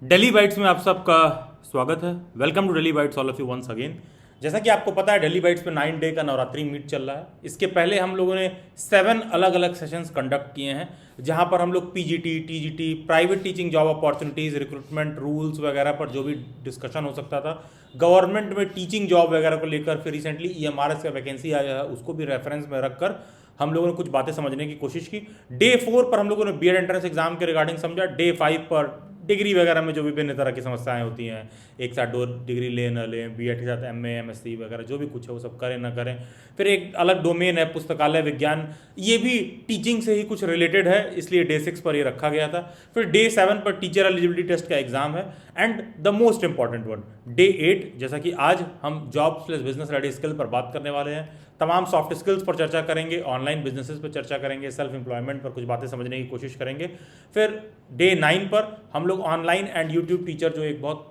Daily bytes में आप सबका स्वागत है। Welcome to Daily Bites all of you once again. जैसा कि आपको पता है, डेली बाइट्स पे 9 डे का नवरात्रि मीट चल रहा है। इसके पहले हम लोगों ने 7 अलग अलग सेशंस कंडक्ट किए हैं, जहां पर हम लोग PGT, TGT, private teaching job opportunities, recruitment rules वगैरह पर जो भी डिस्कशन हो सकता था, गवर्नमेंट में टीचिंग जॉब वगैरह को लेकर, फिर रिसेंटली ईएमआरएस का वैकेंसी आया है उसको भी रेफरेंस में रखकर हम लोगों ने कुछ बातें समझने की कोशिश की। डे 4 पर हम लोगों ने बीएड एंट्रेंस एग्जाम के रिगार्डिंग समझा। डे 5 पर डिग्री वगैरह में जो विभिन्न तरह की समस्याएं होती हैं, एक साथ 2 डिग्री ले न लें, बीएड के साथ एमए, एमएससी वगैरह जो भी कुछ है वो सब करें ना करें। फिर एक अलग डोमेन है पुस्तकालय विज्ञान, ये भी टीचिंग से ही कुछ रिलेटेड है, इसलिए डे 6 पर ये रखा गया था। फिर डे 7 पर टीचर एलिजिबिलिटी टेस्ट का एग्जाम है। And the most important one, day 8, जैसा कि आज हम job plus business ready skill पर बात करने वाले हैं। तमाम सॉफ्ट स्किल्स पर चर्चा करेंगे, ऑनलाइन बिजनेसेस पर चर्चा करेंगे, सेल्फ एम्प्लॉयमेंट पर कुछ बातें समझने की कोशिश करेंगे। फिर डे 9 पर हम लोग ऑनलाइन एंड यूट्यूब टीचर, जो एक बहुत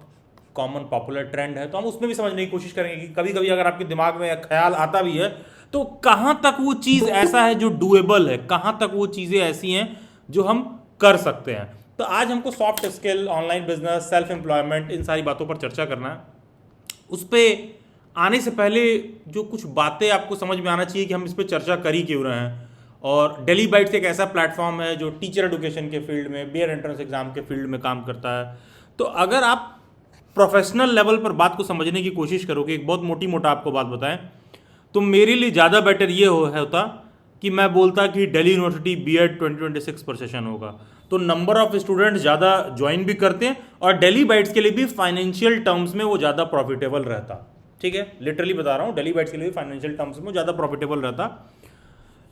कॉमन पॉपुलर ट्रेंड है, तो हम उसमें भी समझने की कोशिश करेंगे कि कभी कभी अगर आपके दिमाग में ख्याल आता भी है तो कहाँ तक वो चीज़ ऐसा है जो डूएबल है, कहाँ तक वो चीज़ें ऐसी हैं जो हम कर सकते हैं। तो आज हमको soft skill, online business, self employment, इन सारी बातों पर चर्चा करना है। उस पर आने से पहले जो कुछ बातें आपको समझ में आना चाहिए कि हम इस पर चर्चा कर ही क्यों रहे हैं। और डेली बाइट्स एक ऐसा प्लेटफॉर्म है जो टीचर एडुकेशन के फील्ड में, बीएड एंट्रेंस एग्जाम के फील्ड में काम करता है। तो अगर आप प्रोफेशनल लेवल पर बात को समझने की कोशिश करोगे, एक बहुत मोटी मोटा आपको बात बताएं, तो मेरे लिए ज़्यादा बेटर ये होता कि मैं बोलता कि दिल्ली यूनिवर्सिटी बीएड 2026 पर सेशन होगा, तो नंबर ऑफ स्टूडेंट्स ज़्यादा ज्वाइन भी करते हैं और डेली बाइट्स के लिए भी फाइनेंशियल टर्म्स में वो ज़्यादा प्रॉफिटेबल रहता। ठीक है, लिटरली बता रहा हूँ, डेली बाइट्स के लिए फाइनेंशियल टर्म्स में ज़्यादा प्रॉफिटेबल रहता,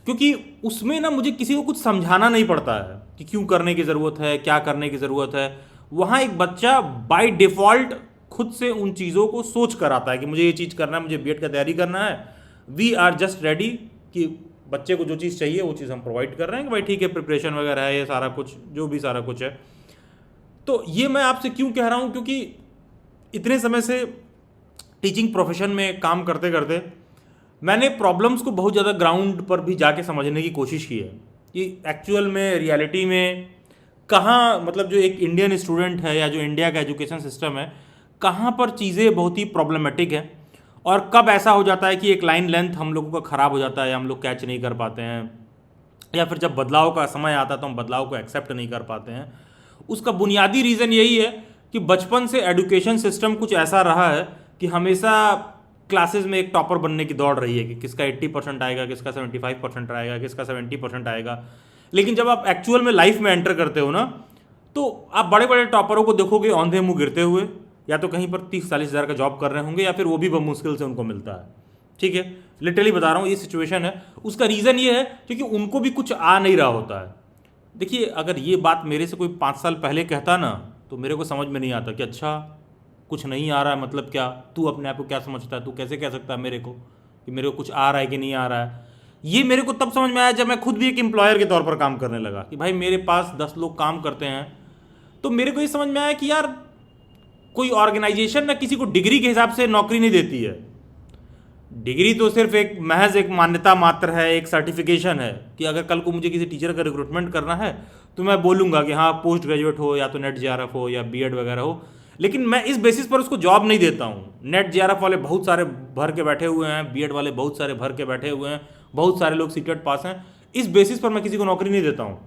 क्योंकि उसमें ना मुझे किसी को कुछ समझाना नहीं पड़ता है कि क्यों करने की ज़रूरत है, क्या करने की ज़रूरत है। वहाँ एक बच्चा बाय डिफ़ॉल्ट खुद से उन चीज़ों को सोच कर आता है कि मुझे ये चीज़ करना है, मुझे बीएड का तैयारी करना है। वी आर जस्ट रेडी कि बच्चे को जो चीज़ चाहिए वो चीज़ हम प्रोवाइड कर रहे हैं कि भाई ठीक है, प्रिपरेशन वगैरह है, ये सारा कुछ जो भी सारा कुछ है। तो ये मैं आपसे क्यों कह रहा हूँ, क्योंकि इतने समय से टीचिंग प्रोफेशन में काम करते करते मैंने प्रॉब्लम्स को बहुत ज़्यादा ग्राउंड पर भी जाके समझने की कोशिश की है कि एक्चुअल में, रियलिटी में कहाँ, मतलब जो एक इंडियन स्टूडेंट है या जो इंडिया का एजुकेशन सिस्टम है, कहाँ पर चीज़ें बहुत ही प्रॉब्लमेटिक है और कब ऐसा हो जाता है कि एक लाइन लेंथ हम लोगों का ख़राब हो जाता है या हम लोग कैच नहीं कर पाते हैं, या फिर जब बदलाव का समय आता है तो हम बदलाव को एक्सेप्ट नहीं कर पाते हैं। उसका बुनियादी रीज़न यही है कि बचपन से एजुकेशन सिस्टम कुछ ऐसा रहा है कि हमेशा क्लासेस में एक टॉपर बनने की दौड़ रही है कि किसका 80% आएगा, किसका 75% आएगा, किसका 70% आएगा। लेकिन जब आप एक्चुअल में लाइफ में एंटर करते हो ना, तो आप बड़े बड़े टॉपरों को देखोगे औंधे मुंह गिरते हुए, या तो कहीं पर 30-40 हज़ार का जॉब कर रहे होंगे या फिर वो भी बहुत मुश्किल से उनको मिलता है। ठीक है, लिटरली बता रहा हूँ, ये सिचुएशन है। उसका रीज़न ये है क्योंकि उनको भी कुछ आ नहीं रहा होता है। देखिए, अगर ये बात मेरे से कोई 5 साल पहले कहता ना, तो मेरे को समझ में नहीं आता कि अच्छा कुछ नहीं आ रहा है मतलब क्या, तू अपने आप को क्या समझता है, तू कैसे कह सकता है मेरे को कि मेरे को कुछ आ रहा है कि नहीं आ रहा है। ये मेरे को तब समझ में आया जब मैं खुद भी एक एम्प्लॉयर के तौर पर काम करने लगा कि भाई मेरे पास 10 लोग काम करते हैं। तो मेरे को ये समझ में आया कि यार कोई ऑर्गेनाइजेशन ना किसी को डिग्री के हिसाब से नौकरी नहीं देती है। डिग्री तो सिर्फ एक महज एक मान्यता मात्र है, एक सर्टिफिकेशन है कि अगर कल को मुझे किसी टीचर का रिक्रूटमेंट करना है तो मैं बोलूँगा कि हाँ, पोस्ट ग्रेजुएट हो या तो नेट जेआरएफ हो या बीएड वगैरह हो, लेकिन मैं इस बेसिस पर उसको जॉब नहीं देता हूँ। नेट जेआरएफ वाले बहुत सारे भर के बैठे हुए हैं, बीएड वाले बहुत सारे भर के बैठे हुए हैं, बहुत सारे लोग सीटेट पास हैं। इस बेसिस पर मैं किसी को नौकरी नहीं देता हूँ,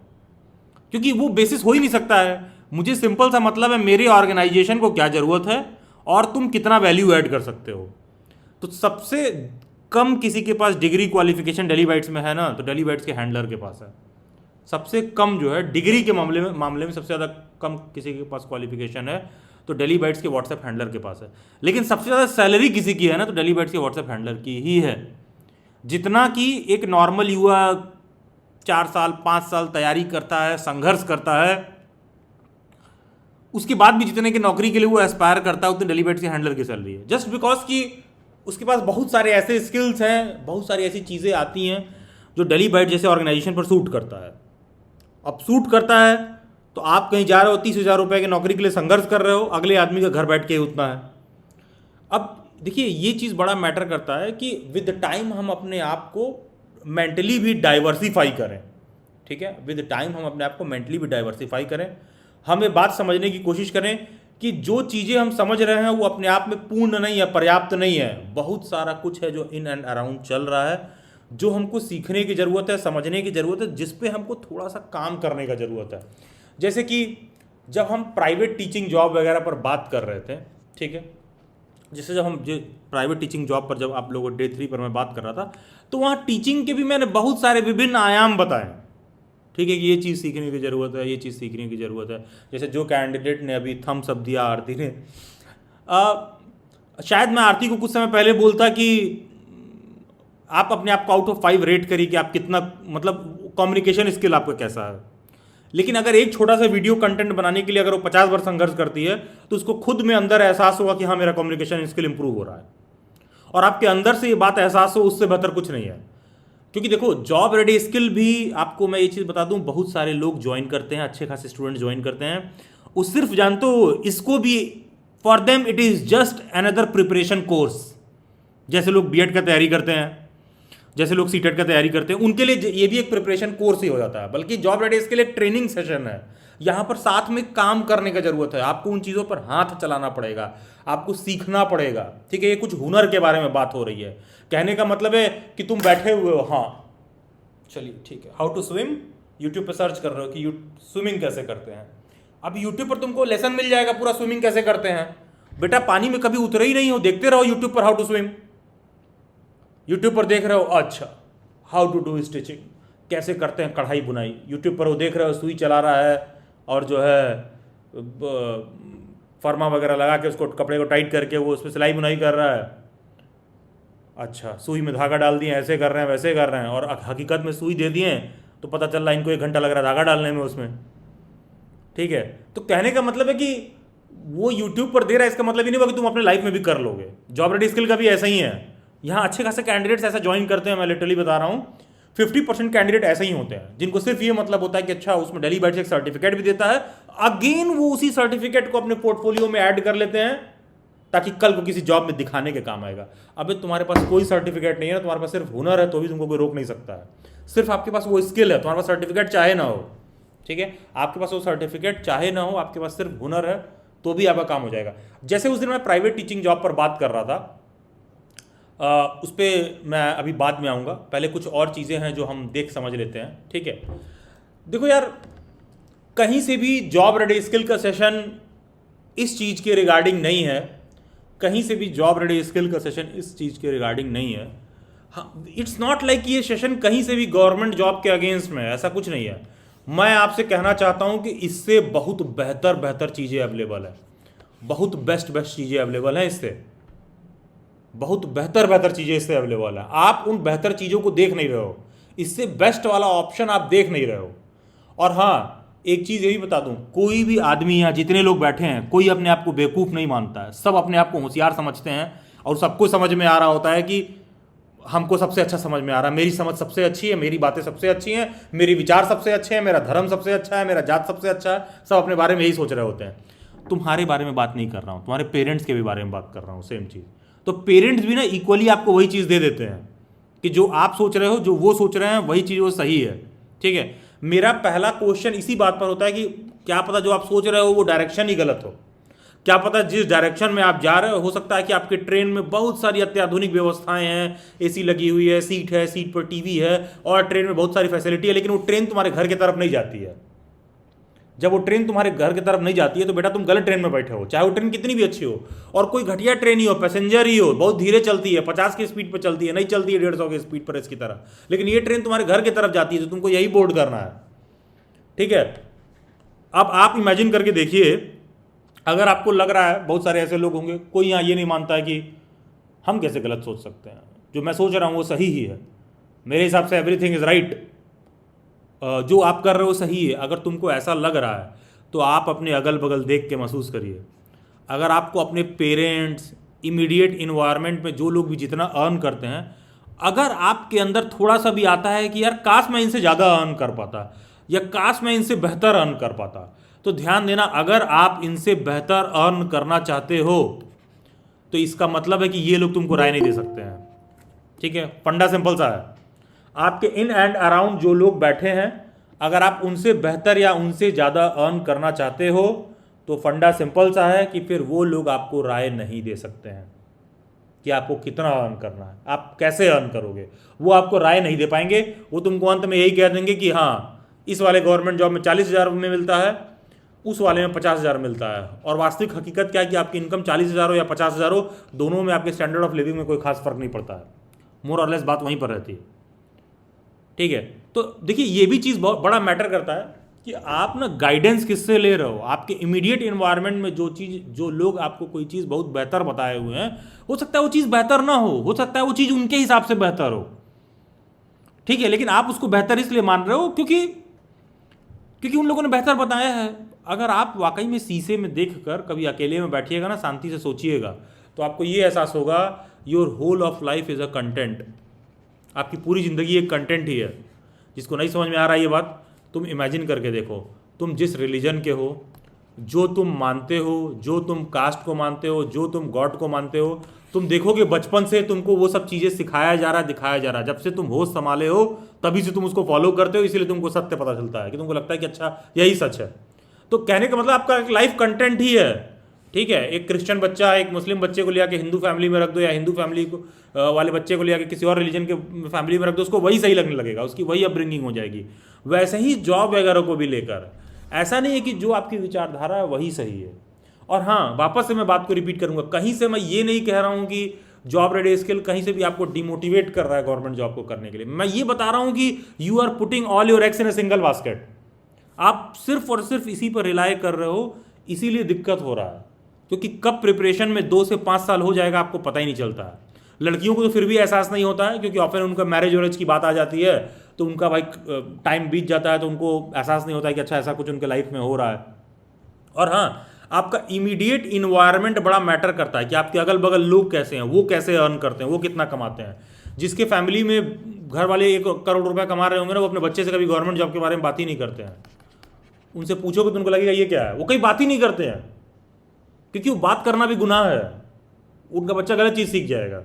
क्योंकि वो बेसिस हो ही नहीं सकता है। मुझे सिंपल सा मतलब है मेरी ऑर्गेनाइजेशन को क्या ज़रूरत है और तुम कितना वैल्यू ऐड कर सकते हो। तो सबसे कम किसी के पास डिग्री क्वालिफिकेशन डेली बाइट्स में है ना, तो डेली बाइट्स के हैंडलर के पास है। सबसे कम जो है डिग्री के मामले में सबसे ज़्यादा कम किसी के पास क्वालिफिकेशन है तो डेली बाइट्स के व्हाट्सएप हैंडलर के पास है। लेकिन सबसे ज़्यादा सैलरी किसी की है ना, तो डेली बाइट्स के व्हाट्सएप हैंडलर की ही है। जितना कि एक नॉर्मल युवा 4 साल 5 साल तैयारी करता है, संघर्ष करता है, उसके बाद भी जितने की नौकरी के लिए वो एस्पायर करता है, उतने डेली बाइट्स के हैंडलर की सैलरी है। जस्ट बिकॉज कि उसके पास बहुत सारे ऐसे स्किल्स हैं, बहुत सारी ऐसी चीज़ें आती हैं जो डेली बाइट जैसे ऑर्गेनाइजेशन पर सूट करता है। अब सूट करता है तो आप कहीं जा रहे हो, 30,000 रुपये की नौकरी के लिए संघर्ष कर रहे हो, अगले आदमी का घर बैठ के ही उतना है। अब देखिए, ये चीज़ बड़ा मैटर करता है कि विद टाइम हम अपने आप को मेंटली भी डाइवर्सिफाई करें। ठीक है, विद टाइम हम अपने आप को मेंटली भी डाइवर्सिफाई करें। हम ये बात समझने की कोशिश करें कि जो चीज़ें हम समझ रहे हैं वो अपने आप में पूर्ण नहीं है, पर्याप्त नहीं है। बहुत सारा कुछ है जो इन एंड अराउंड चल रहा है, जो हमको सीखने की ज़रूरत है, समझने की ज़रूरत है, जिस पे हमको थोड़ा सा काम करने का ज़रूरत है। जैसे कि जब हम प्राइवेट टीचिंग जॉब वगैरह पर बात कर रहे थे, ठीक है, जैसे जब हम जो प्राइवेट टीचिंग जॉब पर जब आप लोगों डे 3 पर मैं बात कर रहा था, तो वहाँ टीचिंग के भी मैंने बहुत सारे विभिन्न आयाम बताए, ठीक है, कि ये चीज़ सीखने की ज़रूरत है, ये चीज़ सीखने की ज़रूरत है। जैसे जो कैंडिडेट ने अभी थम्स अप दिया आरती ने, शायद मैं आरती को कुछ समय पहले बोलता कि आप अपने आप को आउट ऑफ 5 रेट करिए कि आप कितना, मतलब कम्युनिकेशन स्किल आपका कैसा है। लेकिन अगर एक छोटा सा वीडियो कंटेंट बनाने के लिए अगर वो 50 बार संघर्ष करती है, तो उसको खुद में अंदर एहसास होगा कि हाँ मेरा कम्युनिकेशन स्किल इंप्रूव हो रहा है, और आपके अंदर से ये बात एहसास हो, उससे बेहतर कुछ नहीं है। क्योंकि देखो, जॉब रेडी स्किल भी आपको मैं ये चीज़ बता दूं, बहुत सारे लोग ज्वाइन करते हैं, अच्छे खासे स्टूडेंट ज्वाइन करते हैं, वो सिर्फ जानते हो इसको भी, for them it is just another preparation course. जैसे लोग बीएड का तैयारी करते हैं, जैसे लोग सीटेट का तैयारी करते हैं, उनके लिए ये भी एक प्रिपरेशन कोर्स ही हो जाता है। बल्कि जॉब रेडी इसके लिए एक ट्रेनिंग सेशन है, यहाँ पर साथ में काम करने का जरूरत है, आपको उन चीज़ों पर हाथ चलाना पड़ेगा, आपको सीखना पड़ेगा, ठीक है। ये कुछ हुनर के बारे में बात हो रही है। कहने का मतलब है कि तुम बैठे हुए हो, हाँ चलिए ठीक है, हाउ टू स्विम, यूट्यूब पर सर्च कर रहे हो कि स्विमिंग कैसे करते हैं। अब यूट्यूब पर तुमको लेसन मिल जाएगा पूरा स्विमिंग कैसे करते हैं। बेटा पानी में कभी उतरे ही नहीं हो, देखते रहो यूट्यूब पर हाउ टू स्विम, यूट्यूब पर देख रहे हो, अच्छा हाउ टू डू स्टिचिंग, कैसे करते हैं कढ़ाई बुनाई, यूट्यूब पर वो देख रहे हो सुई चला रहा है और जो है फर्मा वगैरह लगा के उसको कपड़े को टाइट करके वो उस पर सिलाई बुनाई कर रहा है। अच्छा सुई में धागा डाल दिए, ऐसे कर रहे हैं वैसे कर रहे हैं, और हकीकत में सुई दे दिए तो पता चल रहा है इनको 1 घंटा लग रहा है धागा डालने में उसमें, ठीक है। तो कहने का मतलब है कि वो यूट्यूब पर दे रहा है, इसका मतलब ही नहीं होगा कि तुम अपने लाइफ में भी कर लोगे। जॉब रेडी स्किल का भी ऐसा ही है, यहाँ अच्छे खासे कैंडिडेट्स ऐसा ज्वाइन करते हैं, मैं लिटरली बता रहा हूँ 50% कैंडिडेट ऐसे ही होते हैं, जिनको सिर्फ ये मतलब होता है कि अच्छा उसमें डेली बाइट से एक सर्टिफिकेट भी देता है, अगेन वो उसी सर्टिफिकेट को अपने पोर्टफोलियो में ऐड कर लेते हैं ताकि कल को किसी जॉब में दिखाने के काम आएगा। अबे तुम्हारे पास कोई सर्टिफिकेट नहीं है, तुम्हारे पास सिर्फ हुनर है, तो भी तुमको कोई रोक नहीं सकता है। सिर्फ आपके पास वो स्किल है, तुम्हारे पास सर्टिफिकेट चाहे ना हो, ठीक है, आपके पास वो सर्टिफिकेट चाहे ना हो, आपके पास सिर्फ हुनर है तो भी आपका काम हो जाएगा। जैसे उस दिन मैं प्राइवेट टीचिंग जॉब पर बात कर रहा था, उस पर मैं अभी बाद में आऊँगा, पहले कुछ और चीज़ें हैं जो हम देख समझ लेते हैं, ठीक है। देखो यार, कहीं से भी जॉब रेडी स्किल का सेशन इस चीज़ के रिगार्डिंग नहीं है, कहीं से भी जॉब रेडी स्किल का सेशन इस चीज़ के रिगार्डिंग नहीं है। हाँ, इट्स नॉट लाइक ये सेशन कहीं से भी गवर्नमेंट जॉब के अगेंस्ट में है, ऐसा कुछ नहीं है। मैं आपसे कहना चाहता हूँ कि इससे बहुत बेहतर चीज़ें अवेलेबल है, बहुत बेस्ट चीज़ें अवेलेबल हैं, इससे बहुत बेहतर चीज़ें इससे अवेलेबल है। आप उन बेहतर चीज़ों को देख नहीं रहे हो, इससे बेस्ट वाला ऑप्शन आप देख नहीं रहे हो। और हाँ, एक चीज़ ये भी बता दूं, कोई भी आदमी यहाँ जितने लोग बैठे हैं, कोई अपने आप को बेवकूफ़ नहीं मानता है, सब अपने आप को होशियार समझते हैं, और सबको समझ में आ रहा होता है कि हमको सबसे अच्छा समझ में आ रहा है, मेरी समझ सबसे अच्छी है, मेरी बातें सबसे अच्छी हैं, मेरे विचार सबसे अच्छे हैं, मेरा धर्म सबसे अच्छा है, मेरा जात सबसे अच्छा है। सब अपने बारे में यही सोच रहे होते हैं। तुम्हारे बारे में बात नहीं कर रहा हूँ, तुम्हारे पेरेंट्स के भी बारे में बात कर रहा हूँ, सेम चीज़। तो पेरेंट्स भी ना इक्वली आपको वही चीज़ दे देते हैं कि जो आप सोच रहे हो, जो वो सोच रहे हैं, वही चीज़ वो सही है, ठीक है। मेरा पहला क्वेश्चन इसी बात पर होता है कि क्या पता जो आप सोच रहे हो वो डायरेक्शन ही गलत हो, क्या पता जिस डायरेक्शन में आप जा रहे हो सकता है कि आपके ट्रेन में बहुत सारी अत्याधुनिक व्यवस्थाएं हैं, एसी लगी हुई है, सीट है, सीट पर टीवी है, और ट्रेन में बहुत सारी फैसिलिटी है, लेकिन वो ट्रेन तुम्हारे घर की तरफ नहीं जाती है। जब वो ट्रेन तुम्हारे घर की तरफ नहीं जाती है तो बेटा तुम गलत ट्रेन में बैठे हो, चाहे वो ट्रेन कितनी भी अच्छी हो, और कोई घटिया ट्रेन ही हो, पैसेंजर ही हो, बहुत धीरे चलती है, 50 की स्पीड पर चलती है, नहीं चलती है 150 की स्पीड पर इसकी तरह, लेकिन ये ट्रेन तुम्हारे घर की तरफ जाती है, तो तुमको यही बोर्ड करना है, ठीक है। अब आप इमेजिन करके देखिए, अगर आपको लग रहा है, बहुत सारे ऐसे लोग होंगे, कोई यहाँ ये नहीं मानता है कि हम कैसे गलत सोच सकते हैं, जो मैं सोच रहा हूँ वो सही ही है, मेरे हिसाब से एवरीथिंग इज़ राइट, जो आप कर रहे हो सही है। अगर तुमको ऐसा लग रहा है तो आप अपने अगल बगल देख के महसूस करिए। अगर आपको अपने पेरेंट्स, इमीडिएट इन्वायरमेंट में जो लोग भी जितना अर्न करते हैं, अगर आपके अंदर थोड़ा सा भी आता है कि यार काश मैं इनसे ज़्यादा अर्न कर पाता, या काश मैं इनसे बेहतर अर्न कर पाता, तो ध्यान देना, अगर आप इनसे बेहतर अर्न करना चाहते हो तो इसका मतलब है कि ये लोग तुमको राय नहीं दे सकते हैं, ठीक है। फंडा सिंपल सा है, आपके इन एंड अराउंड जो लोग बैठे हैं, अगर आप उनसे बेहतर या उनसे ज़्यादा अर्न करना चाहते हो तो फंडा सिंपल सा है कि फिर वो लोग आपको राय नहीं दे सकते हैं कि आपको कितना अर्न करना है, आप कैसे अर्न करोगे, वो आपको राय नहीं दे पाएंगे। वो तुमको अंत में यही कह देंगे कि हाँ इस वाले गवर्नमेंट जॉब में 40,000 में मिलता है, उस वाले में 50,000 मिलता है। और वास्तविक हकीकत क्या है कि आपकी इनकम 40,000 हो या 50,000 हो, दोनों में आपके स्टैंडर्ड ऑफ लिविंग में कोई खास फर्क नहीं पड़ता है, मोर और लेस बात वहीं पर रहती है। ठीक है, तो देखिए ये भी चीज़ बहुत बड़ा मैटर करता है कि आप ना गाइडेंस किससे ले रहे हो। आपके इमीडिएट इन्वायरमेंट में जो लोग आपको कोई चीज़ बहुत बेहतर बताए हुए हैं, हो सकता है वो चीज़ बेहतर ना हो सकता है वो चीज़ उनके हिसाब से बेहतर हो। ठीक है, लेकिन आप उसको बेहतर इसलिए मान रहे हो क्योंकि उन लोगों ने बेहतर बताया है। अगर आप वाकई में शीशे में देखकर कभी अकेले में बैठिएगा ना, शांति से सोचिएगा, तो आपको ये एहसास होगा your whole of life is a content. आपकी पूरी ज़िंदगी एक कंटेंट ही है। जिसको नहीं समझ में आ रहा है ये बात, तुम इमेजिन करके देखो, तुम जिस रिलीजन के हो, जो तुम मानते हो, जो तुम कास्ट को मानते हो, जो तुम गॉड को मानते हो, तुम देखोगे बचपन से तुमको वो सब चीज़ें सिखाया जा रहा है, दिखाया जा रहा है। जब से तुम होश संभाले हो तभी से तुम उसको फॉलो करते हो, इसीलिए तुमको सत्य पता चलता है कि तुमको लगता है कि अच्छा यही सच है। तो कहने का मतलब आपका लाइफ कंटेंट ही है। ठीक है, एक क्रिश्चियन बच्चा एक मुस्लिम बच्चे को ले आके हिंदू फैमिली में रख दो, या हिंदू फैमिली को वाले बच्चे को ले आके किसी और रिलीजन के फैमिली में रख दो, उसको वही सही लगने लगेगा, उसकी वही अपब्रिंगिंग हो जाएगी। वैसे ही जॉब वगैरह को भी लेकर ऐसा नहीं है कि जो आपकी विचारधारा है वही सही है। और हाँ, वापस से मैं बात को रिपीट करूंगा, कहीं से मैं ये नहीं कह रहा हूँ कि जॉब रेडी स्किल कहीं से भी आपको डिमोटिवेट कर रहा है गवर्नमेंट जॉब को करने के लिए। मैं ये बता रहा हूँ कि you are putting all your eggs in a single basket. आप सिर्फ और सिर्फ इसी पर रिलाय कर रहे हो, इसीलिए दिक्कत हो रहा है। क्योंकि कब प्रिपरेशन में 2 से 5 साल हो जाएगा आपको पता ही नहीं चलता है। लड़कियों को तो फिर भी एहसास नहीं होता है, क्योंकि ऑफन उनका मैरिज वैरेज की बात आ जाती है तो उनका भाई टाइम बीत जाता है, तो उनको एहसास नहीं होता है कि अच्छा ऐसा कुछ उनके लाइफ में हो रहा है। और हाँ, आपका इमीडिएट इन्वायरमेंट बड़ा मैटर करता है कि आपके अगल बगल लोग कैसे हैं, वो कैसे अर्न करते हैं, वो कितना कमाते हैं। जिसके फैमिली में घर वाले 1 करोड़ रुपया कमा रहे होंगे ना, वो अपने बच्चे से कभी गवर्नमेंट जॉब के बारे में बात ही नहीं करते हैं। उनसे पूछोगे तो उनको लगेगा ये क्या है, वो कहीं बात ही नहीं करते हैं, क्योंकि वो बात करना भी गुनाह है, उनका बच्चा गलत चीज़ सीख जाएगा।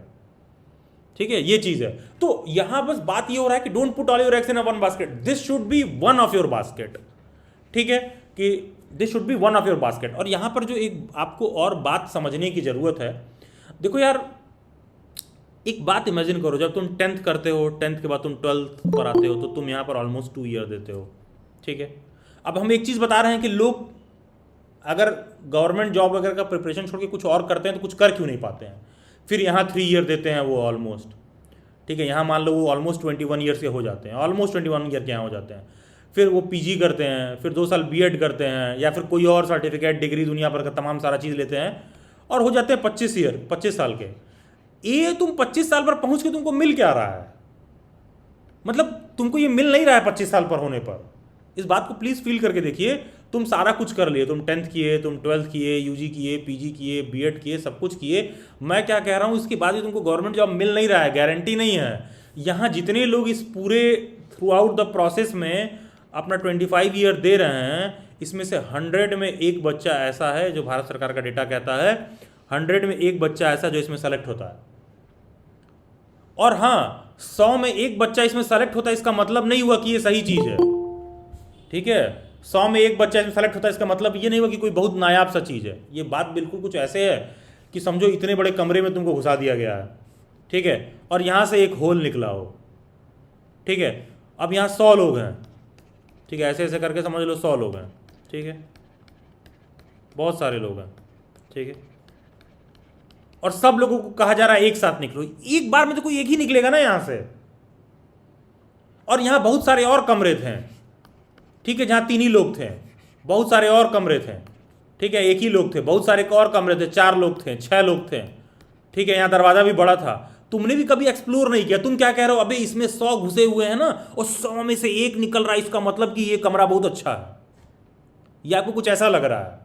ठीक है, ये चीज़ है। तो यहां बस बात ये हो रहा है कि don't put all your eggs in one basket, this should be one of your basket. ठीक है, कि this should be one of your basket. और यहां पर जो एक आपको और बात समझने की जरूरत है, देखो यार, एक बात इमेजिन करो, जब तुम 10th करते हो, 10th के बाद तुम 12th पर आते हो, तो तुम यहां पर ऑलमोस्ट 2 ईयर देते हो। ठीक है, अब हम एक चीज़ बता रहे हैं कि लोग अगर गवर्नमेंट जॉब वगैरह का प्रिपरेशन छोड़ के कुछ और करते हैं तो कुछ कर क्यों नहीं पाते हैं। फिर यहाँ 3 ईयर देते हैं वो ऑलमोस्ट। ठीक है, यहाँ मान लो वो ऑलमोस्ट 21 ईयर्स के हो जाते हैं, ऑलमोस्ट 21 ईयर के यहाँ हो जाते हैं। फिर वो पीजी करते हैं, फिर 2 साल बीएड करते हैं, या फिर कोई और सर्टिफिकेट डिग्री दुनिया भर का तमाम सारा चीज़ लेते हैं, और हो जाते हैं 25 साल के। ये तुम 25 साल पर पहुँच के तुमको मिल क्या रहा है? मतलब तुमको ये मिल नहीं रहा है 25 साल पर होने पर। इस बात को प्लीज़ फील करके देखिए, तुम सारा कुछ कर लिए, तुम 10th किए, तुम 12th किए, यूजी किए, पीजी किए, बीएड किए, सब कुछ किए। मैं क्या कह रहा हूँ, इसके बाद भी तुमको गवर्नमेंट जॉब मिल नहीं रहा है, गारंटी नहीं है। यहाँ जितने लोग इस पूरे थ्रू आउट द प्रोसेस में अपना 25 ईयर दे रहे हैं, इसमें से 100 में 1 बच्चा ऐसा है, जो भारत सरकार का डेटा कहता है 100 में 1 बच्चा ऐसा जो इसमें सेलेक्ट होता है। और हाँ, 100 में 1 बच्चा इसमें सेलेक्ट होता है, इसका मतलब नहीं हुआ कि ये सही चीज़ है। ठीक है, 100 में 1 बच्चा इसमें सेलेक्ट होता है, इसका मतलब ये नहीं हुआ कि कोई बहुत नायाब सा चीज़ है। ये बात बिल्कुल कुछ ऐसे है कि समझो इतने बड़े कमरे में तुमको घुसा दिया गया है, ठीक है, और यहाँ से एक होल निकला हो। ठीक है, अब यहाँ 100 लोग हैं, ठीक है, ऐसे ऐसे करके समझ लो 100 लोग हैं। ठीक है, बहुत सारे लोग हैं। ठीक है, और सब लोगों को कहा जा रहा है एक साथ निकलो। एक बार में तो कोई एक ही निकलेगा ना यहाँ से। और यहाँ बहुत सारे और कमरे थे, ठीक है, जहाँ 3 ही लोग थे, बहुत सारे और कमरे थे। ठीक है, 1 ही लोग थे, बहुत सारे और कमरे थे, 4 लोग थे, 6 लोग थे। ठीक है, यहाँ दरवाज़ा भी बड़ा था। तुमने भी कभी एक्सप्लोर नहीं किया। तुम क्या कह रहे हो, अबे इसमें 100 घुसे हुए हैं ना, और 100 में से 1 निकल रहा है, इसका मतलब कि ये कमरा बहुत अच्छा है। ये आपको कुछ ऐसा लग रहा है।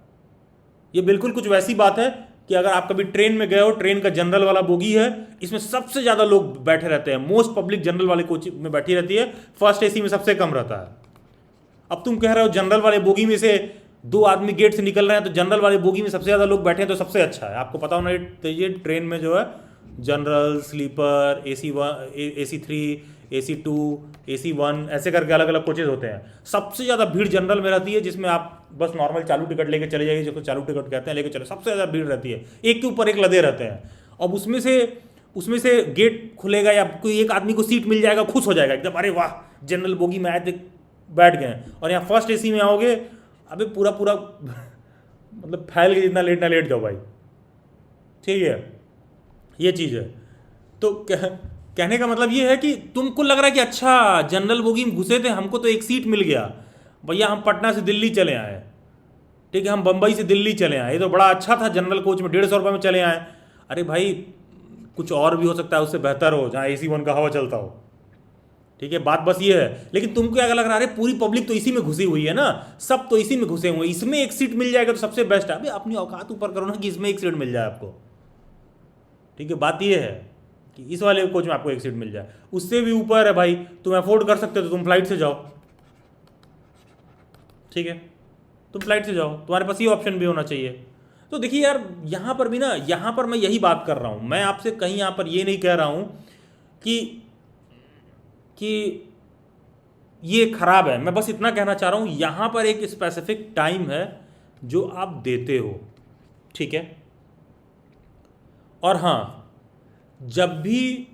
ये बिल्कुल कुछ वैसी बात है कि अगर आप कभी ट्रेन में गए हो, ट्रेन का जनरल वाला बोगी है, इसमें सबसे ज़्यादा लोग बैठे रहते हैं, मोस्ट पब्लिक जनरल वाले कोच में बैठी रहती है, फर्स्ट एसी में सबसे कम रहता है। अब तुम कह रहे हो जनरल वाले बोगी में से 2 आदमी गेट से निकल रहे हैं, तो जनरल वाले बोगी में सबसे ज़्यादा लोग बैठे हैं, तो सबसे अच्छा है। आपको पता होना चाहिए ट्रेन में जो है general, sleeper, AC3, AC2, AC1 ऐसे करके अलग अलग कोचेज होते हैं। सबसे ज़्यादा भीड़ जनरल में रहती है, जिसमें आप बस नॉर्मल चालू टिकट लेके चले जाइए, जिसको चालू टिकट कहते हैं, लेके चले, सबसे ज़्यादा भीड़ रहती है, एक के ऊपर एक लदे रहते हैं। अब उसमें से गेट खुलेगा या कोई एक आदमी को सीट मिल जाएगा, खुश हो जाएगा एकदम, अरे वाह जनरल बोगी में आए थे, बैठ गए। और यहाँ फर्स्ट एसी में आओगे, अबे पूरा पूरा मतलब फैल के जितना लेटना लेट जाओ भाई, ठीक है, ये चीज़ है। तो कहने का मतलब ये है कि तुमको लग रहा है कि अच्छा जनरल बोगी में घुसे थे, हमको तो एक सीट मिल गया, भैया हम पटना से दिल्ली चले आए, ठीक है, हम बम्बई से दिल्ली चले आए, ये तो बड़ा अच्छा था, जनरल कोच में 150 रुपये में चले आए। अरे भाई कुछ और भी हो सकता है, उससे बेहतर हो, जहाँ AC 1 का हवा चलता हो, ठीक है, बात बस ये है। लेकिन तुमको क्या लग रहा है, अरे पूरी पब्लिक तो इसी में घुसी हुई है ना, सब तो इसी में घुसे हुए हैं, इसमें एक सीट मिल जाएगा तो सबसे बेस्ट है। अभी अपनी औकात ऊपर करो ना कि इसमें एक सीट मिल जाए आपको, ठीक है, बात ये है कि इस वाले कोच में आपको एक सीट मिल जाए। उससे भी ऊपर है भाई, तुम अफोर्ड कर सकते हो तो तुम फ्लाइट से जाओ, ठीक है, तुम फ्लाइट से जाओ, तुम्हारे पास ये ऑप्शन भी होना चाहिए। तो देखिए यार, यहाँ पर भी ना, यहाँ पर मैं यही बात कर रहा हूँ, मैं आपसे कहीं यहाँ पर ये नहीं कह रहा हूँ कि ये खराब है, मैं बस इतना कहना चाह रहा हूँ, यहाँ पर एक स्पेसिफिक टाइम है जो आप देते हो, ठीक है। और हाँ, जब भी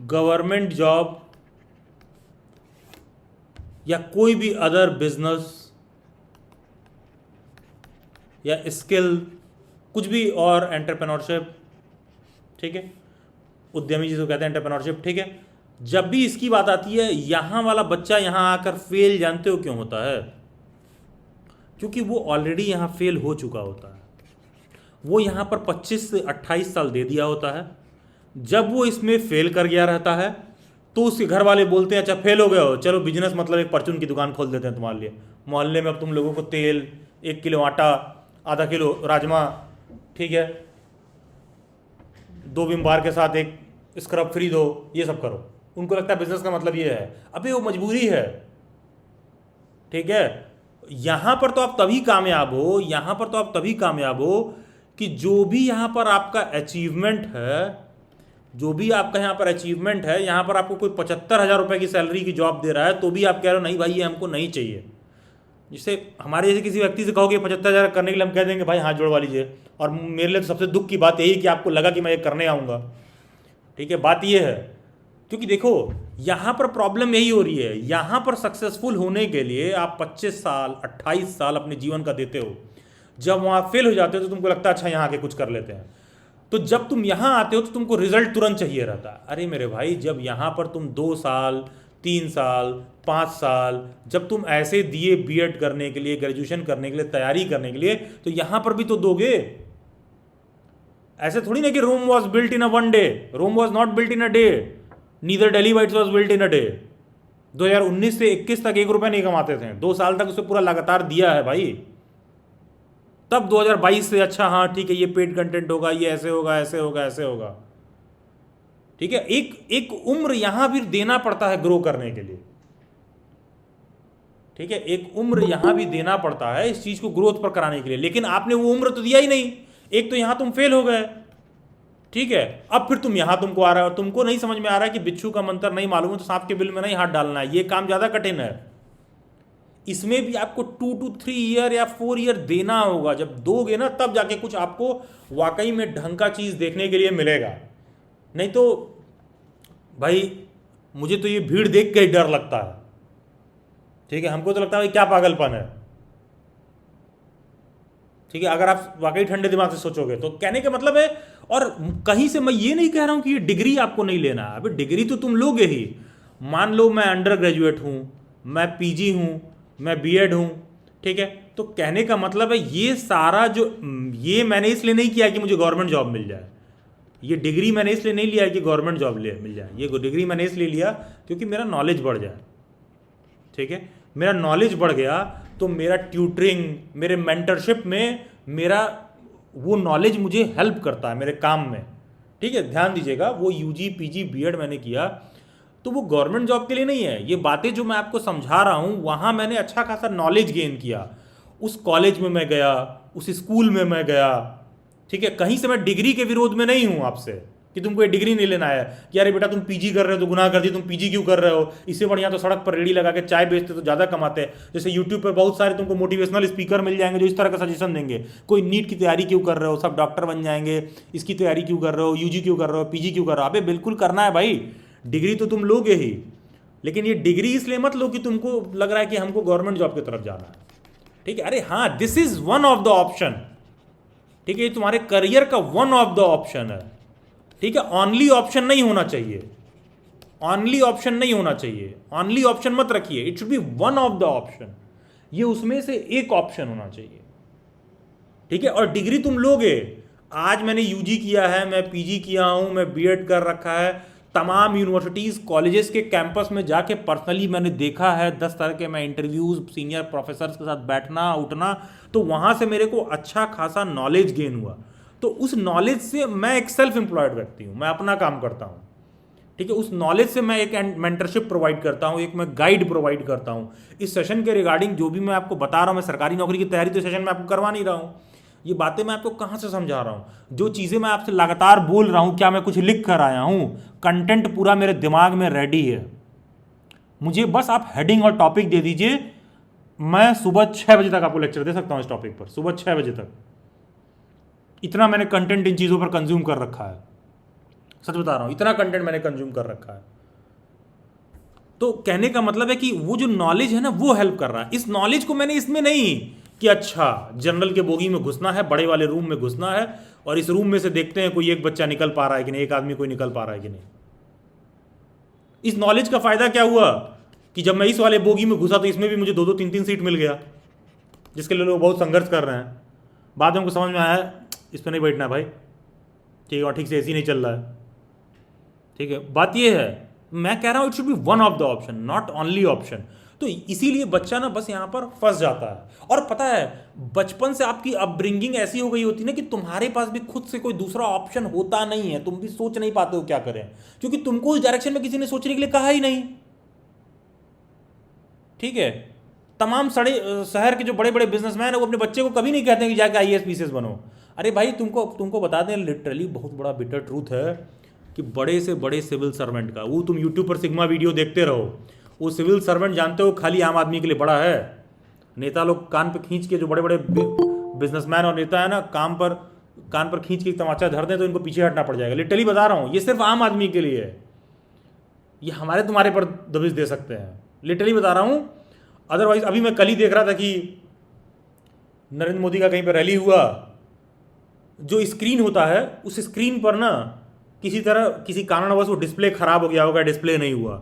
गवर्नमेंट जॉब या कोई भी अदर बिजनेस या स्किल, कुछ भी और, एंटरप्रेन्योरशिप, ठीक है, उद्यमी जिसको कहते हैं एंटरप्रेन्योरशिप, ठीक है, जब भी इसकी बात आती है, यहां वाला बच्चा यहां आकर फेल जानते हो क्यों होता है? क्योंकि वो ऑलरेडी यहां फेल हो चुका होता है, वो यहां पर 25 से 28 साल दे दिया होता है। जब वो इसमें फेल कर गया रहता है तो उसके घर वाले बोलते हैं अच्छा फेल हो गए हो, चलो बिजनेस मतलब एक परचून की दुकान खोल देते हैं तुम्हारे लिए, मोहल्ले में अब तुम लोगों को तेल, 1 किलो आटा, आधा किलो राजमा, ठीक है, 2 विम बार के साथ एक स्क्रब फ्री दो, ये सब करो। उनको लगता है बिजनेस का मतलब ये है, अबे वो मजबूरी है, ठीक है। यहां पर तो आप तभी कामयाब हो, यहां पर तो आप तभी कामयाब हो कि जो भी यहां पर आपका अचीवमेंट है, जो भी आपका यहाँ पर अचीवमेंट है, यहाँ पर आपको कोई 75,000 रुपये की सैलरी की जॉब दे रहा है तो भी आप कह रहे हो नहीं भाई ये हमको नहीं चाहिए। जिससे हमारे जैसे किसी व्यक्ति से कहोगे 75,000 करने के लिए, हम कह देंगे भाई हाथ जोड़वा लीजिए। और मेरे लिए तो सबसे दुख की बात यही कि आपको लगा कि मैं ये करने आऊँगा, ठीक है, बात ये है। क्योंकि देखो यहाँ पर प्रॉब्लम यही हो रही है, यहाँ पर सक्सेसफुल होने के लिए आप 25 साल 28 साल अपने जीवन का देते हो, जब वहाँ फेल हो जाते हो तो तुमको लगता है अच्छा यहाँ आके कुछ कर लेते हैं। तो जब तुम यहाँ आते हो तो तुमको रिजल्ट तुरंत चाहिए रहता है। अरे मेरे भाई, जब यहाँ पर तुम 2 साल 3 साल 5 साल जब तुम ऐसे दिए बीएड करने के लिए, ग्रेजुएशन करने के लिए, तैयारी करने के लिए, तो यहाँ पर भी तो दोगे। ऐसे थोड़ी ना कि Rome was built in a one day, Rome was not built in a day, neither Daily Bites was built in a day. 2019 से 21 तक 1 रुपया नहीं कमाते थे, 2 साल तक उसे पूरा लगातार दिया है भाई। तब 2022 से अच्छा हाँ ठीक है ये पेड कंटेंट होगा, ये ऐसे होगा ऐसे होगा ऐसे होगा, ठीक है। एक उम्र यहां भी देना पड़ता है ग्रो करने के लिए, ठीक है, एक उम्र यहां भी देना पड़ता है इस चीज को ग्रोथ पर कराने के लिए। लेकिन आपने वो उम्र तो दिया ही नहीं। एक तो यहां तुम फेल हो गए, ठीक है, अब फिर तुम यहां तुमको आ रहा है, तुमको नहीं समझ में आ रहा है कि बिच्छू का मंत्र नहीं मालूम है तो सांप के बिल में नहीं हाथ डालना है। ये काम ज्यादा कठिन है, इसमें भी आपको 2 to 3 ईयर या 4 ईयर देना होगा। जब दोगे ना तब जाके कुछ आपको वाकई में ढंग का चीज देखने के लिए मिलेगा। नहीं तो भाई मुझे तो ये भीड़ देख के ही डर लगता है, ठीक है, हमको तो लगता है भाई क्या पागलपन है, ठीक है, अगर आप वाकई ठंडे दिमाग से सोचोगे तो। कहने का मतलब है, और कहीं से मैं ये नहीं कह रहा हूं कि ये डिग्री आपको नहीं लेना है, अभी डिग्री तो तुम लोगे ही। मान लो मैं अंडर ग्रेजुएट हूं, मैं पीजी हूं, मैं बीएड हूं, ठीक है, तो कहने का मतलब है ये सारा जो, ये मैंने इसलिए नहीं किया कि मुझे गवर्नमेंट जॉब मिल जाए, ये डिग्री मैंने इसलिए नहीं लिया कि गवर्नमेंट जॉब मिल जाए, ये डिग्री मैंने इसलिए लिया क्योंकि मेरा नॉलेज बढ़ जाए, ठीक है। मेरा नॉलेज बढ़ गया तो मेरा ट्यूटरिंग, मेरे मेंटरशिप में मेरा वो नॉलेज मुझे हेल्प करता है मेरे काम में, ठीक है। ध्यान दीजिएगा, वो यूजी पीजी बीएड मैंने किया तो वो गवर्नमेंट जॉब के लिए नहीं है। ये बातें जो मैं आपको समझा रहा हूँ वहाँ मैंने अच्छा खासा नॉलेज गेन किया, उस कॉलेज में मैं गया, उस स्कूल में मैं गया, ठीक है। कहीं से मैं डिग्री के विरोध में नहीं हूँ आपसे, कि तुमको ये डिग्री नहीं लेना है कि अरे बेटा तुम पीजी कर रहे हो तो गुनाह कर दिया, तुम पीजी क्यों कर रहे हो, इससे बढ़िया तो सड़क पर रेडी लगा के चाय बेचते तो ज़्यादा कमाते हैं। जैसे यूट्यूब पर बहुत सारे तुमको मोटिवेशनल स्पीकर मिल जाएंगे जो इस तरह का सजेशन देंगे, कोई नीट की तैयारी क्यों कर रहे हो, सब डॉक्टर बन जाएंगे, इसकी तैयारी क्यों कर रहे हो, यूजी क्यों कर रहे हो, पीजी क्यों कर रहे हो। अबे बिल्कुल करना है भाई, डिग्री तो तुम लोगे ही, लेकिन ये डिग्री इसलिए मत लो कि तुमको लग रहा है कि हमको गवर्नमेंट जॉब की तरफ जाना है। ठीक है, अरे हाँ, this is one of the option. ठीक है, ये तुम्हारे करियर का वन ऑफ द ऑप्शन है। ठीक है, ऑनली ऑप्शन नहीं होना चाहिए, ऑनली ऑप्शन नहीं होना चाहिए, ऑनली ऑप्शन मत रखिए, it should be one of the option, ये उसमें से एक ऑप्शन होना चाहिए। ठीक है, और डिग्री तुम लोगे। आज मैंने यूजी किया है, मैं पीजी किया हूं, मैं बीएड कर रखा है, तमाम यूनिवर्सिटीज कॉलेजेस के कैंपस में जाके पर्सनली मैंने देखा है 10 तरह के मैं इंटरव्यूज सीनियर प्रोफेसर्स के साथ बैठना उठना, तो वहां से मेरे को अच्छा खासा नॉलेज गेन हुआ। तो उस नॉलेज से मैं एक सेल्फ एम्प्लॉयड व्यक्ति हूं, मैं अपना काम करता हूं। ठीक है, उस नॉलेज से मैं एक मेंटरशिप प्रोवाइड करता हूं, एक मैं गाइड प्रोवाइड करता हूं। इस सेशन के रिगार्डिंग जो भी मैं आपको बता रहा हूं, मैं सरकारी नौकरी की तैयारी तो सेशन में आपको करवा नहीं रहा हूं, ये बातें मैं आपको कहां से समझा रहा हूं, जो चीजें मैं आपसे लगातार बोल रहा हूं, क्या मैं कुछ लिख कर आया हूं, कंटेंट पूरा मेरे दिमाग में रेडी है, मुझे बस आप हेडिंग और टॉपिक दे दीजिए, मैं सुबह 6 बजे तक आपको लेक्चर दे सकता हूं इस टॉपिक पर, सुबह 6 बजे तक। इतना मैंने कंटेंट इन चीजों पर कंज्यूम कर रखा है, सच बता रहा हूं, इतना कंटेंट मैंने कंज्यूम कर रखा है। तो कहने का मतलब है कि वो जो नॉलेज है ना, वो हेल्प कर रहा है। इस नॉलेज को मैंने इसमें नहीं कि अच्छा जनरल के बोगी में घुसना है, बड़े वाले रूम में घुसना है और इस रूम में से देखते हैं कोई एक बच्चा निकल पा रहा है कि नहीं, एक आदमी कोई निकल पा रहा है कि नहीं। इस नॉलेज का फायदा क्या हुआ कि जब मैं इस वाले बोगी में घुसा तो इसमें भी मुझे 2-2 3-3 सीट मिल गया, जिसके लिए लोग बहुत संघर्ष कर रहे हैं। बाद में उनको समझ में आया इस पर नहीं बैठना है भाई, ठीक है, और ठीक से एसी नहीं चल रहा है। ठीक है, बात ये है, मैं कह रहा हूं it should be one of the option, not only option. तो इसीलिए बच्चा ना बस यहां पर फंस जाता है। और पता है, बचपन से आपकी अपब्रिंगिंग ऐसी हो गई होती है ना कि तुम्हारे पास भी खुद से कोई दूसरा ऑप्शन होता नहीं है, तुम भी सोच नहीं पाते हो क्या करें, क्योंकि तुमको उस डायरेक्शन में किसी ने सोचने के लिए कहा ही नहीं। ठीक है, तमाम शहर के जो बड़े बड़े बिजनेसमैन है वो अपने बच्चे को कभी नहीं कहते हैं कि जाके आईएएस पीसीएस बनो। अरे भाई, तुमको बता दें, लिटरली बहुत बड़ा बिटर ट्रूथ है कि बड़े से बड़े सिविल सर्वेंट का, वो तुम यूट्यूब पर सिग्मा वीडियो देखते रहो, वो सिविल सर्वेंट जानते हो खाली आम आदमी के लिए बड़ा है। नेता लोग कान पे खींच के, जो बड़े बड़े बिजनेसमैन और नेता है ना, कान पर खींच के तमाचा धर दें तो इनको पीछे हटना पड़ जाएगा। लिटरली बता रहा हूँ, ये सिर्फ आम आदमी के लिए है, ये हमारे तुम्हारे पर दबिश दे सकते हैं, लिटरली बता रहा हूँ। अदरवाइज अभी मैं कल ही देख रहा था कि नरेंद्र मोदी का कहीं पर रैली हुआ, जो स्क्रीन होता है उस स्क्रीन पर ना किसी तरह किसी कारणवश वो डिस्प्ले खराब हो गया होगा, डिस्प्ले नहीं हुआ,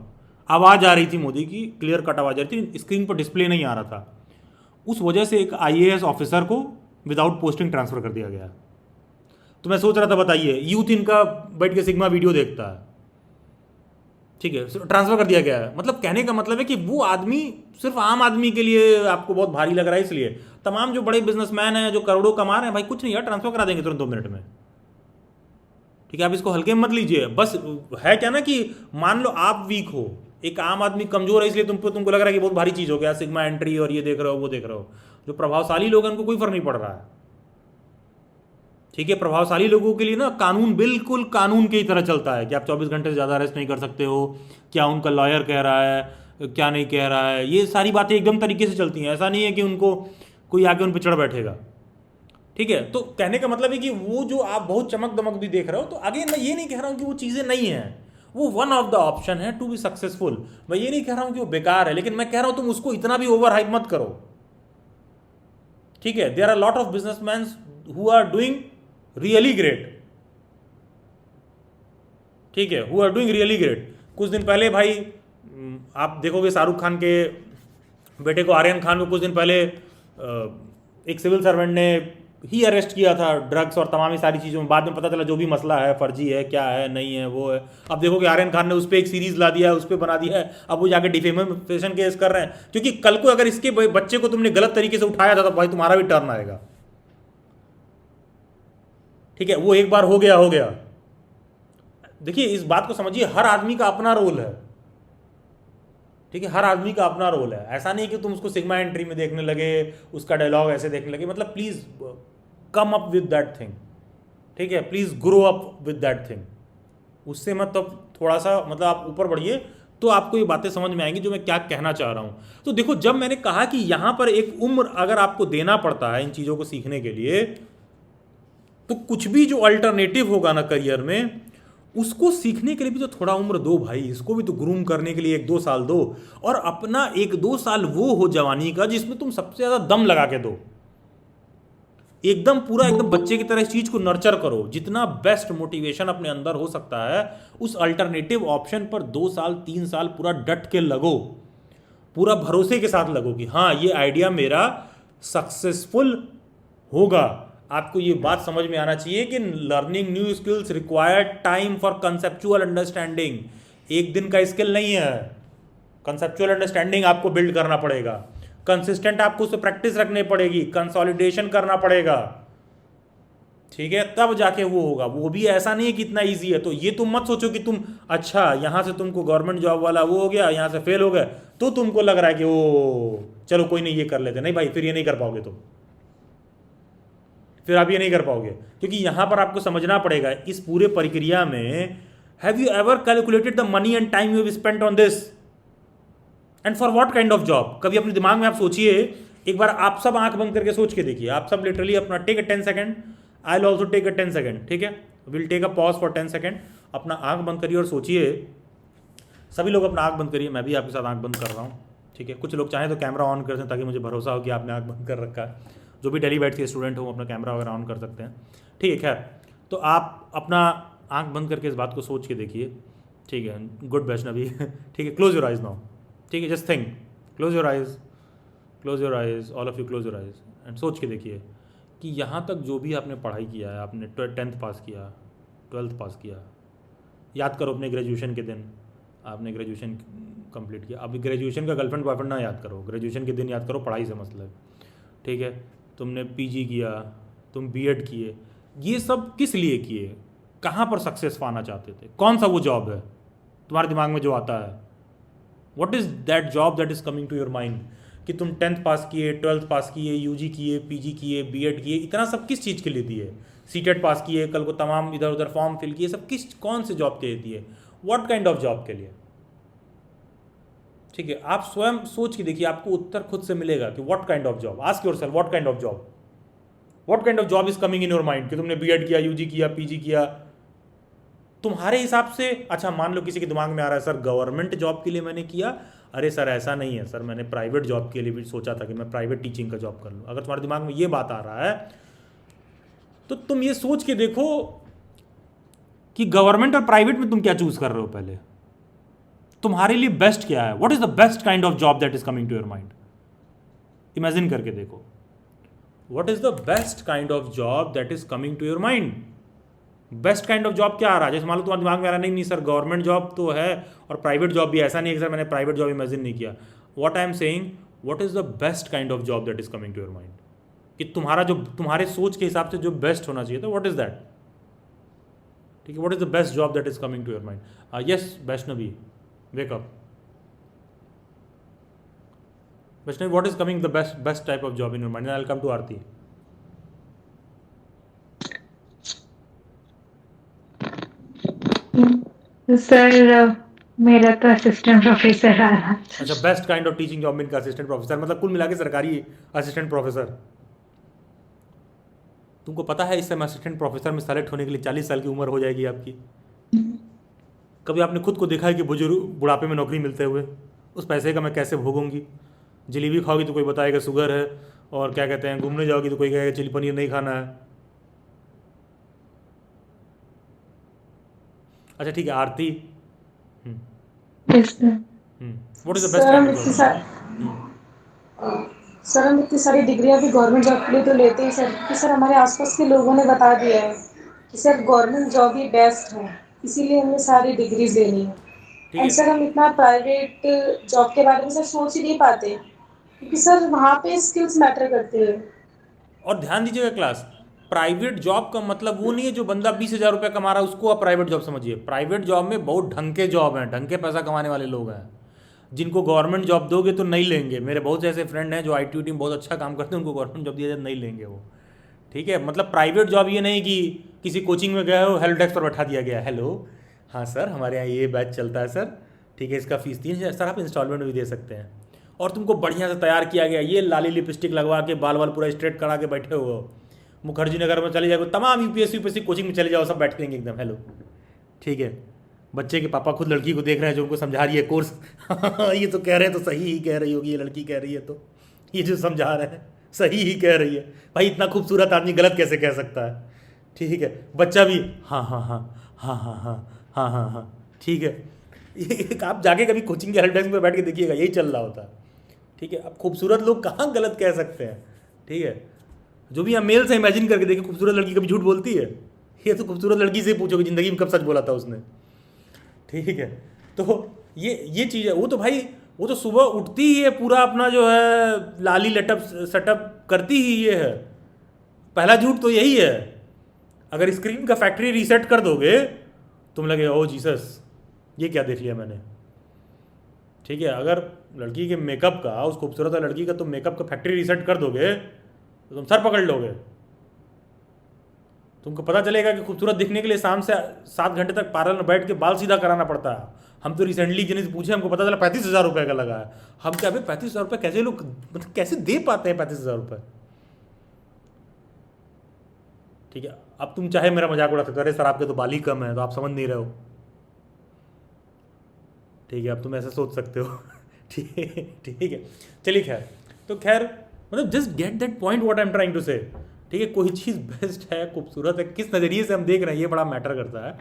आवाज़ आ रही थी मोदी की, क्लियर कट आवाज़ आ रही थी, स्क्रीन पर डिस्प्ले नहीं आ रहा था। उस वजह से एक आईएएस ऑफिसर को विदाउट पोस्टिंग ट्रांसफर कर दिया गया। तो मैं सोच रहा था, बताइए, यूथ इनका बैठ के सिग्मा वीडियो देखता है, ठीक है, ट्रांसफर कर दिया गया है। मतलब कहने का मतलब है कि वो आदमी सिर्फ आम आदमी के लिए आपको बहुत भारी लग रहा है, इसलिए तमाम जो बड़े बिजनेसमैन हैं जो करोड़ों कमा रहे हैं, भाई कुछ नहीं यार, ट्रांसफर करा देंगे तुरंत 2 मिनट में। ठीक है, आप इसको हल्के में मत लीजिए। बस है क्या ना कि मान लो आप वीक हो, एक आम आदमी कमजोर है, इसलिए तुमको लग रहा है कि बहुत भारी चीज हो गया, सिग्मा एंट्री और ये देख रहे हो वो देख रहे हो। जो प्रभावशाली लोग हैं उनको कोई फर्क नहीं पड़ रहा है। ठीक है, प्रभावशाली लोगों के लिए ना कानून बिल्कुल कानून की तरह चलता है कि आप 24 घंटे से ज़्यादा अरेस्ट नहीं कर सकते हो, क्या उनका लॉयर कह रहा है क्या नहीं कह रहा है, ये सारी बातें एकदम तरीके से चलती हैं। ऐसा नहीं है कि उनको कोई आके उन पर चढ़ बैठेगा। ठीक है, तो कहने का मतलब है कि वो जो आप बहुत चमक दमक भी देख रहे हो, तो आगे मैं ये नहीं कह रहा हूँ कि वो चीज़ें नहीं हैं, वो वन ऑफ द ऑप्शन है टू बी सक्सेसफुल। मैं ये नहीं कह रहा हूँ कि वो बेकार है, लेकिन मैं कह रहा हूँ तुम उसको इतना भी ओवर हाइप मत करो। ठीक है, there are lot of businessman who are doing really great. ठीक है, who are doing really great. कुछ दिन पहले भाई आप देखोगे शाहरुख खान के बेटे को, आर्यन खान को, कुछ दिन पहले एक सिविल सर्वेंट ने ही अरेस्ट किया था ड्रग्स और तमाम ही सारी चीज़ों में। बाद में पता चला जो भी मसला है फर्जी है, क्या है नहीं है वो है। अब देखोगे आर्यन खान ने उस पर एक सीरीज ला दिया है, उस पर बना दिया है, अब वो जाके डिफेमेशन केस कर रहे हैं, क्योंकि कल को अगर इसके बच्चे को तुमने गलत तरीके से उठाया था तो भाई तुम्हारा भी टर्न आएगा। ठीक है, वो एक बार हो गया। देखिए, इस बात को समझिए, हर आदमी का अपना रोल है। ठीक है, हर आदमी का अपना रोल है। ऐसा नहीं कि तुम उसको सिग्मा एंट्री में देखने लगे, उसका डायलॉग ऐसे देखने लगे। मतलब please come up with that thing. ठीक है, please grow up with that thing. उससे मतलब थोड़ा सा मतलब आप ऊपर बढ़िए तो आपको ये बातें समझ में आएंगी जो मैं क्या कहना चाह रहा हूँ। तो देखो, जब मैंने कहा कि यहाँ पर एक उम्र अगर आपको देना पड़ता है इन चीज़ों को सीखने के लिए, तो कुछ भी जो अल्टरनेटिव होगा ना करियर में, उसको सीखने के लिए भी तो थोड़ा उम्र दो भाई। इसको भी तो ग्रूम करने के लिए 1-2 साल दो, और अपना 1-2 साल वो हो जवानी का जिसमें तुम सबसे ज़्यादा दम लगा के दो, एकदम पूरा एकदम बच्चे की तरह इस चीज़ को नर्चर करो। जितना बेस्ट मोटिवेशन अपने अंदर हो सकता है उस अल्टरनेटिव ऑप्शन पर 2 साल 3 साल पूरा डट के लगो, पूरा भरोसे के साथ लगो कि हाँ ये आइडिया मेरा सक्सेसफुल होगा। आपको ये बात समझ में आना चाहिए कि learning new skills require time for conceptual understanding. एक दिन का स्किल नहीं है। कंसेप्चुअल अंडरस्टैंडिंग आपको बिल्ड करना पड़ेगा, कंसिस्टेंट आपको उस पर प्रैक्टिस रखनी पड़ेगी, कंसोलिडेशन करना पड़ेगा, ठीक है, तब जाके वो होगा। वो भी ऐसा नहीं है कि इतना ईजी है। तो ये तुम मत सोचो कि तुम अच्छा यहाँ से तुमको गवर्नमेंट जॉब वाला वो हो गया, यहाँ से फेल हो गए तो तुमको लग रहा है कि ओ चलो कोई नहीं ये कर लेते। नहीं भाई, फिर ये नहीं कर पाओगे तुम, फिर आप ये नहीं कर पाओगे, क्योंकि यहाँ पर आपको समझना पड़ेगा इस पूरे प्रक्रिया में, have you ever calculated the money and time you have spent on this and for what kind of job? कभी अपने दिमाग में आप सोचिए, एक बार आप सब आंख बंद करके सोच के देखिए। आप सब लिटरली अपना take a 10 second, I will also take a 10 second, ठीक है, will take a pause for 10 second. अपना आंख बंद करिए और सोचिए। सभी लोग अपना आंख बंद करिए, मैं भी आपके साथ आंख बंद कर रहा हूँ, ठीक है। कुछ लोग चाहें तो कैमरा ऑन कर दें ताकि मुझे भरोसा हो कि आपने आंख बंद कर रखा है। जो भी डेली बैठ के स्टूडेंट हो अपना कैमरा वगैरह ऑन कर सकते हैं, ठीक है। खैर, तो आप अपना आंख बंद करके इस बात को सोच के देखिए, ठीक है। गुड वैष्णवी, ठीक है। क्लोज योर आइज नाउ, ठीक है। Just think, close your eyes, close your eyes, all of you close your eyes and सोच के देखिए कि यहाँ तक जो भी आपने पढ़ाई किया है, आपने 10th पास किया, 12th पास किया, याद करो अपने ग्रेजुएशन के दिन आपने ग्रेजुएशन कंप्लीट किया। अभी ग्रेजुएशन का गर्लफ्रेंड बॉयफ्रेंड ना याद करो, ग्रेजुएशन के दिन याद करो, पढ़ाई से मतलब, ठीक है। तुमने पीजी किया, तुम बीएड किए, ये सब किस लिए किए? कहाँ पर सक्सेस पाना चाहते थे? कौन सा वो जॉब है तुम्हारे दिमाग में जो आता है? What is that job that is coming to your mind? कि तुम 10th पास किए, 12th पास किए, यूजी किए, पीजी किए, बीएड किए, इतना सब किस चीज़ के लिए दिए? सीटेट पास किए, कल को तमाम इधर उधर फॉर्म फिल किए, सब किस कौन से जॉब के लिए दिए? व्हाट काइंड ऑफ जॉब के लिए? ठीक है, आप स्वयं सोच के देखिए, आपको उत्तर खुद से मिलेगा कि what kind of job. Ask yourself, what kind of job, what kind of job is coming in your mind? कि तुमने बीएड किया, यूजी किया, पीजी किया, तुम्हारे हिसाब से। अच्छा, मान लो किसी के दिमाग में आ रहा है, सर गवर्नमेंट जॉब के लिए मैंने किया। अरे सर ऐसा नहीं है सर, मैंने प्राइवेट जॉब के लिए भी सोचा था कि मैं प्राइवेट टीचिंग का जॉब कर लूँ। अगर तुम्हारे दिमाग में ये बात आ रहा है तो तुम ये सोच के देखो कि गवर्नमेंट और प्राइवेट में तुम क्या चूज कर रहे हो। पहले तुम्हारे लिए बेस्ट क्या है? What is the best kind of job that is coming to your mind? Imagine करके देखो, what is the best kind of job that is coming to your mind? Best kind of job क्या आ रहा है? जैसे मान लो तुम्हारे दिमाग में आ रहा नहीं सर गवर्नमेंट जॉब तो है और प्राइवेट जॉब भी, ऐसा नहीं है कि सर मैंने प्राइवेट जॉब इमेजिन नहीं किया। What I am saying, what is the best kind of job that is coming to your mind? कि तुम्हारा जो तुम्हारे सोच के हिसाब से जो बेस्ट होना चाहिए था, व्हाट इज दैट? ठीक है, what is the best job that is coming to your mind? Yes Vaishnavi, wake up. Vaishnavi, what is coming the best type of job in your mind? I will come to Aarti. Sir मेरा तो assistant professor आ रहा। अच्छा, best kind of teaching job mean का assistant professor, मतलब कुल मिला के सरकारी असिस्टेंट प्रोफेसर। तुमको पता है इस समय असिस्टेंट प्रोफेसर में सेलेक्ट होने के लिए 40 साल की उम्र हो जाएगी आपकी। कभी आपने खुद को देखा है कि बुजुर्ग बुढ़ापे में नौकरी मिलते हुए? उस पैसे का मैं कैसे भोगूंगी? जलेबी खाओगी तो कोई बताएगा शुगर है, और क्या कहते हैं घूमने जाओगी तो कोई कहेगा चिली पनीर नहीं खाना है। अच्छा ठीक है, Aarti, what is the best kind of job? Sir हम इतनी सारी डिग्रियां भी गवर्नमेंट जॉब के लिए तो लेते हैं सर, कि सर हमारे आसपास के लोगों ने बता दिया है कि सर गवर्नमेंट जॉब ही बेस्ट है, इसीलिए हमें सारी डिग्रीज लेनी है। ठीक एंड है, सर हम इतना प्राइवेट जॉब के बारे में सर सोच ही नहीं पाते, क्योंकि सर वहाँ पे स्किल्स मैटर करते हैं। और ध्यान दीजिएगा क्लास, प्राइवेट जॉब का मतलब वो नहीं है जो बंदा 20,000 रुपये कमा रहा है उसको आप प्राइवेट जॉब समझिए। प्राइवेट जॉब में बहुत ढंग के जॉब हैं, ढंग के पैसा कमाने वाले लोग हैं, जिनको गवर्नमेंट जॉब दोगे तो नहीं लेंगे। मेरे बहुत से ऐसे फ्रेंड हैं जो IT में बहुत अच्छा काम करते हैं, उनको गवर्नमेंट जॉब दिया जाए नहीं लेंगे वो। ठीक है, मतलब प्राइवेट जॉब ये नहीं कि किसी कोचिंग में गए हो हेल्प डेस्क पर बैठा दिया गया, हेलो हाँ सर, हमारे यहाँ ये बैच चलता है सर, ठीक है, इसका फीस 3,000 सर, आप इंस्टॉलमेंट भी दे सकते हैं। और तुमको बढ़िया से तैयार किया गया, ये लाली लिपस्टिक लगवा के बाल वाल पूरा स्ट्रेट करा के बैठे हुए हो, मुखर्जी नगर में चले जाओ, तमाम यूपीएससी कोचिंग में चले जाओ, सब बैठ देंगे एकदम हेलो, ठीक है। बच्चे के पापा खुद लड़की को देख रहे हैं जो उनको समझा रही है कोर्स ये तो कह रहे हैं तो सही ही कह रही होगी, ये लड़की कह रही है तो ये जो समझा रहे हैं सही ही कह रही है। भाई इतना खूबसूरत आदमी गलत कैसे कह सकता है, ठीक है। बच्चा भी हाँ हाँ हाँ हाँ हाँ हाँ हाँ हाँ हाँ ठीक है। आप जाके कभी कोचिंग के हेल्प डेस्क पर बैठ के देखिएगा, यही चल रहा होता है, ठीक है। अब खूबसूरत लोग कहाँ गलत कह सकते हैं, ठीक है। जो भी आप मेल से इमेजिन करके देखिए, खूबसूरत लड़की कभी झूठ बोलती है? ये तो खूबसूरत लड़की से पूछो कि ज़िंदगी में कब सच बोला था उसने, ठीक है। तो ये चीज़ है। वो तो भाई वो तो सुबह उठती ही है, पूरा अपना जो है लाली लेटअप सेटअप करती ही ये है। पहला झूठ तो यही है, अगर स्क्रीन का फैक्ट्री रीसेट कर दोगे तुम लगे ओ जीसस ये क्या देख लिया मैंने, ठीक है। अगर लड़की के मेकअप का, उस खूबसूरत लड़की का तुम मेकअप का फैक्ट्री रीसेट कर दोगे तो तुम सर पकड़ लोगे। तुमको पता चलेगा कि खूबसूरत दिखने के लिए शाम से 7 घंटे तक पार्लर में बैठ के बाल सीधा कराना पड़ता है। हम तो रिसेंटली जिन्हें से पूछे, हमको पता चला 35,000 रुपये का लगा है। हम क्या भाई 35,000 रुपये कैसे लोग मतलब कैसे दे पाते हैं 35,000 रुपये, ठीक है। अब तुम चाहे मेरा मजाक उड़ा सकते हो, अरे सर आपके तो बाल ही कम है तो आप समझ नहीं रहे हो, ठीक है। अब तुम ऐसा सोच सकते हो ठीक है। चलिए खैर, तो खैर मतलब just get that point what I am trying to say, ठीक है। कोई चीज़ बेस्ट है, खूबसूरत है, किस नज़रिए से हम देख रहे हैं ये बड़ा मैटर करता है,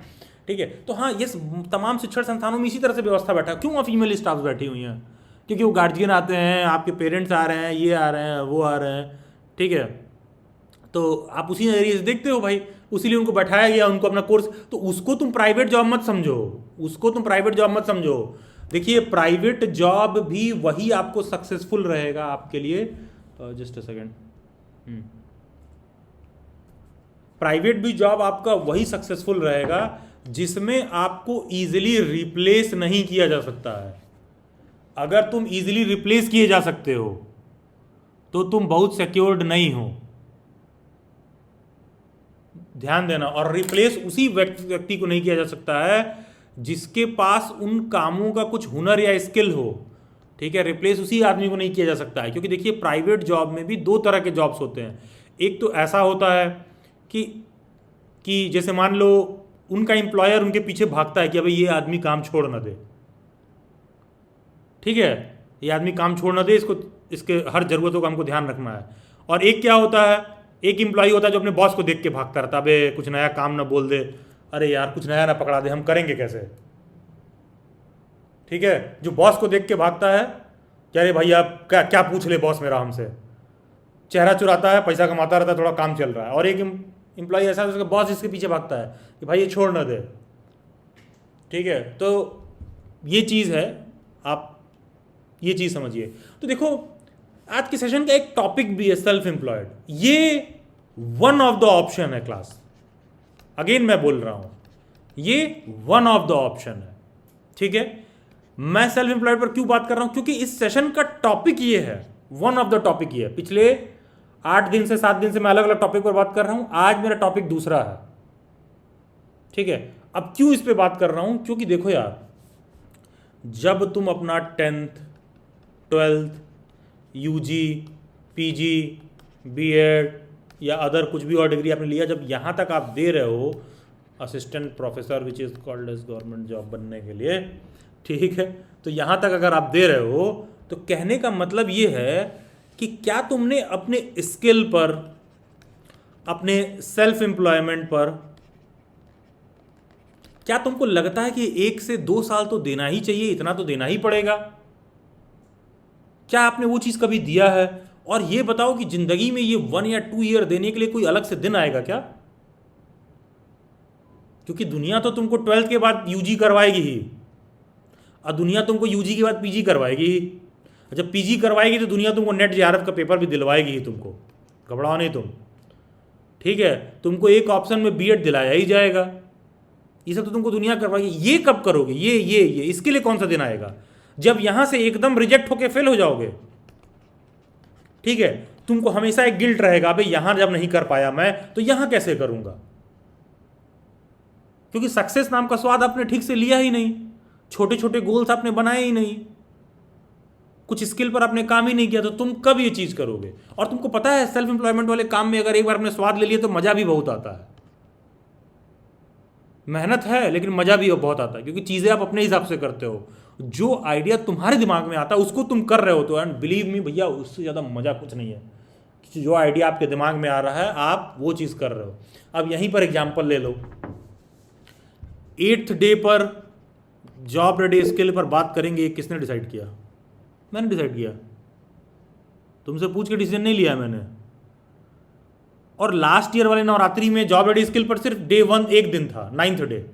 ठीक है। तो हाँ, ये तमाम शिक्षण संस्थानों में इसी तरह से व्यवस्था बैठा है। क्यों वहाँ फीमेल स्टाफ बैठी हुई हैं? क्योंकि वो गार्जियन आते हैं, आपके पेरेंट्स आ रहे हैं, ये आ रहे हैं, वो आ रहे हैं, ठीक है। तो आप उसी नज़रिए से देखते हो भाई, उसीलिए उनको बैठाया गया, उनको अपना कोर्स। तो उसको तुम प्राइवेट जॉब मत समझो, उसको तुम प्राइवेट जॉब मत समझो। देखिए प्राइवेट जॉब भी वही आपको सक्सेसफुल रहेगा आपके लिए। जस्ट अ सेकेंड, प्राइवेट भी जॉब आपका वही सक्सेसफुल रहेगा जिसमें आपको इजीली रिप्लेस नहीं किया जा सकता है। अगर तुम इजीली रिप्लेस किए जा सकते हो तो तुम बहुत सिक्योर्ड नहीं हो, ध्यान देना। और रिप्लेस उसी व्यक्ति को नहीं किया जा सकता है जिसके पास उन कामों का कुछ हुनर या स्किल हो, ठीक है। रिप्लेस उसी आदमी को नहीं किया जा सकता है, क्योंकि देखिए प्राइवेट जॉब में भी 2 तरह के जॉब्स होते हैं। एक तो ऐसा होता है कि जैसे मान लो उनका एम्प्लॉयर उनके पीछे भागता है कि अबे ये आदमी काम छोड़ ना दे, ठीक है, ये आदमी काम छोड़ ना दे, इसको इसके हर ज़रूरतों का हमको ध्यान रखना है। और एक क्या होता है, एक एम्प्लॉय होता है जो अपने बॉस को देख के भागता रहता है, अबे कुछ नया काम ना बोल दे, अरे यार कुछ नया ना पकड़ा दे, हम करेंगे कैसे, ठीक है। जो बॉस को देख के भागता है कि अरे भाई आप क्या पूछ ले बॉस मेरा हमसे, चेहरा चुराता है, पैसा कमाता रहता है, थोड़ा काम चल रहा है। और एक एम्प्लॉय ऐसा है उसका बॉस इसके पीछे भागता है कि भाई ये छोड़ ना दे, ठीक है। तो ये चीज़ है, आप ये चीज़ समझिए। तो देखो आज के सेशन का एक टॉपिक भी है सेल्फ एम्प्लॉयड। ये वन ऑफ द ऑप्शन है क्लास, अगेन मैं बोल रहा हूं ये वन ऑफ द ऑप्शन है, ठीक है। मैं सेल्फ एम्प्लॉयड पर क्यों बात कर रहा हूं, क्योंकि इस सेशन का टॉपिक ये है, वन ऑफ द टॉपिक ये है। पिछले 8 दिन से 7 दिन से मैं अलग अलग टॉपिक पर बात कर रहा हूं, आज मेरा टॉपिक दूसरा है, ठीक है। अब क्यों इस पे बात कर रहा हूं, क्योंकि देखो यार, जब तुम अपना 10th 12th UG PG BEd या अदर कुछ भी और डिग्री आपने लिया, जब यहाँ तक आप दे रहे हो assistant professor which is called as government job बनने के लिए, ठीक है, तो यहाँ तक अगर आप दे रहे हो तो कहने का मतलब ये है कि क्या तुमने अपने स्किल पर, अपने सेल्फ एम्प्लॉयमेंट पर, क्या तुमको लगता है कि 1 से 2 साल तो देना ही चाहिए, इतना तो देना ही पड़ेगा? क्या आपने वो चीज़ कभी दिया है? और ये बताओ कि जिंदगी में ये 1 या 2 ईयर देने के लिए कोई अलग से दिन आएगा क्या? क्योंकि दुनिया तो तुमको 12th के बाद यूजी करवाएगी ही, और दुनिया तुमको यूजी के बाद पीजी करवाएगी ही। जब पीजी करवाएगी तो दुनिया तुमको नेट जेआरएफ का पेपर भी दिलवाएगी ही, तुमको घबराओ नहीं तुम, ठीक है। तुमको एक ऑप्शन में बीएड दिलाया ही जाएगा, ये सब तो तुमको दुनिया करवाएगी। ये कब करोगे? ये इसके लिए कौन सा दिन आएगा? जब यहां से एकदम रिजेक्ट होके फेल हो जाओगे, ठीक है। तुमको हमेशा एक गिल्ट रहेगा, भाई यहां जब नहीं कर पाया मैं तो यहां कैसे करूंगा, क्योंकि सक्सेस नाम का स्वाद आपने ठीक से लिया ही नहीं, छोटे छोटे गोल्स आपने बनाए ही नहीं, कुछ स्किल पर आपने काम ही नहीं किया, तो तुम कब ये चीज़ करोगे? और तुमको पता है सेल्फ एम्प्लॉयमेंट वाले काम में अगर एक बार आपने स्वाद ले लिया तो मज़ा भी बहुत आता है। मेहनत है लेकिन मज़ा भी बहुत आता है, क्योंकि चीज़ें आप अपने हिसाब से करते हो। जो आइडिया तुम्हारे दिमाग में आता है उसको तुम कर रहे हो, तो एंड बिलीव मी भैया, उससे ज़्यादा मज़ा कुछ नहीं है। जो आइडिया आपके दिमाग में आ रहा है आप वो चीज़ कर रहे हो। अब यहीं पर एग्जाम्पल ले लो, 8th डे पर जॉब रेडी स्किल पर बात करेंगे। किसने डिसाइड किया? मैंने डिसाइड किया, तुमसे पूछ के डिसीजन नहीं लिया मैंने। और लास्ट ईयर वाले नवरात्रि में जॉब रेडी स्किल पर सिर्फ डे 1 एक दिन था, 9th डे।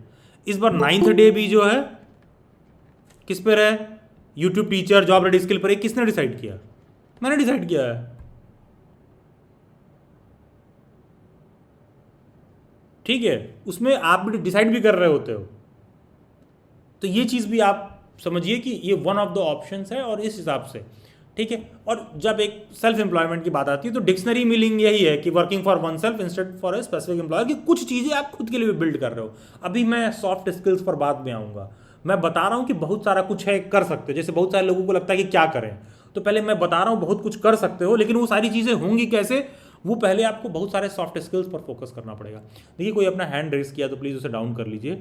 इस बार 9th डे भी जो है किस पर है? YouTube teacher job ready skill पर। एक किसने डिसाइड किया? मैंने डिसाइड किया है। ठीक है, उसमें आप भी डिसाइड भी कर रहे होते हो। तो ये चीज़ भी आप समझिए कि ये वन ऑफ द ऑप्शंस है, और इस हिसाब से ठीक है। और जब एक सेल्फ एम्प्लॉयमेंट की बात आती है तो डिक्शनरी मीनिंग यही है कि working for one self instead for a specific employer, कि कुछ चीज़ें आप खुद के लिए भी बिल्ड कर रहे हो। अभी मैं सॉफ्ट स्किल्स पर बाद में आऊँगा। मैं बता रहा हूँ कि बहुत सारा कुछ है, कर सकते हो। जैसे बहुत सारे लोगों को लगता है कि क्या करें, तो पहले मैं बता रहा हूँ बहुत कुछ कर सकते हो, लेकिन वो सारी चीज़ें होंगी कैसे, वो पहले आपको बहुत सारे सॉफ्ट स्किल्स पर फोकस करना पड़ेगा। देखिए, कोई अपना हैंड रेस किया तो प्लीज़ उसे डाउन कर लीजिए,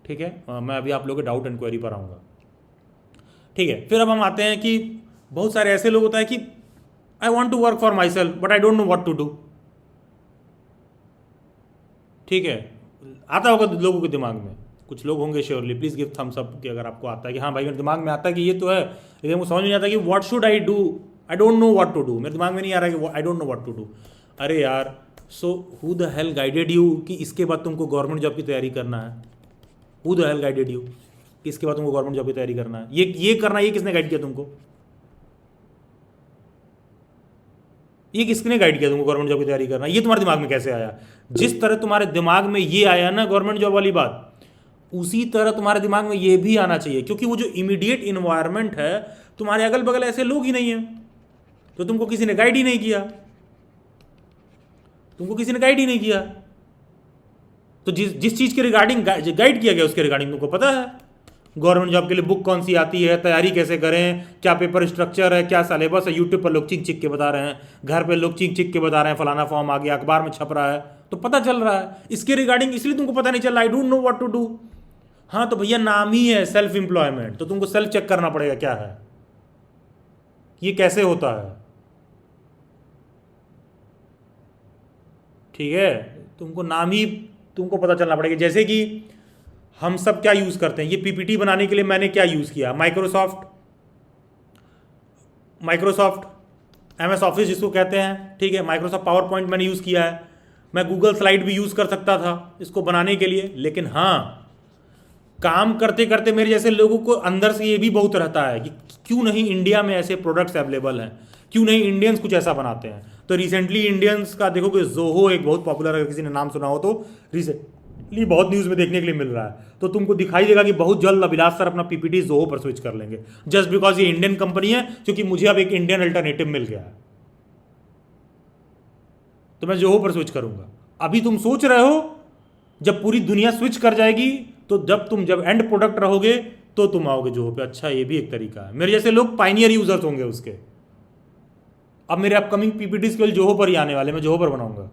ठीक है। मैं अभी आप लोगों के डाउट इंक्वायरी पर आऊँगा, ठीक है। फिर अब हम आते हैं कि बहुत सारे ऐसे लोग होता है कि I want to work for myself but I don't know what to do, ठीक है। आता होगा लोगों के दिमाग में, कुछ लोग होंगे surely, please give Thums up कि अगर आपको आता है कि हाँ भाई मेरे दिमाग में आता है कि ये तो है, लेकिन मुझे समझ नहीं आता कि what should I do, I don't know what to do. मेरे दिमाग में नहीं आ रहा है कि I don't know what to do. अरे यार, so who the hell guided you कि इसके बाद तुमको गवर्नमेंट जॉब की तैयारी करना है? Who the hell guided you कि इसके बाद तुमको गवर्नमेंट जॉब की तैयारी करना है? ये करना, ये किसने गाइड किया तुमको? ये किसने गाइड किया तुमको गवर्नमेंट जॉब की तैयारी करना? ये तुम्हारे दिमाग में कैसे आया? जिस तरह तुम्हारे दिमाग में ये आया ना गवर्नमेंट जॉब वाली बात, उसी तरह तुम्हारे दिमाग में ये भी आना चाहिए, क्योंकि वो जो इमीडिएट इन्वायरमेंट है, तुम्हारे अगल बगल ऐसे लोग ही नहीं है, तो तुमको किसी ने गाइड ही नहीं किया, तुमको किसी ने गाइड ही नहीं किया। तो जिस चीज़ के रिगार्डिंग गाइड किया गया उसके रिगार्डिंग तुमको पता है। गवर्नमेंट जॉब के लिए बुक कौन सी आती है, तैयारी कैसे करें, क्या पेपर स्ट्रक्चर है, क्या सिलेबस है। यूट्यूब पर लोग चिक के बता रहे हैं, घर पे लोग चिक के बता रहे हैं, फलाना फॉर्म आ गया, अखबार में छप रहा है, तो पता चल रहा है। इसके रिगार्डिंग इसलिए तुमको पता नहीं चल रहा, I don't know what to do. हाँ तो भैया नाम ही है सेल्फ एम्प्लॉयमेंट, तो तुमको सेल्फ चेक करना पड़ेगा क्या है, ये कैसे होता है, ठीक है। तुमको नाम ही तुमको पता चलना पड़ेगा। जैसे कि हम सब क्या यूज़ करते हैं, ये पीपीटी बनाने के लिए मैंने क्या यूज़ किया, माइक्रोसॉफ्ट MS ऑफिस जिसको कहते हैं, ठीक है। माइक्रोसॉफ्ट पावर पॉइंट मैंने यूज़ किया है। मैं गूगल स्लाइड भी यूज़ कर सकता था इसको बनाने के लिए, लेकिन हाँ काम करते करते मेरे जैसे लोगों को अंदर से ये भी बहुत रहता है कि क्यों नहीं इंडिया में ऐसे प्रोडक्ट्स अवेलेबल हैं, क्यों नहीं इंडियंस कुछ ऐसा बनाते हैं। तो रिसेंटली इंडियंस का देखोगे, जोहो एक बहुत पॉपुलर, अगर किसी ने नाम सुना हो तो रिसेंटली बहुत न्यूज़ में देखने के लिए मिल रहा है। तो तुमको दिखाई देगा कि बहुत जल्द अभिलाष सर अपना पीपीटी जोहो पर स्विच कर लेंगे, जस्ट बिकॉज ये इंडियन कंपनी है, क्योंकि मुझे अब एक इंडियन अल्टरनेटिव मिल गया है, तो मैं जोहो पर स्विच करूंगा। अभी तुम सोच रहे हो जब पूरी दुनिया स्विच कर जाएगी, तो जब एंड प्रोडक्ट रहोगे तो तुम आओगे जोहो पे। अच्छा, ये भी एक तरीका है। मेरे जैसे लोग पाइनियर यूजर्स होंगे उसके। अब मेरे अपकमिंग पीपीटीज केवल जोहो पर ही आने वाले, मैं जोहो पर बनाऊंगा।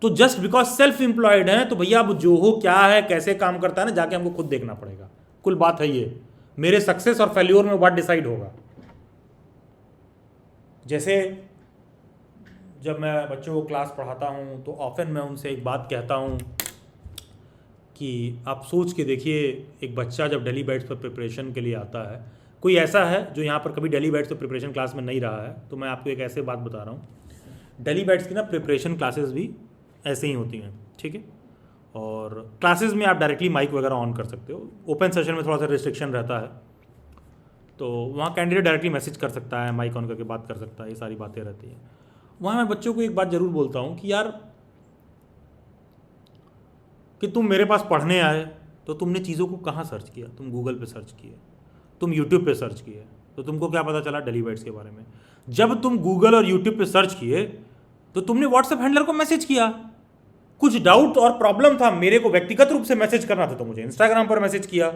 तो जस्ट बिकॉज सेल्फ एम्प्लॉयड है, तो भैया अब जोहो क्या है, कैसे काम करता है ना, जाके हमको खुद देखना पड़ेगा। कुल बात है ये, मेरे सक्सेस और फेल्योर में व्हाट डिसाइड होगा। जैसे जब मैं बच्चों को क्लास पढ़ाता हूँ तो ऑफन मैं उनसे एक बात कहता हूँ कि आप सोच के देखिए, एक बच्चा जब डेली बैट्स पर प्रिपरेशन के लिए आता है, कोई ऐसा है जो यहाँ पर कभी डेली बैट्स पर प्रिपरेशन क्लास में नहीं रहा है, तो मैं आपको एक ऐसे बात बता रहा हूँ। डेली बैट्स की ना प्रिपरेशन क्लासेस भी ऐसे ही होती हैं, ठीक है। और क्लासेस में आप डायरेक्टली माइक वगैरह ऑन कर सकते हो। ओपन सेशन में थोड़ा सा रिस्ट्रिक्शन रहता है, तो वहाँ कैंडिडेट डायरेक्टली मैसेज कर सकता है, माइक ऑन करके बात कर सकता है, ये सारी बातें रहती हैं। वहाँ मैं बच्चों को एक बात ज़रूर बोलता हूँ कि यार, कि तुम मेरे पास पढ़ने आए तो तुमने चीज़ों को कहाँ सर्च किया? तुम गूगल पे सर्च किए, तुम यूट्यूब पे सर्च किए, तो तुमको क्या पता चला डेली बैट्स के बारे में? जब तुम गूगल और यूट्यूब पे सर्च किए तो तुमने व्हाट्सएप हैंडलर को मैसेज किया, कुछ डाउट और प्रॉब्लम था, मेरे को व्यक्तिगत रूप से मैसेज करना था तो मुझे इंस्टाग्राम पर मैसेज किया।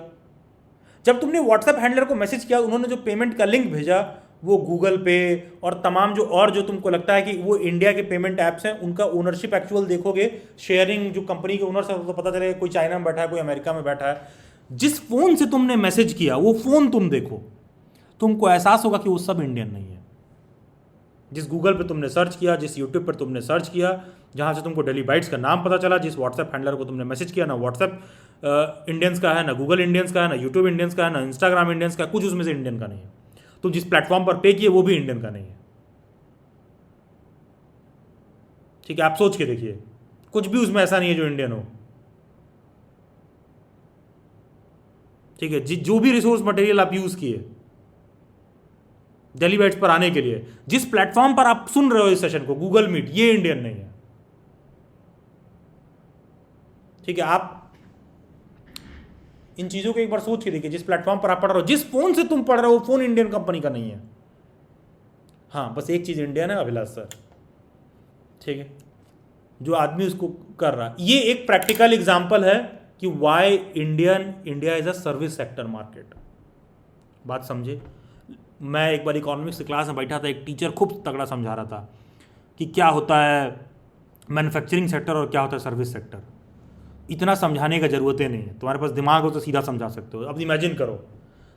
जब तुमने व्हाट्सएप हैंडलर को मैसेज किया, उन्होंने जो पेमेंट का लिंक भेजा वो गूगल पे और तमाम जो तुमको लगता है कि वो इंडिया के पेमेंट ऐप्स हैं उनका ओनरशिप एक्चुअल देखोगे, शेयरिंग जो कंपनी के ओनर्स है तो पता चलेगा कोई चाइना में बैठा है, कोई अमेरिका में बैठा है। जिस फोन से तुमने मैसेज किया वो फोन तुम देखो, तुमको एहसास होगा कि वो सब इंडियन नहीं है। जिस गूगल पे तुमने सर्च किया, जिस यूट्यूब पर तुमने सर्च किया, जहाँ से तुमको डेली बाइट्स का नाम पता चला, जिस व्हाट्सएप हैंडलर को तुमने मैसेज किया, ना व्हाट्सएप इंडियंस का है, ना गूगल इंडियंस का है, ना यूट्यूब इंडियंस का है, ना इंस्टाग्राम इंडियंस का, कुछ उसमें से इंडियन का नहीं है। तुम जिस प्लेटफॉर्म पर पे किए वो भी इंडियन का नहीं है। ठीक है, आप सोच के देखिए, कुछ भी उसमें ऐसा नहीं है जो इंडियन हो। ठीक है, जो भी रिसोर्स मटेरियल आप यूज किए डेली बाइट्स पर आने के लिए, जिस प्लेटफॉर्म पर आप सुन रहे हो इस सेशन को, गूगल मीट, ये इंडियन नहीं है। ठीक है, आप इन चीजों को एक बार सोच के देखिए। जिस प्लेटफॉर्म पर आप पढ़ रहे हो, जिस फोन से तुम पढ़ रहे हो, फोन इंडियन कंपनी का नहीं है। हाँ, बस एक चीज इंडियन है, अभिलाष सर। ठीक है, जो आदमी उसको कर रहा है। ये एक प्रैक्टिकल एग्जांपल है कि why India is a service sector market. बात समझे? मैं एक बार इकोनॉमिक्स की क्लास में बैठा था, एक टीचर खूब तगड़ा समझा रहा था कि क्या होता है मैन्युफैक्चरिंग सेक्टर और क्या होता है सर्विस सेक्टर। इतना समझाने का जरूरत ही नहीं है, तुम्हारे पास दिमाग हो तो सीधा समझा सकते हो। अब इमेजिन करो,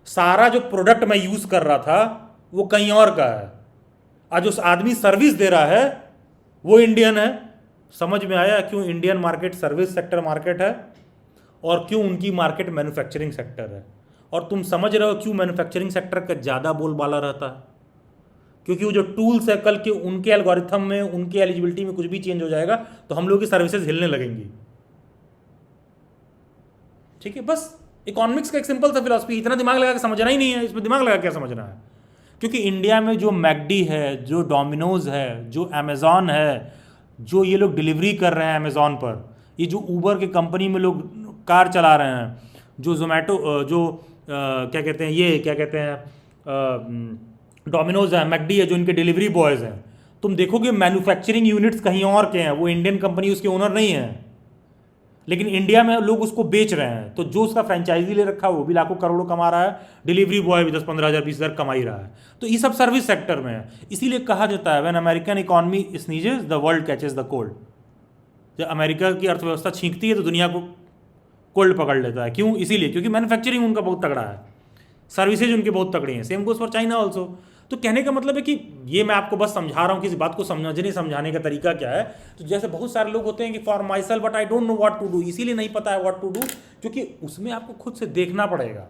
सारा जो प्रोडक्ट मैं यूज कर रहा था वो कहीं और का है, आज उस आदमी सर्विस दे रहा है वो इंडियन है। समझ में आया क्यों Indian market service sector market है और क्यों उनकी मार्केट मैन्युफैक्चरिंग सेक्टर है। और तुम समझ रहे हो क्यों मैन्युफैक्चरिंग सेक्टर का ज़्यादा बोलबाला रहता है, क्योंकि वो जो टूल्स है कल के उनके एल्गोरिथम में, उनके एलिजिबिलिटी में कुछ भी चेंज हो जाएगा तो हम लोग की सर्विसेज हिलने लगेंगी। ठीक है, बस इकोनॉमिक्स का एक सिंपल सा फिलॉसफी, इतना दिमाग लगा के समझना ही नहीं है, इसमें दिमाग लगा क्या समझना है। क्योंकि इंडिया में जो मैकडी है, जो डोमिनोज है, जो अमेजॉन है, जो ये लोग डिलीवरी कर रहे हैं अमेजॉन पर, ये जो ऊबर के कंपनी में लोग कार चला रहे हैं, जो जोमेटो, जो क्या कहते हैं डोमिनोज है, मैकडी है, जो इनके डिलीवरी बॉयज़ हैं, तुम देखोगे मैन्युफैक्चरिंग यूनिट्स कहीं और के हैं, वो इंडियन कंपनी उसके ओनर नहीं है, लेकिन इंडिया में लोग उसको बेच रहे हैं। तो जो उसका फ्रेंचाइजी ले रखा है वो भी लाखों करोड़ों कमा रहा है, डिलीवरी बॉय भी 10-15 हज़ार 20 हज़ार कमा ही रहा है। तो ये सब सर्विस सेक्टर में है। इसीलिए कहा जाता है when American economy sneezes the world catches the cold. जब अमेरिका की अर्थव्यवस्था छींकती है तो दुनिया को कोल्ड पकड़ लेता है। क्यों? इसीलिए क्योंकि मैन्युफैक्चरिंग उनका बहुत तगड़ा है, सर्विसेज उनकी बहुत तगड़ी हैं। Same goes for China also. तो कहने का मतलब है कि ये मैं आपको बस समझा रहा हूँ कि इस बात को समझाने का तरीका क्या है। तो जैसे बहुत सारे लोग होते हैं कि for myself but I don't know what to do, इसीलिए नहीं पता है व्हाट टू डू, क्योंकि उसमें आपको खुद से देखना पड़ेगा।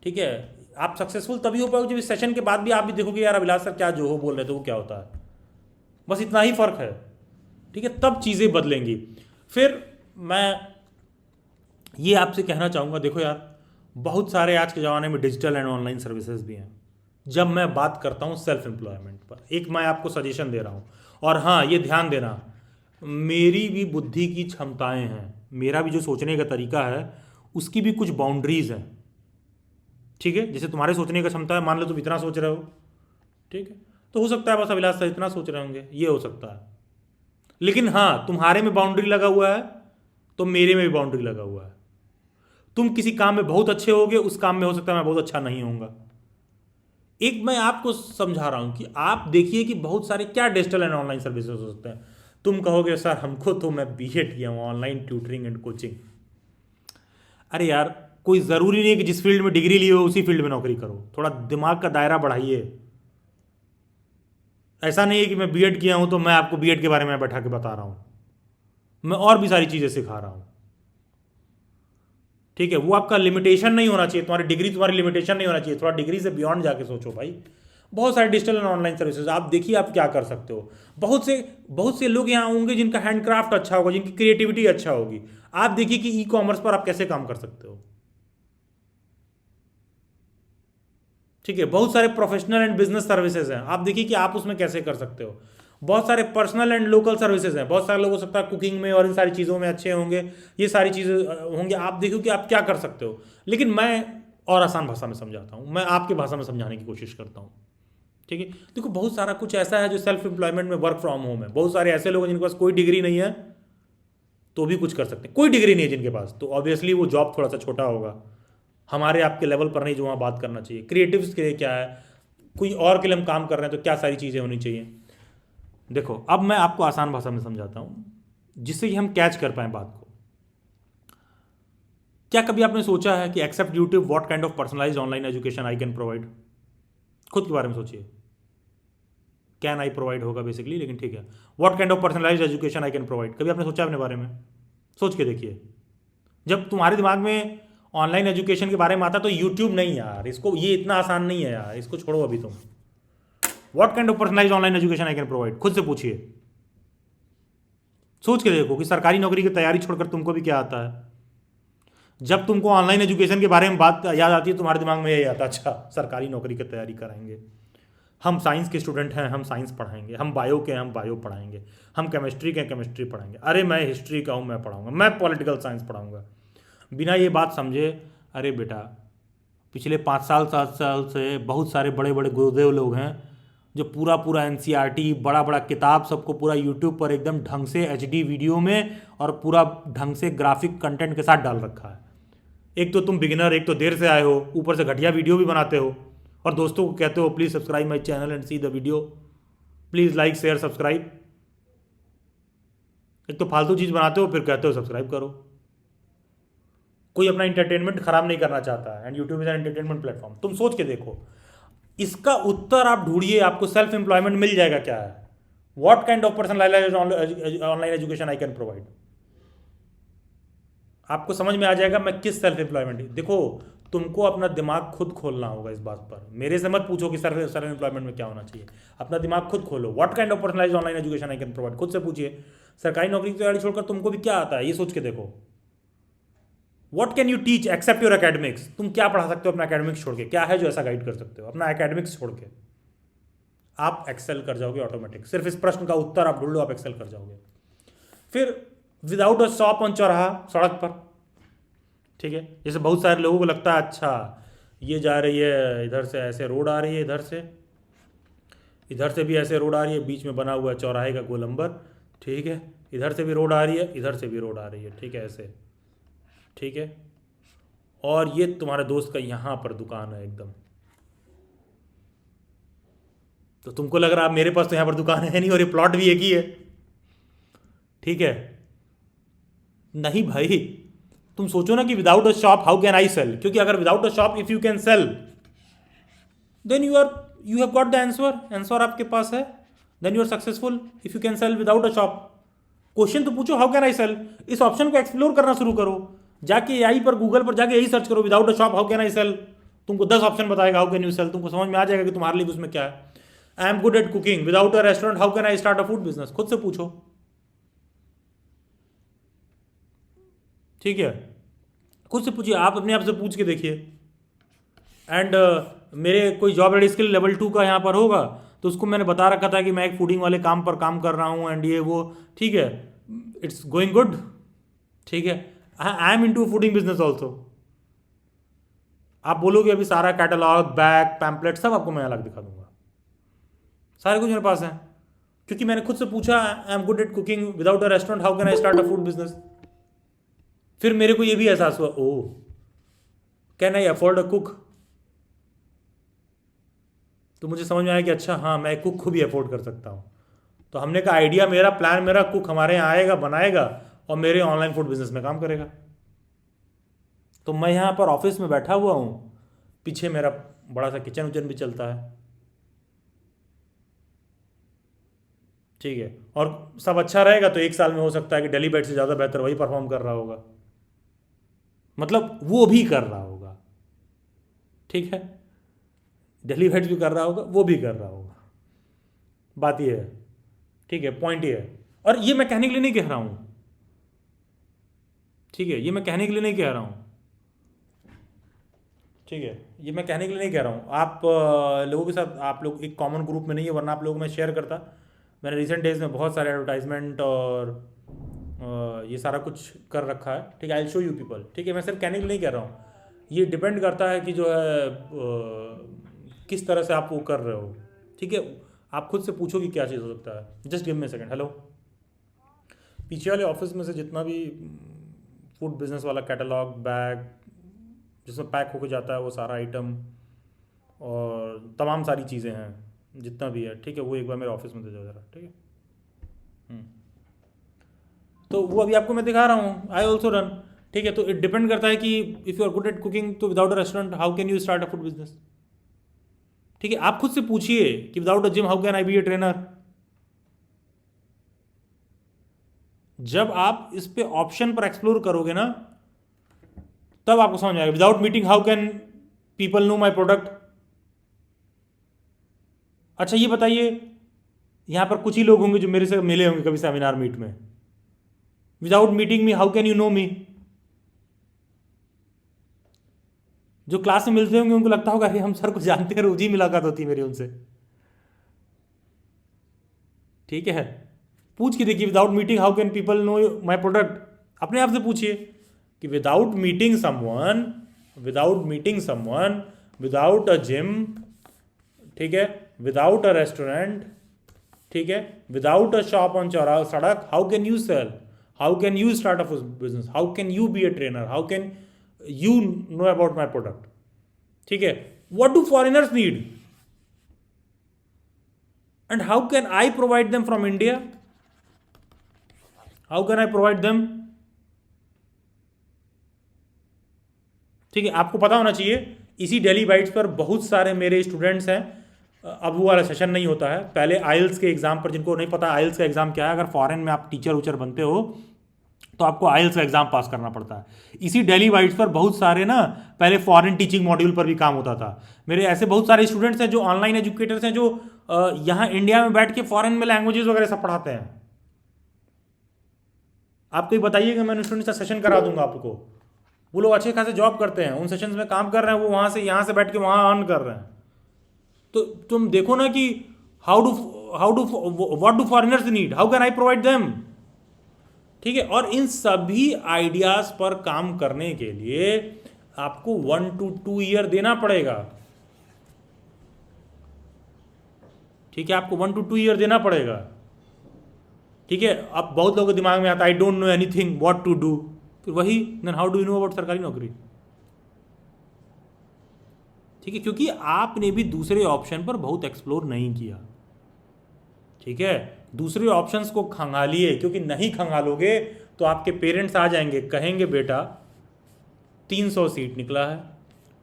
ठीक है, आप सक्सेसफुल तभी हो पाओगे जब इस सेशन के बाद भी आप भी देखोगे यार अभिलाष सर क्या जो हो बोल रहे थे वो क्या होता है। बस इतना ही फर्क है। ठीक है, तब चीज़ें बदलेंगी। फिर मैं ये आपसे कहना चाहूँगा, देखो यार बहुत सारे आज के ज़माने में डिजिटल एंड ऑनलाइन सर्विसेज भी हैं। जब मैं बात करता हूँ सेल्फ एम्प्लॉयमेंट पर, एक मैं आपको सजेशन दे रहा हूँ, और हाँ ये ध्यान देना, मेरी भी बुद्धि की क्षमताएं हैं, मेरा भी जो सोचने का तरीका है उसकी भी कुछ बाउंड्रीज हैं। ठीक है, जैसे तुम्हारे सोचने का क्षमता है, मान लो तुम इतना सोच रहे हो, ठीक है, तो हो सकता है बस अभिलाष सर इतना सोच रहे होंगे, ये हो सकता है। लेकिन हाँ, तुम्हारे में बाउंड्री लगा हुआ है तो मेरे में भी बाउंड्री लगा हुआ है। तुम किसी काम में बहुत अच्छे होगे, उस काम में हो सकता है मैं बहुत अच्छा नहीं होऊंगा। एक मैं आपको समझा रहा हूं कि आप देखिए कि बहुत सारे क्या डिजिटल एंड ऑनलाइन सर्विसेज हो सकते हैं। तुम कहोगे सर हमको तो मैं बीएड किया हूं, ऑनलाइन ट्यूटरिंग एंड कोचिंग। अरे यार कोई ज़रूरी नहीं है कि जिस फील्ड में डिग्री लिए हो उसी फील्ड में नौकरी करो, थोड़ा दिमाग का दायरा बढ़ाइए। ऐसा नहीं है कि मैं बीएड किया हूं तो मैं आपको बीएड के बारे में बैठा के बता रहा हूं, मैं और भी सारी चीज़ें सिखा रहा हूं। ठीक है, वो आपका लिमिटेशन नहीं होना चाहिए, तुम्हारी डिग्री तुम्हारी लिमिटेशन नहीं होना चाहिए, थोड़ा डिग्री से बियॉन्ड जाके सोचो भाई। बहुत सारे डिजिटल एंड ऑनलाइन सर्विसेज आप देखिए आप क्या कर सकते हो। बहुत से लोग यहाँ होंगे जिनका हैंडक्राफ्ट अच्छा होगा, जिनकी क्रिएटिविटी अच्छा होगी। आप देखिए कि ई कॉमर्स पर आप कैसे काम कर सकते हो। ठीक है, बहुत सारे प्रोफेशनल एंड बिजनेस सर्विसेज हैं, आप देखिए कि आप उसमें कैसे कर सकते हो। बहुत सारे पर्सनल एंड लोकल सर्विसेज हैं, बहुत सारे लोग हो सकता है कुकिंग में और इन सारी चीज़ों में अच्छे होंगे, ये सारी चीज़ें होंगी। आप देखो कि आप क्या कर सकते हो। लेकिन मैं और आसान भाषा में समझाता हूँ, मैं आपकी भाषा में समझाने की कोशिश करता हूँ। ठीक है, देखो बहुत सारा कुछ ऐसा है जो सेल्फ एम्प्लॉयमेंट में वर्क फ्रॉम होम है। बहुत सारे ऐसे लोग हैं जिनके पास कोई डिग्री नहीं है, तो भी कुछ कर सकते हैं। कोई डिग्री नहीं है जिनके पास, तो ऑब्वियसली वो जॉब थोड़ा सा छोटा होगा, हमारे आपके लेवल पर नहीं जो वहाँ बात करना चाहिए। क्रिएटिव्स के लिए क्या है, कोई और के लिए हम काम कर रहे हैं तो क्या सारी चीज़ें होनी चाहिए। देखो अब मैं आपको आसान भाषा में समझाता हूँ जिससे कि हम कैच कर पाएँ बात को। क्या कभी आपने सोचा है कि except YouTube what kind of personalised online education I can provide? खुद के बारे में सोचिए। कैन आई प्रोवाइड होगा बेसिकली, लेकिन ठीक है। What kind of personalised education I can provide, कभी आपने सोचा अपने बारे में? सोच के देखिए। जब तुम्हारे दिमाग में ऑनलाइन एजुकेशन के बारे में आता तो यूट्यूब नहीं यार, इसको ये इतना आसान नहीं है यार, इसको छोड़ो अभी तुम। What kind of personalised online education I can provide, खुद से पूछिए। सोच के देखो कि सरकारी नौकरी की तैयारी छोड़कर तुमको भी क्या आता है। जब तुमको ऑनलाइन एजुकेशन के बारे में बात याद आती है तुम्हारे दिमाग में यही आता है, अच्छा सरकारी नौकरी की तैयारी कराएंगे, हम साइंस के स्टूडेंट हैं हम साइंस पढ़ाएंगे, हम बायो के हैं हम बायो पढ़ाएंगे, हम केमिस्ट्री के हैं केमिस्ट्री पढ़ाएंगे, अरे मैं हिस्ट्री का हूँ मैं पढ़ाऊंगा, मैं पॉलिटिकल साइंस पढ़ाऊंगा। बिना ये बात समझे, अरे बेटा पिछले 5 साल 7 साल से बहुत सारे बड़े बड़े गुरुदेव लोग हैं जो पूरा पूरा NCERT बड़ा बड़ा किताब सबको पूरा यूट्यूब पर एकदम ढंग से HD वीडियो में और पूरा ढंग से ग्राफिक कंटेंट के साथ डाल रखा है। एक तो तुम बिगिनर, एक तो देर से आए हो, ऊपर से घटिया वीडियो भी बनाते हो और दोस्तों को कहते हो please subscribe my channel and see the video, please like share subscribe. एक तो फालतू चीज़ बनाते हो फिर कहते हो सब्सक्राइब करो। कोई अपना इंटरटेनमेंट खराब नहीं करना चाहता है and YouTube is an entertainment platform. तुम सोच के देखो, इसका उत्तर आप ढूंढिए, आपको सेल्फ एम्प्लॉयमेंट मिल जाएगा। क्या है what kind of personalised online education I can provide, आपको समझ में आ जाएगा मैं किस सेल्फ एम्प्लॉयमेंट। देखो तुमको अपना दिमाग खुद खोलना होगा इस बात पर, मेरे से मत पूछो कि सेल्फ एम्प्लॉयमेंट में क्या होना चाहिए, अपना दिमाग खुद खोलो। What kind of personalised online education I can provide, खुद से पूछिए। सरकारी नौकरी की तैयारी छोड़कर तुमको भी क्या आता है ये सोच के देखो। What can you teach except your academics, तुम क्या पढ़ा सकते हो अपना एकेडमिक्स छोड़ के, क्या है जो ऐसा गाइड कर सकते हो अपना एकेडमिक्स छोड़ के। आप एक्सेल कर जाओगे ऑटोमेटिक, सिर्फ इस प्रश्न का उत्तर आप ढूंढ लो आप एक्सेल कर जाओगे। फिर विदाउट अ शॉप ऑन चौराहा, सड़क पर, ठीक है, जैसे बहुत सारे लोगों को लगता है अच्छा ये जा रही है इधर से ऐसे रोड आ रही है, इधर से भी ऐसे रोड आ रही है, बीच में बना हुआ है चौराहे का गोलंबर, ठीक है, इधर से भी रोड आ रही है इधर से भी रोड आ रही है, ठीक है ऐसे, ठीक है, और ये तुम्हारे दोस्त का यहाँ पर दुकान है एकदम। तो तुमको लग रहा है मेरे पास तो यहाँ पर दुकान है नहीं और ये प्लॉट भी एक ही है, ठीक है। नहीं भाई, तुम सोचो ना कि without a shop how can I sell, क्योंकि अगर without a shop if you can sell then you have got the answer आपके पास है, then you are successful if you can sell without a shop. Question तो पूछो how can I sell, इस option को explore करना शुरू करो, जाके AI पर गूगल पर जाके यही सर्च करो without a shop how can I sell, तुमको 10 ऑप्शन बताएगा हाउ कैन यू सेल, तुमको समझ में आ जाएगा कि तुम्हारे लिए उसमें क्या है। आई am good at cooking, without a restaurant how can I start a food business, खुद से पूछो, ठीक है, खुद से पूछिए, आप अपने आप से पूछ के देखिए। एंड मेरे कोई जॉब रेडी स्किल लेवल 2 का यहाँ पर होगा तो उसको मैंने बता रखा था कि मैं एक फूडिंग वाले काम पर काम कर रहा हूँ एंड ये वो, ठीक है, इट्स गोइंग गुड, ठीक है, I am into fooding business also. आप बोलोगे अभी सारा कैटलॉग बैग पैम्पलेट सब आपको मैं अलग दिखा दूंगा, सारे कुछ मेरे पास है, क्योंकि मैंने खुद से पूछा I am good at cooking without a restaurant how can I start a food business. फिर मेरे को ये भी एहसास हुआ oh can I afford a cook, तो मुझे समझ में आया कि अच्छा हाँ मैं कुक को भी अफोर्ड कर सकता हूँ। तो हमने कहा आइडिया मेरा, प्लान मेरा, कुक हमारे यहाँ आएगा बनाएगा और मेरे ऑनलाइन फूड बिजनेस में काम करेगा। तो मैं यहाँ पर ऑफिस में बैठा हुआ हूँ, पीछे मेरा बड़ा सा किचन उचन भी चलता है, ठीक है, और सब अच्छा रहेगा तो 1 साल में हो सकता है कि डेली बाइट से ज़्यादा बेहतर वही परफॉर्म कर रहा होगा, मतलब वो भी कर रहा होगा, ठीक है, डेली बाइट्स भी कर रहा होगा वो भी कर रहा होगा, बात ये है, ठीक है, पॉइंट ये है। और ये मैं कहने के लिए नहीं कह रहा हूँ, ठीक है, ये मैं कहने के लिए नहीं कह रहा हूँ, ठीक है, ये मैं कहने के लिए नहीं कह रहा हूँ। आप लोगों के साथ, आप लोग एक कॉमन ग्रुप में नहीं है वरना आप लोगों में शेयर करता। मैंने रिसेंट डेज में बहुत सारे एडवर्टाइजमेंट और ये सारा कुछ कर रखा है, ठीक है, I will show you people, ठीक है, मैं सिर्फ कहने के लिए नहीं कह रहा हूँ, ये डिपेंड करता है कि जो है किस तरह से आप वो कर रहे हो, ठीक है, आप खुद से पूछो कि क्या चीज़ हो सकता है। Just give me a second, hello, पीछे वाले ऑफिस में से जितना भी फूड बिजनेस वाला कैटलॉग बैग जिसमें पैक होके जाता है वो सारा आइटम और तमाम सारी चीज़ें हैं जितना भी है, ठीक है, वो एक बार मेरे ऑफिस में दे जाओ ज़रा, ठीक है। तो वो अभी आपको मैं दिखा रहा हूँ, आई ऑल्सो रन, ठीक है। तो इट डिपेंड करता है कि if you are good at cooking तो without a restaurant how can you start a food business, ठीक है। आप खुद से पूछिए कि without a gym how can I be a trainer. जब आप इस पे ऑप्शन पर एक्सप्लोर करोगे ना तब आपको समझ आएगा। Without meeting how can people know my product. अच्छा ये बताइए, यहां पर कुछ ही लोग होंगे जो मेरे से मिले होंगे कभी सेमिनार मीट में। Without meeting me how can you know me. जो क्लास में मिलते होंगे उनको लगता होगा अरे हम सर को जानते हैं, रोज ही मुलाकात होती है मेरी उनसे, ठीक है। पूछ के देखिए without meeting how can people know my product. अपने आप से पूछिए कि without meeting someone, without a gym, ठीक है, विदाउट अ रेस्टोरेंट, ठीक है, विदाउट अ शॉप ऑन चौराहा सड़क, how can you sell, how can you start a business, how can you be a trainer, how can you know about my product, ठीक है। What do foreigners need and how can I provide them from India, how can I provide them, ठीक है। आपको पता होना चाहिए इसी daily bytes पर बहुत सारे मेरे स्टूडेंट्स हैं। अब वो वाला सेशन नहीं होता है, पहले आइल्स के एग्जाम पर, जिनको नहीं पता आइल्स का एग्जाम क्या है, अगर फॉरेन में आप टीचर उचर बनते हो तो आपको आइल्स का एग्जाम पास करना पड़ता है। इसी डेली बाइट्स पर बहुत सारे ना पहले फॉरेन टीचिंग मॉड्यूल पर भी काम होता था। मेरे ऐसे बहुत सारे स्टूडेंट्स हैं जो ऑनलाइन एजुकेटर्स हैं जो यहाँ इंडिया में बैठ के फॉरेन में लैंग्वेजेस वगैरह सब पढ़ाते हैं। आपको ये बताइएगा, मैं स्टूडेंट का सेशन करा दूंगा आपको। वो लोग अच्छे खासे जॉब करते हैं, उन सेशंस में काम कर रहे हैं, वो वहाँ से यहाँ से बैठ के वहाँ अर्न कर रहे हैं। तो तुम देखो ना कि how do what do foreigners need, how can I provide them, ठीक है। और इन सभी आइडियाज पर काम करने के लिए आपको 1 to 2 ईयर देना पड़ेगा, ठीक है। आपको 1 to 2 ईयर देना पड़ेगा, ठीक है। अब बहुत लोगों के दिमाग में आता है I don't know anything what to do, फिर वही then how do you know about सरकारी नौकरी, ठीक है। क्योंकि आपने भी दूसरे ऑप्शन पर बहुत एक्सप्लोर नहीं किया, ठीक है। दूसरे ऑप्शंस को खंगालिए, क्योंकि नहीं खंगालोगे तो आपके पेरेंट्स आ जाएंगे, कहेंगे बेटा 300 सीट निकला है,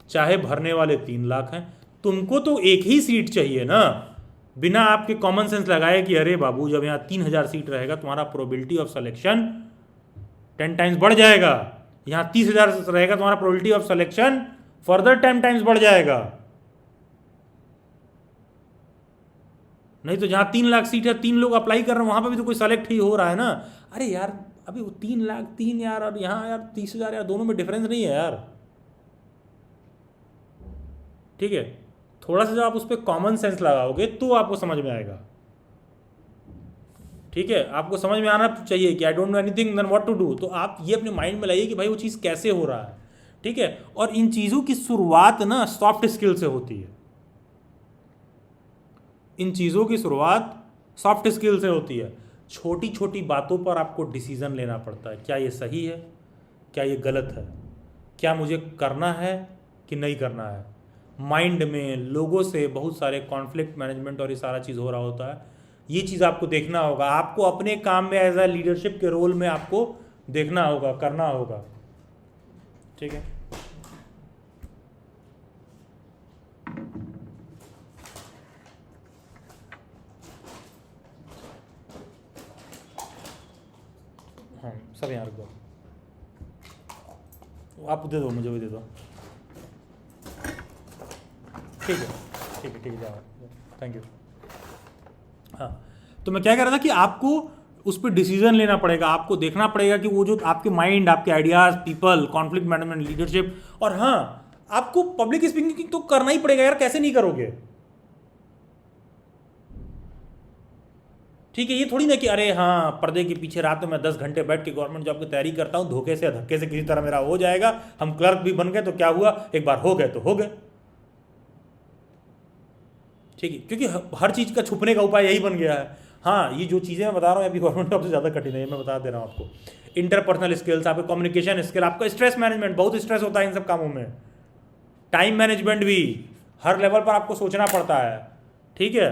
चाहे भरने वाले 3 लाख हैं, तुमको तो एक ही सीट चाहिए ना। बिना आपके कॉमन सेंस लगाए कि अरे बाबू जब यहाँ 3000 सीट रहेगा तुम्हारा प्रोबेबिलिटी ऑफ सिलेक्शन 10 टाइम्स बढ़ जाएगा, यहाँ 30,000 रहेगा तुम्हारा probability of selection further 10 times बढ़ जाएगा। नहीं तो जहाँ 3 लाख सीट है 3 लोग अप्लाई कर रहे हैं वहां पर भी तो कोई सेलेक्ट ही हो रहा है ना। अरे यार अभी वो 3 लाख 3 यार और यहाँ यार 30,000 यार, दोनों में डिफरेंस नहीं है यार, ठीक है। थोड़ा सा जब आप उस पर कॉमन सेंस लगाओगे तो आपको समझ में आएगा, ठीक है। आपको समझ में आना चाहिए कि I don't know anything then what to do. तो आप ये अपने माइंड में लाइए कि भाई वो चीज़ कैसे हो रहा है, ठीक है। और इन चीज़ों की शुरुआत ना सॉफ्ट स्किल से होती है, इन चीज़ों की शुरुआत सॉफ्ट स्किल से होती है। छोटी छोटी बातों पर आपको डिसीजन लेना पड़ता है, क्या ये सही है, क्या ये गलत है, क्या मुझे करना है कि नहीं करना है। माइंड में लोगों से बहुत सारे कॉन्फ्लिक्ट मैनेजमेंट और ये सारा चीज़ हो रहा होता है। ये चीज़ आपको देखना होगा, आपको अपने काम में एज ए लीडरशिप के रोल में आपको देखना होगा, करना होगा, ठीक है। हाँ सब यहाँ रख दो, आप दे दो, मुझे भी दे दो, ठीक है ठीक है ठीक है, जाओ, थैंक यू। हाँ तो मैं क्या कह रहा था कि आपको उस पर डिसीजन लेना पड़ेगा, आपको देखना पड़ेगा कि वो जो आपके माइंड, आपके ideas, people, conflict management, leadership, और हाँ आपको पब्लिक स्पीकिंग तो करना ही पड़ेगा यार, कैसे नहीं करोगे, ठीक है। ये थोड़ी ना कि अरे हाँ पर्दे के पीछे रात में मैं 10 घंटे बैठ के गवर्नमेंट जॉब की तैयारी करता हूँ, धोखे से धक्के से किसी तरह मेरा हो जाएगा, हम क्लर्क भी बन गए तो क्या हुआ, एक बार हो गए तो हो गए, ठीक है। क्योंकि हर चीज़ का छुपने का उपाय यही बन गया है। हाँ, ये जो चीज़ें मैं बता रहा हूँ अभी गवर्नमेंट जॉब से ज़्यादा कठिन है, ये मैं बता दे रहा हूँ आपको। इंटरपर्सनल स्किल्स, आपके कम्युनिकेशन स्किल, आपका स्ट्रेस मैनेजमेंट, बहुत स्ट्रेस होता है इन सब कामों में। टाइम मैनेजमेंट भी हर लेवल पर आपको सोचना पड़ता है, ठीक है।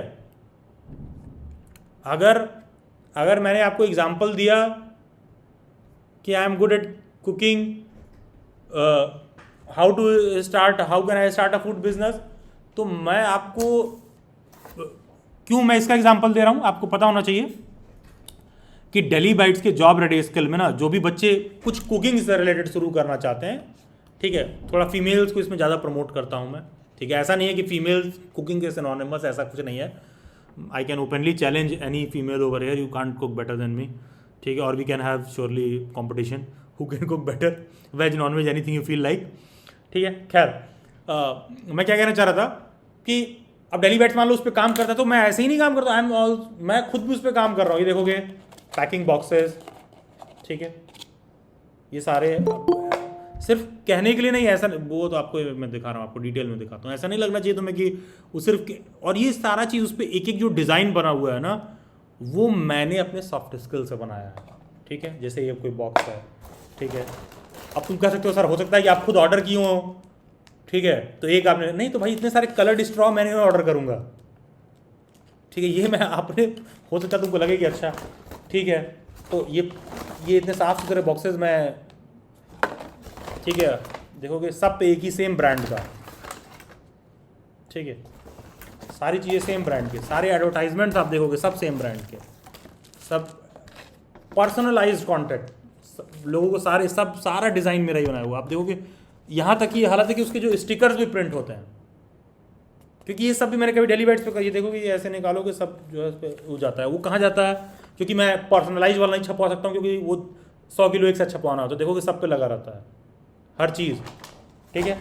अगर मैंने आपको एग्जांपल दिया कि आई am good at cooking, how can I start a food business, तो मैं आपको क्यों मैं इसका एग्जांपल दे रहा हूं, आपको पता होना चाहिए कि डेली बाइट्स के जॉब रेडी स्किल में ना, जो भी बच्चे कुछ कुकिंग से रिलेटेड शुरू करना चाहते हैं, ठीक है, थोड़ा फीमेल्स को इसमें ज़्यादा प्रमोट करता हूं मैं, ठीक है। ऐसा नहीं है कि फीमेल्स कुकिंग के सिनोनिमस, ऐसा कुछ नहीं है। I can openly challenge any female over here, you can't cook better than me, ठीक है। और we can have surely competition, who can cook better, veg non veg anything you feel like, ठीक है। खैर, मैं क्या कहना चाह रहा था कि अब डेली बाइट्स मान लो उस पर काम करता है, तो मैं ऐसे ही नहीं काम करता, मैं खुद भी उस पर काम कर रहा हूँ। ये देखोगे पैकिंग बॉक्सेस, ठीक है, ये सारे सिर्फ कहने के लिए नहीं, ऐसा वो तो आपको मैं दिखा रहा हूँ, आपको डिटेल में दिखाता हूँ, ऐसा नहीं लगना चाहिए तुम्हें कि वो सिर्फ और ये सारा चीज़ उस पर एक एक जो डिज़ाइन बना हुआ है ना, वो मैंने अपने सॉफ्ट स्किल से बनाया है, ठीक है। जैसे ये कोई बॉक्स है, ठीक है, अब तुम कह सकते हो सर हो सकता है कि आप खुद ऑर्डर किए हो, ठीक है, तो एक आपने नहीं, तो भाई इतने सारे कलर्ड स्ट्रॉ मैंने ऑर्डर करूँगा, ठीक है, ये मैं आपने हो सकता है तुमको लगे कि अच्छा ठीक है, तो ये इतने साफ सुथरे बॉक्सेस में, ठीक है, देखोगे सब पे एक ही सेम ब्रांड का, ठीक है, सारी चीज़ें सेम ब्रांड के, सारे एडवर्टाइजमेंट्स आप देखोगे सब सेम ब्रांड के, सब पर्सनलाइज्ड कॉन्टेंट, लोगों को सारा डिज़ाइन मेरा ही बनाया हुआ। आप देखोगे यहाँ तक कि हालांकि कि उसके जो स्टिकर्स भी प्रिंट होते हैं, क्योंकि ये सब भी मैंने कभी डेली बाइट्स पे ये देखोगे ये ऐसे निकालोगे सब जो है उस पर हो जाता है। वो कहाँ जाता है, क्योंकि मैं पर्सनलाइज वाला नहीं छपवा सकता हूँ, क्योंकि वो 100 किलो एक साथ छपवाना होता है, देखोगे सब पे लगा रहता है हर चीज़, ठीक है।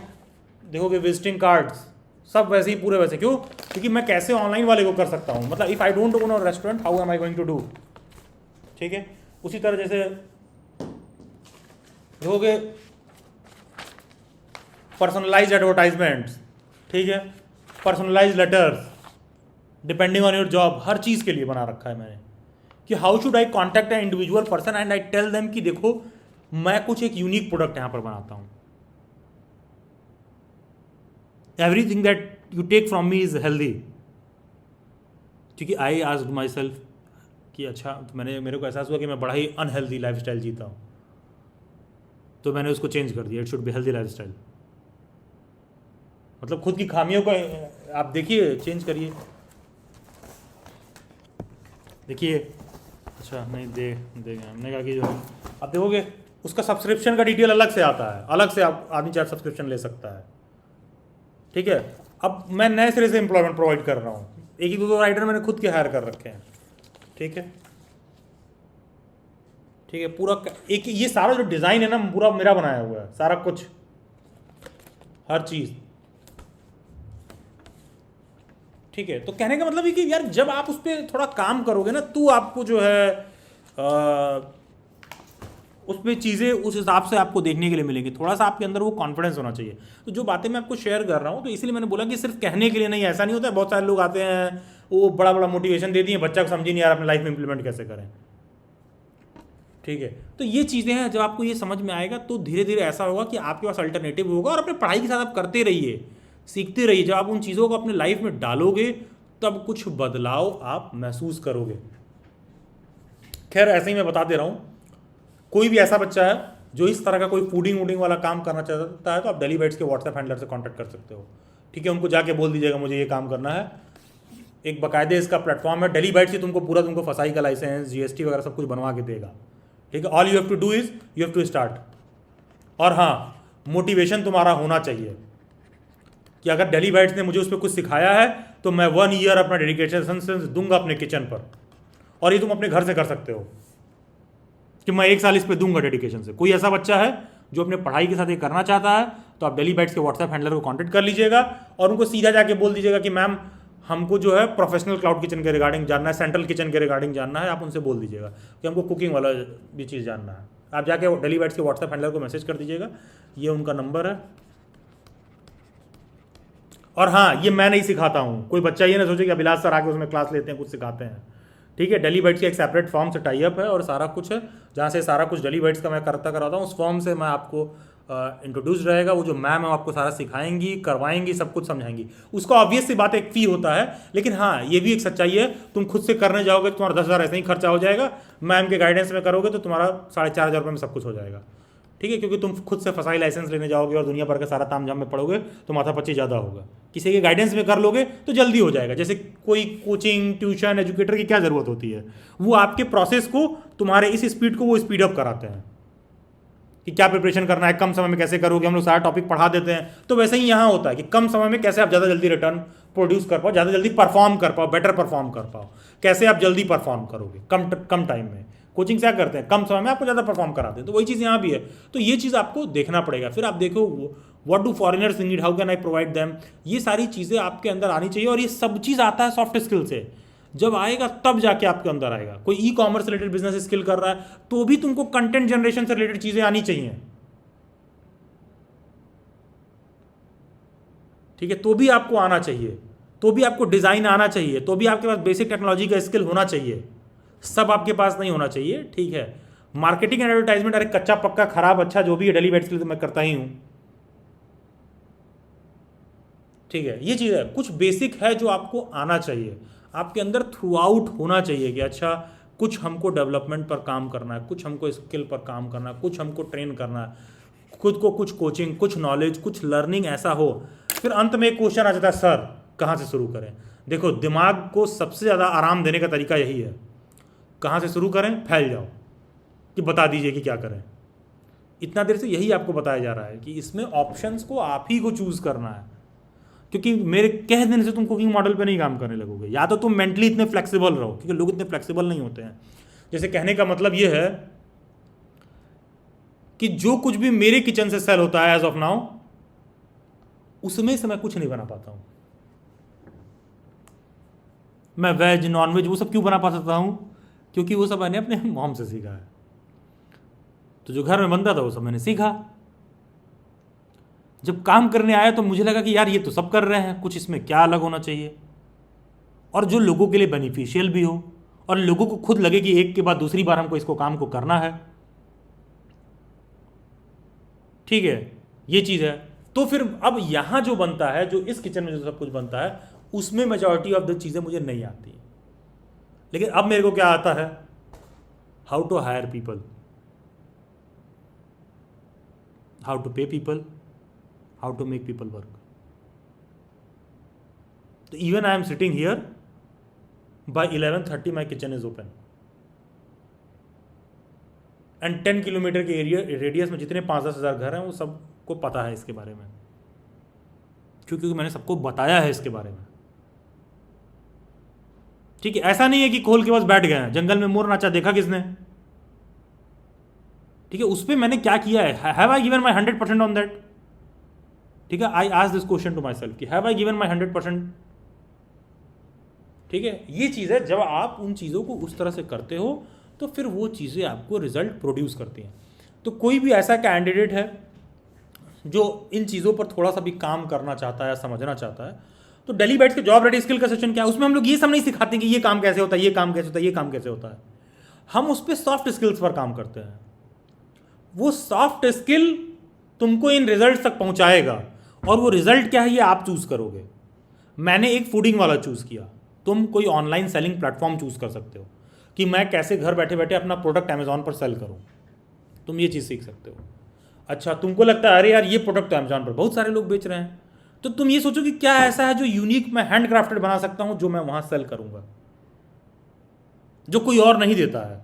देखोगे विजिटिंग कार्ड्स सब वैसे ही पूरे वैसे, क्यों, क्योंकि मैं कैसे ऑनलाइन वाले को कर सकता हूँ, मतलब if I don't own a restaurant how am I going to do, ठीक है। उसी तरह जैसे देखोगे पर्सनलाइज एडवर्टाइजमेंट्स, ठीक है, personalize letters depending on your job, हर चीज़ के लिए बना रखा है मैंने कि how should I contact a individual person and I tell them कि देखो मैं कुछ एक यूनिक प्रोडक्ट यहाँ पर बनाता हूँ, everything that you take from me is healthy, क्योंकि आई आस्क्ड माई सेल्फ कि अच्छा, तो मेरे को एहसास हुआ कि मैं बड़ा ही अनहेल्दी लाइफ स्टाइल जीता हूँ, तो मैंने उसको चेंज कर दिया, it should be healthy life style. मतलब खुद की खामियों को आप देखिए, चेंज करिए, देखिए, अच्छा नहीं देंगे हमने कहा कि जो आप देखोगे उसका सब्सक्रिप्शन का डिटेल अलग से आता है, अलग से आप आदमी चाहे सब्सक्रिप्शन ले सकता है, ठीक है। अब मैं नए सिरे से एम्प्लॉयमेंट प्रोवाइड कर रहा हूँ, एक ही दो राइटर मैंने खुद के हायर कर रखे हैं, ठीक है, ठीक है। पूरा एक ये सारा जो डिज़ाइन है ना पूरा मेरा बनाया हुआ है, सारा कुछ हर चीज़, ठीक है। तो कहने का मतलब है कि यार जब आप उस पर थोड़ा काम करोगे ना, तो आपको जो है उस पर चीज़ें उस हिसाब से आपको देखने के लिए मिलेंगी, थोड़ा सा आपके अंदर वो कॉन्फिडेंस होना चाहिए। तो जो बातें मैं आपको शेयर कर रहा हूँ, तो इसलिए मैंने बोला कि सिर्फ कहने के लिए नहीं, ऐसा नहीं होता है। बहुत सारे लोग आते हैं, वो बड़ा बड़ा मोटिवेशन दे दिए, बच्चा को समझी नहीं यार अपने लाइफ में इंप्लीमेंट कैसे करें, ठीक है। तो ये चीज़ें हैं, जब आपको ये समझ में आएगा तो धीरे धीरे ऐसा होगा कि आपके पास अल्टरनेटिव होगा, और अपने पढ़ाई के साथ आप करते रहिए, सीखते रहिए। जब आप उन चीज़ों को अपने लाइफ में डालोगे तब कुछ बदलाव आप महसूस करोगे। खैर ऐसे ही मैं बता दे रहा हूँ, कोई भी ऐसा बच्चा है जो इस तरह का कोई फूडिंग वूडिंग वाला काम करना चाहता है, तो आप डेली बाइट्स के व्हाट्सएप हैंडलर से कांटेक्ट कर सकते हो, ठीक है। उनको जाके बोल दीजिएगा मुझे ये काम करना है, एक बाकायदे इसका प्लेटफॉर्म है डेली बाइट्स से, तुमको फसाई का लाइसेंस, जीएसटी वगैरह सब कुछ बनवा के देगा, ठीक है। All you have to do is you have to start. और हाँ, मोटिवेशन तुम्हारा होना चाहिए कि अगर डेली बाइट्स ने मुझे उस पर कुछ सिखाया है तो मैं 1 ईयर अपना डेडिकेशन दूंगा अपने किचन पर। और ये तुम अपने घर से कर सकते हो कि मैं 1 साल इस पर दूंगा डेडिकेशन से। कोई ऐसा बच्चा है जो अपने पढ़ाई के साथ ये करना चाहता है, तो आप डेली बाइट्स के व्हाट्सएप हैंडलर को कॉन्टैक्ट कर लीजिएगा और उनको सीधा जाके बोल दीजिएगा कि मैम हमको जो है प्रोफेशनल क्लाउड किचन के रिगार्डिंग जानना है, सेंट्रल किचन के रिगार्डिंग जानना है। आप उनसे बोल दीजिएगा कि हमको कुकिंग वाला भी चीज़ जानना है। आप जाके डेली बाइट्स के व्हाट्सएप हैंडलर को मैसेज कर दीजिएगा, ये उनका नंबर है। और हाँ, ये मैं नहीं सिखाता हूँ, कोई बच्चा ये ना सोचे कि अभिलाष सर आके उसमें क्लास लेते हैं, कुछ सिखाते हैं, ठीक है, डेली बाइट्स की एक सेपरेट फॉर्म से टाई अप है और सारा कुछ है, जहाँ से सारा कुछ डेली बाइट्स का मैं करता कराता हूँ, उस फॉर्म से मैं आपको इंट्रोड्यूस रहेगा। वो जो मैम है वो आपको सारा सिखाएंगी, करवाएंगी, सब कुछ समझाएंगी। उसका ऑब्वियस सी बात एक फ़ी होता है, लेकिन हाँ ये भी एक सच्चाई है, तुम खुद से करने जाओगे तो तुम्हारा 10,000 ऐसे ही खर्चा हो जाएगा, मैम के गाइडेंस में करोगे तो तुम्हारा 4,500 रुपये में सब कुछ हो जाएगा। ठीक है, क्योंकि तुम खुद से फसाई लाइसेंस लेने जाओगे और दुनिया भर का सारा तामझाम में पढ़ोगे तो माथापच्ची ज़्यादा होगा। किसी के गाइडेंस में कर लोगे तो जल्दी हो जाएगा। जैसे कोई कोचिंग, ट्यूशन, एजुकेटर की क्या ज़रूरत होती है, वो आपके प्रोसेस को, तुम्हारे इस स्पीड को वो स्पीड अप कराते हैं कि क्या प्रिपरेशन करना है, कम समय में कैसे करोगे, हम लोग सारा टॉपिक पढ़ा देते हैं। तो वैसे ही यहाँ होता है कि कम समय में कैसे आप ज़्यादा जल्दी रिटर्न प्रोड्यूस कर पाओ, ज़्यादा जल्दी परफॉर्म कर पाओ, बेटर परफॉर्म कर पाओ, कैसे आप जल्दी परफॉर्म करोगे कम टाइम में। कोचिंग क्या करते हैं, कम समय में आपको ज़्यादा परफॉर्म कराते हैं, तो वही चीज़ यहाँ भी है। तो ये चीज़ आपको देखना पड़ेगा। फिर आप देखो what do foreigners need, how can I provide them, ये सारी चीज़ें आपके अंदर आनी चाहिए। और ये सब चीज़ आता है सॉफ्ट स्किल से, जब आएगा तब जाके आपके अंदर आएगा। कोई e commerce related business skill कर रहा है तो भी तुमको कंटेंट जनरेशन से रिलेटेड चीज़ें आनी चाहिए, ठीक है, तो भी आपको आना चाहिए, तो भी आपको डिज़ाइन आना चाहिए, तो भी आपके पास बेसिक टेक्नोलॉजी का स्किल होना चाहिए। सब आपके पास नहीं होना चाहिए, ठीक है। मार्केटिंग एंड एडवर्टाइजमेंट, अरे कच्चा पक्का खराब अच्छा जो भी है डेली बेसिस के लिए तो मैं करता ही हूं, ठीक है। ये चीज़ है, कुछ बेसिक है जो आपको आना चाहिए, आपके अंदर थ्रू आउट होना चाहिए कि अच्छा कुछ हमको डेवलपमेंट पर काम करना है, कुछ हमको स्किल पर काम करना है, कुछ हमको ट्रेन करना है, खुद को कुछ कोचिंग, कुछ नॉलेज, कुछ लर्निंग ऐसा हो। फिर अंत में एक क्वेश्चन आ जाता है, सर कहाँ से शुरू करें। देखो, दिमाग को सबसे ज़्यादा आराम देने का तरीका यही है, कहाँ से शुरू करें, फैल जाओ कि बता दीजिए कि क्या करें। इतना देर से यही आपको बताया जा रहा है कि इसमें ऑप्शंस को आप ही को चूज़ करना है, क्योंकि मेरे कह देने से तुम कुकिंग मॉडल पे नहीं काम करने लगोगे। या तो तुम मेंटली इतने फ्लेक्सिबल रहो, क्योंकि लोग इतने फ्लेक्सिबल नहीं होते हैं। जैसे कहने का मतलब ये है कि जो कुछ भी मेरे किचन से सेल होता है एज ऑफ नाउ, उसमें से मैं कुछ नहीं बना पाता हूं। मैं वेज, नॉन वेज वो सब क्यों बना पा सकता हूं, क्योंकि वो सब मैंने अपने मॉम से सीखा है। तो जो घर में बनता था वो सब मैंने सीखा। जब काम करने आया तो मुझे लगा कि यार ये तो सब कर रहे हैं, कुछ इसमें क्या अलग होना चाहिए, और जो लोगों के लिए बेनिफिशियल भी हो और लोगों को खुद लगे कि एक के बाद दूसरी बार हमको इसको काम को करना है, ठीक है, ये चीज़ है। तो फिर अब यहाँ जो बनता है, जो इस किचन में जो सब कुछ बनता है, उसमें मेजॉरिटी ऑफ द चीज़ें मुझे नहीं आती। लेकिन अब मेरे को क्या आता है, how to hire people, how to pay people, how to make people work. तो even I am sitting here, by 11:30 my kitchen is open, and 10 kilometre के एरिया रेडियस में जितने 5-10 हज़ार घर हैं वो सबको पता है इसके बारे में, क्योंकि मैंने सबको बताया है इसके बारे में, ठीक है। ऐसा नहीं है कि खोल के बस बैठ गए हैं, जंगल में मोर नाचा देखा किसने, ठीक है, उस पर मैंने क्या किया है, have I given my 100% on that, ठीक है। I ask this question to myself कि हैव आई गिवन माई 100%, ठीक है। ये चीज़ है, जब आप उन चीज़ों को उस तरह से करते हो तो फिर वो चीज़ें आपको रिजल्ट प्रोड्यूस करती हैं। तो कोई भी ऐसा कैंडिडेट है जो इन चीज़ों पर थोड़ा सा भी काम करना चाहता है, समझना चाहता है, तो डेली बाइट्स के जॉब रेडी स्किल का सेशन क्या है, उसमें हम लोग ये सब नहीं सिखाते कि ये काम कैसे होता है, ये काम कैसे होता है, ये काम कैसे होता है। हम उस पर सॉफ्ट स्किल्स पर काम करते हैं। वो सॉफ्ट स्किल तुमको इन रिजल्ट तक पहुंचाएगा, और वो रिजल्ट क्या है ये आप चूज करोगे। मैंने एक फूडिंग वाला चूज़ किया, तुम कोई ऑनलाइन सेलिंग प्लेटफॉर्म चूज़ कर सकते हो कि मैं कैसे घर बैठे बैठे अपना प्रोडक्ट अमेजॉन पर सेल करूं, तुम ये चीज़ सीख सकते हो। अच्छा, तुमको लगता है अरे यार ये प्रोडक्ट तो अमेजॉन पर बहुत सारे लोग बेच रहे हैं, तो तुम ये सोचो कि क्या ऐसा है जो यूनिक मैं हैंड क्राफ्टेड बना सकता हूं, जो मैं वहां सेल करूंगा, जो कोई और नहीं देता है,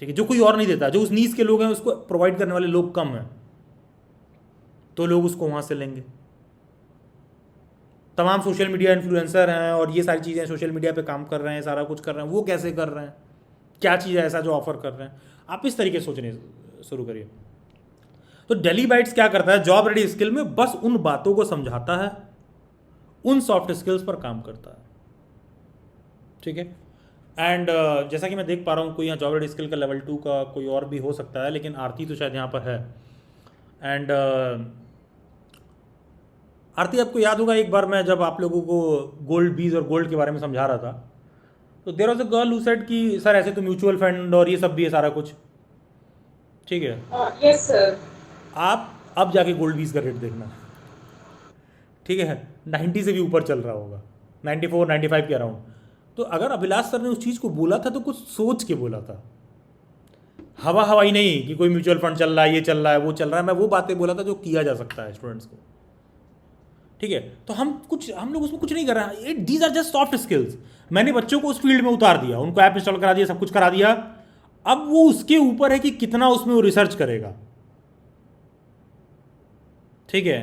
ठीक है, जो कोई और नहीं देता, जो उस नीच के लोग हैं उसको प्रोवाइड करने वाले लोग कम हैं, तो लोग उसको वहां से लेंगे। तमाम सोशल मीडिया इन्फ्लुएंसर हैं और ये सारी चीज़ें सोशल मीडिया पे काम कर रहे हैं, सारा कुछ कर रहे हैं, वो कैसे कर रहे हैं, क्या चीज़ है ऐसा जो ऑफर कर रहे हैं, आप इस तरीके से सोचने शुरू करिए। तो डेली बाइट्स क्या करता है, जॉब रेडी स्किल में बस उन बातों को समझाता है, उन सॉफ्ट स्किल्स पर काम करता है, ठीक है। एंड जैसा कि मैं देख पा रहा हूँ, कोई यहाँ जॉब रेडी स्किल का लेवल 2 का कोई और भी हो सकता है, लेकिन आरती तो शायद यहाँ पर है। एंड आरती, आपको याद होगा एक बार मैं जब आप लोगों को गोल्ड बीज और गोल्ड के बारे में समझा रहा था, तो there was a girl who said कि सर ऐसे तो म्यूचुअल फंड और ये सब भी है सारा कुछ, ठीक है। Yes sir. आप अब जाके गोल्ड बीज का रेट देखना, ठीक है, 90 से भी ऊपर चल रहा होगा, 94 95 के अराउंड। तो अगर अभिलाष सर ने उस चीज़ को बोला था तो कुछ सोच के बोला था, हवा हवाई नहीं कि कोई म्यूचुअल फंड चल रहा है, ये चल रहा है, वो चल रहा है। मैं वो बातें बोला था जो किया जा सकता है स्टूडेंट्स को, ठीक है। तो हम लोग उसमें कुछ नहीं कर रहे हैं, these are just soft skills. मैंने बच्चों को उस फील्ड में उतार दिया, उनको ऐप इंस्टॉल करा दिया, सब कुछ करा दिया। अब वो उसके ऊपर है कि कितना उसमें वो रिसर्च करेगा, ठीक है।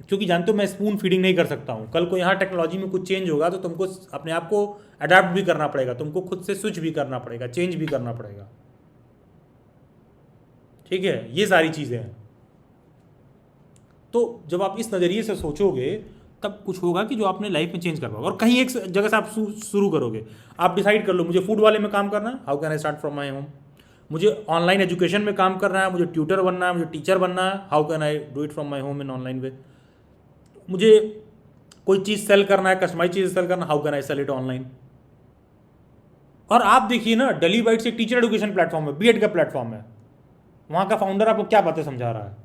क्योंकि जानते हो मैं स्पून फीडिंग नहीं कर सकता हूँ। कल को यहाँ टेक्नोलॉजी में कुछ चेंज होगा तो तुमको अपने आप को अडाप्ट भी करना पड़ेगा, तुमको खुद से स्विच भी करना पड़ेगा, चेंज भी करना पड़ेगा, ठीक है। ये सारी चीज़ें हैं। तो जब आप इस नज़रिए से सोचोगे तब कुछ होगा कि जो आपने लाइफ में चेंज कर पाओगे। और कहीं एक जगह से आप शुरू करोगे, आप डिसाइड कर लो मुझे फूड वाले में काम करना है, how can I start from my home. मुझे ऑनलाइन एजुकेशन में काम करना है, मुझे ट्यूटर बनना है, मुझे टीचर बनना है, how can I do it from my home in online way. मुझे कोई चीज़ सेल करना है, कस्टमाइज चीज़ सेल करना, how can I sell it online. और आप देखिए ना, डेली बाइट्स एक टीचर एजुकेशन प्लेटफॉर्म है, बीएड का प्लेटफॉर्म है। वहाँ का फाउंडर आपको क्या बातें समझा रहा है,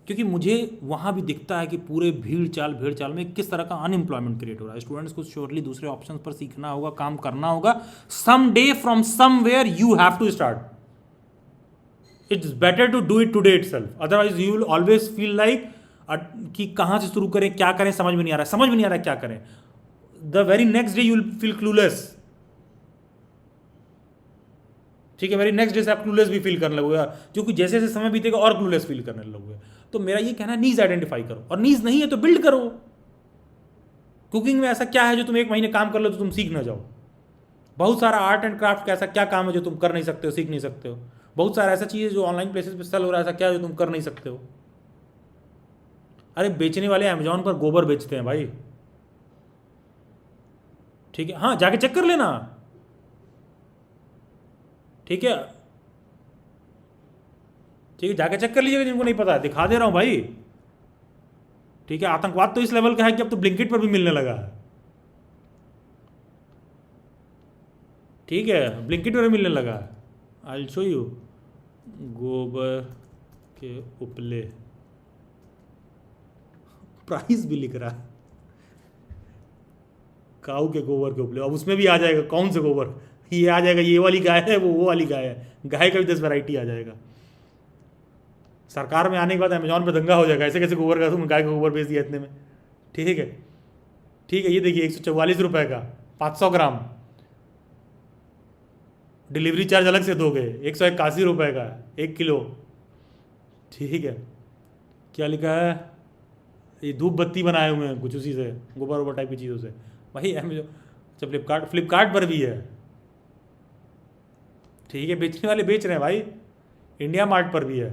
क्योंकि मुझे वहाँ भी दिखता है कि पूरे भीड़ चाल में किस तरह का अनएम्प्लॉयमेंट क्रिएट हो रहा है। स्टूडेंट्स को श्योरली दूसरे ऑप्शंस पर सीखना होगा, काम करना होगा। Some day from somewhere you have to start. It's better to do it today itself, otherwise you will always feel like कि कहाँ से शुरू करें, क्या करें, समझ में नहीं आ रहा है क्या करें। The very next day you will feel clueless, ठीक है। वेरी नेक्स्ट डे से आप क्लूलेस भी फील करने लगोगे, क्योंकि जैसे जैसे समय बीतेगा और क्लूलेस फील करने लगोगे। तो मेरा ये कहना है, नीज आइडेंटिफाई करो, और नीज नहीं है तो बिल्ड करो। कुकिंग में ऐसा क्या है जो तुम एक महीने काम कर लो तो तुम सीख ना जाओ। बहुत सारा आर्ट एंड क्राफ्ट का ऐसा क्या काम है जो तुम कर नहीं सकते हो, सीख नहीं सकते हो। बहुत सारा ऐसा चीज़ है जो ऑनलाइन प्लेसेस पे सेल हो रहा है, ऐसा क्या है जो तुम कर नहीं सकते हो। अरे बेचने वाले अमेजोन पर गोबर बेचते हैं भाई, ठीक है, हाँ जाके चेक कर लेना, ठीक है, ठीक है, जाके चेक कर लीजिएगा जिनको नहीं पता है, दिखा दे रहा हूं भाई, ठीक है। आतंकवाद तो इस लेवल का है कि अब तो ब्लिंकिट पर भी मिलने लगा है, ठीक है, ब्लिंकिट पर भी मिलने लगा है। आई विल शो यू, गोबर के उपले, प्राइस भी लिख रहा है, काऊ के गोबर के उपले। अब उसमें भी आ जाएगा कौन से गोबर, ये आ जाएगा, ये वाली गाय है, वो वाली गाय है, गाय का भी 10 वैरायटी आ जाएगा। सरकार में आने के बाद अमेजोन पे दंगा हो जाएगा, ऐसे कैसे गोबर का तुम गाय का गोबर बेच दिया इतने में, ठीक है, ठीक है। ये देखिए 144 रुपये का 500 ग्राम, डिलीवरी चार्ज अलग से दोगे, 181 रुपये का 1 किलो, ठीक है। क्या लिखा है, ये धूप बत्ती बनाए हुए हैं कुछ उसी से, गोबर वोबर टाइप की चीज़ों से भाई। अमेजोन, अच्छा फ्लिपकार्ट पर भी है, ठीक है, बेचने वाले बेच रहे हैं भाई। इंडिया मार्ट पर भी है,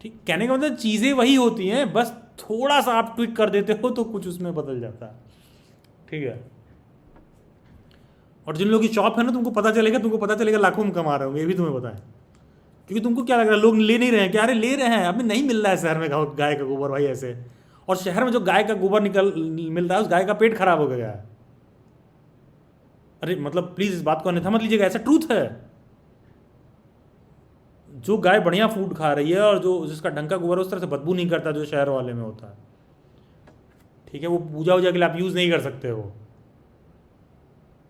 ठीक। कहने का मतलब चीज़ें वही होती हैं, बस थोड़ा सा आप ट्विक कर देते हो तो कुछ उसमें बदल जाता है, ठीक है। और जिन लोगों की शॉप है ना, तुमको पता चलेगा लाखों में कमा रहे होंगे, ये भी तुम्हें पता है। क्योंकि तुमको क्या लग रहा है, लोग ले नहीं रहे हैं क्या? अरे ले रहे हैं, अभी नहीं मिल रहा है शहर में गाय का गोबर भाई ऐसे। और शहर में जो गाय का गोबर मिल रहा है, उस गाय का पेट खराब हो गया है। अरे मतलब प्लीज़ इस बात को अन्यथा मत लीजिएगा, ऐसा ट्रूथ है। जो गाय बढ़िया फूड खा रही है और जो जिसका ढंग का गोबर उस तरह से बदबू नहीं करता जो शहर वाले में होता है, ठीक है, वो पूजा वूजा के लिए आप यूज़ नहीं कर सकते हो।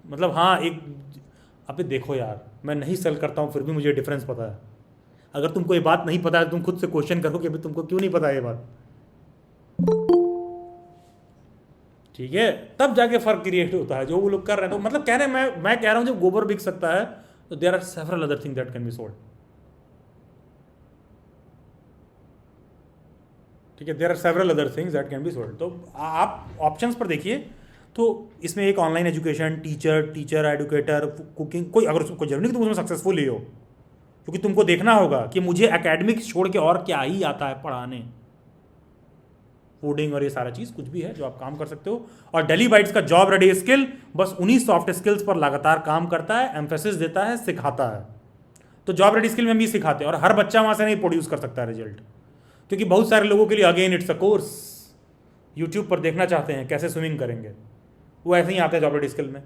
मतलब हाँ, एक अबे देखो यार, मैं नहीं सेल करता हूँ फिर भी मुझे डिफरेंस पता है। अगर तुमको ये बात नहीं पता है, तुम खुद से क्वेश्चन करो कि अभी तुमको क्यों नहीं पता ये बात, ठीक है, तब जाके फर्क क्रिएट होता है जो वो लोग कर रहे हैं। तो मतलब कह रहे हैं, मैं कह रहा हूँ जब गोबर बिक सकता है तो there are several other thing that can be sold, ठीक है, there are several other things that can be sold. तो आप ऑप्शंस पर देखिए, तो इसमें एक online education, teacher educator, cooking, कोई अगर कोई जरूरी नहीं कि तुम उसमें सक्सेसफुल ही हो, क्योंकि तुमको देखना होगा कि मुझे एकेडमिक्स छोड़ के और क्या ही आता है पढ़ाने, कोडिंग और ये सारा चीज़ कुछ भी है जो आप काम कर सकते हो। और डेली बाइट्स का जॉब रेडी स्किल बस उन्हीं सॉफ्ट स्किल्स पर लगातार काम करता है, एम्फेसिस देता है, सिखाता है। तो जॉब रेडी स्किल में हम ये सिखाते हैं, और हर बच्चा वहाँ से नहीं प्रोड्यूस कर सकता है रिजल्ट। क्योंकि बहुत सारे लोगों के लिए again it's a course, YouTube पर देखना चाहते हैं कैसे स्विमिंग करेंगे, वो ऐसे ही आते हैं जॉब रेडी स्किल में,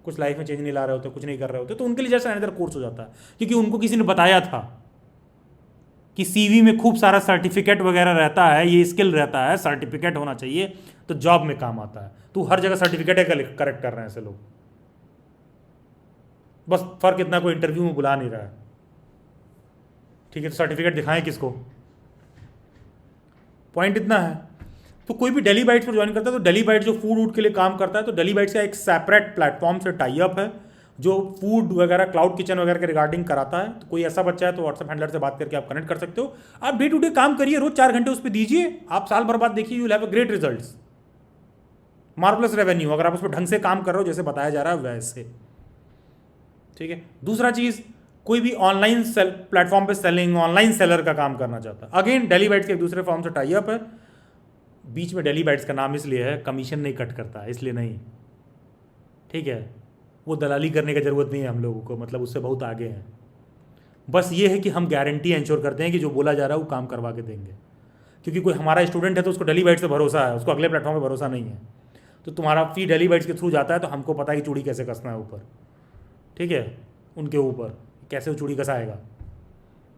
कुछ लाइफ में चेंज नहीं ला रहे होते, कुछ नहीं कर रहे होते, तो उनके लिए जैसा अनदर कोर्स हो जाता है, क्योंकि उनको किसी ने बताया था कि सीवी में खूब सारा सर्टिफिकेट वगैरह रहता है, ये स्किल रहता है, सर्टिफिकेट होना चाहिए तो जॉब में काम आता है। तो हर जगह सर्टिफिकेट है करेक्ट कर रहे हैं ऐसे लोग, बस फर्क इतना कोई इंटरव्यू में बुला नहीं रहा है, ठीक है, तो सर्टिफिकेट दिखाएं किसको, पॉइंट इतना है। तो कोई भी डेली बाइट्स पर ज्वाइन करता है तो डेली बाइट्स जो फूड वूड के लिए काम करता है, तो डेली बाइट्स का एक सेपरेट प्लेटफॉर्म से टाई अप है जो फूड वगैरह क्लाउड किचन वगैरह के रिगार्डिंग कराता है। तो कोई ऐसा बच्चा है तो व्हाट्सएप हैंडलर से बात करके आप कनेक्ट कर सकते हो, आप डे टू डे काम करिए, रोज 4 घंटे उस पर दीजिए, आप साल भर बाद देखिए, you will have a great results, marvellous revenue, अगर आप उस पर ढंग से काम कर रहे हो जैसे बताया जा रहा है वैसे, ठीक है। दूसरा चीज़, कोई भी ऑनलाइन प्लेटफॉर्म पे सेलिंग, ऑनलाइन सेलर का काम करना चाहता है, अगेन डेली बाइट्स के एक दूसरे फॉर्म से टाई अप है। बीच में डेली बाइट्स का नाम इसलिए है, कमीशन नहीं कट करता है इसलिए नहीं, ठीक है, वो दलाली करने की ज़रूरत नहीं है हम लोगों को, मतलब उससे बहुत आगे हैं। बस ये है कि हम गारंटी इंश्योर करते हैं कि जो बोला जा रहा है वो काम करवा के देंगे, क्योंकि कोई हमारा स्टूडेंट है तो उसको डेली बाइट्स पे भरोसा है, उसको अगले प्लेटफॉर्म पे भरोसा नहीं है। तो तुम्हारा फी डेली बाइट्स के थ्रू जाता है तो हमको पता है कि चूड़ी कैसे कसना है ऊपर, ठीक है, उनके ऊपर कैसे वो चूड़ी कसाएगा,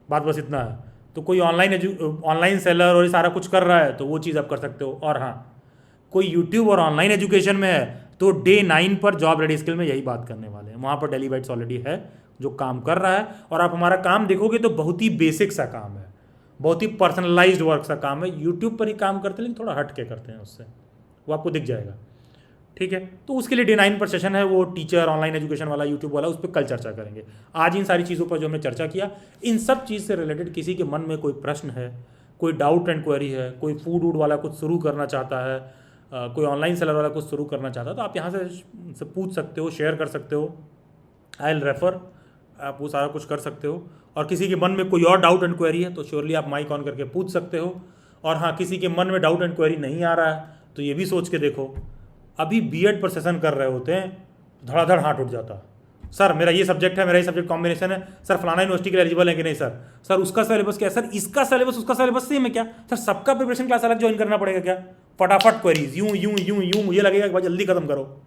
बात बस इतना है। तो कोई ऑनलाइन सेलर और ये सारा कुछ कर रहा है तो वो चीज़ आप कर सकते हो। और हाँ, कोई यूट्यूब और ऑनलाइन एजुकेशन में है तो डे 9 पर जॉब रेडी स्किल में यही बात करने वाले हैं, वहाँ पर डेली बाइट्स ऑलरेडी है जो काम कर रहा है। और आप हमारा काम देखोगे तो बहुत ही बेसिक सा काम है, बहुत ही पर्सनलाइज्ड वर्क सा काम है, यूट्यूब पर ही काम करते हैं लेकिन थोड़ा हट के करते हैं उससे, वो आपको दिख जाएगा, ठीक है। तो उसके लिए डे 9 पर सेशन है, वो टीचर ऑनलाइन एजुकेशन वाला यूट्यूब वाला, उस पर कल चर्चा करेंगे। आज इन सारी चीज़ों पर जो हमने चर्चा किया, इन सब चीज़ से रिलेटेड किसी के मन में कोई प्रश्न है, कोई डाउट एंड क्वेरी है, कोई फूड वूड वाला कुछ शुरू करना चाहता है, कोई ऑनलाइन सेलर वाला कुछ शुरू करना चाहता है, तो आप यहाँ से पूछ सकते हो, शेयर कर सकते हो, आई विल रेफर, आप वो सारा कुछ कर सकते हो। और किसी के मन में कोई और डाउट एंड क्वेरी है तो श्योरली आप माइक ऑन करके पूछ सकते हो। और हाँ, किसी के मन में डाउट एंड क्वेरी नहीं आ रहा है तो ये भी सोच के देखो, अभी बीएड पर सेशन कर रहे होते हैं, धड़ाधड़ हाथ उठ जाता, सर मेरा ये सब्जेक्ट है, मेरा ये सब्जेक्ट कॉम्बिनेशन है, सर फलाना यूनिवर्सिटी के लिए एलिजिबल है कि नहीं, सर उसका सिलेबस क्या है, सर इसका सिलेबस उसका सिलेबस सेम है क्या, सर सबका प्रिपरेशन क्लास अलग ज्वाइन करना पड़ेगा क्या, फटाफट क्वेरीज यूं यूं यूं यूं, मुझे लगेगा कि भाई जल्दी खत्म करो।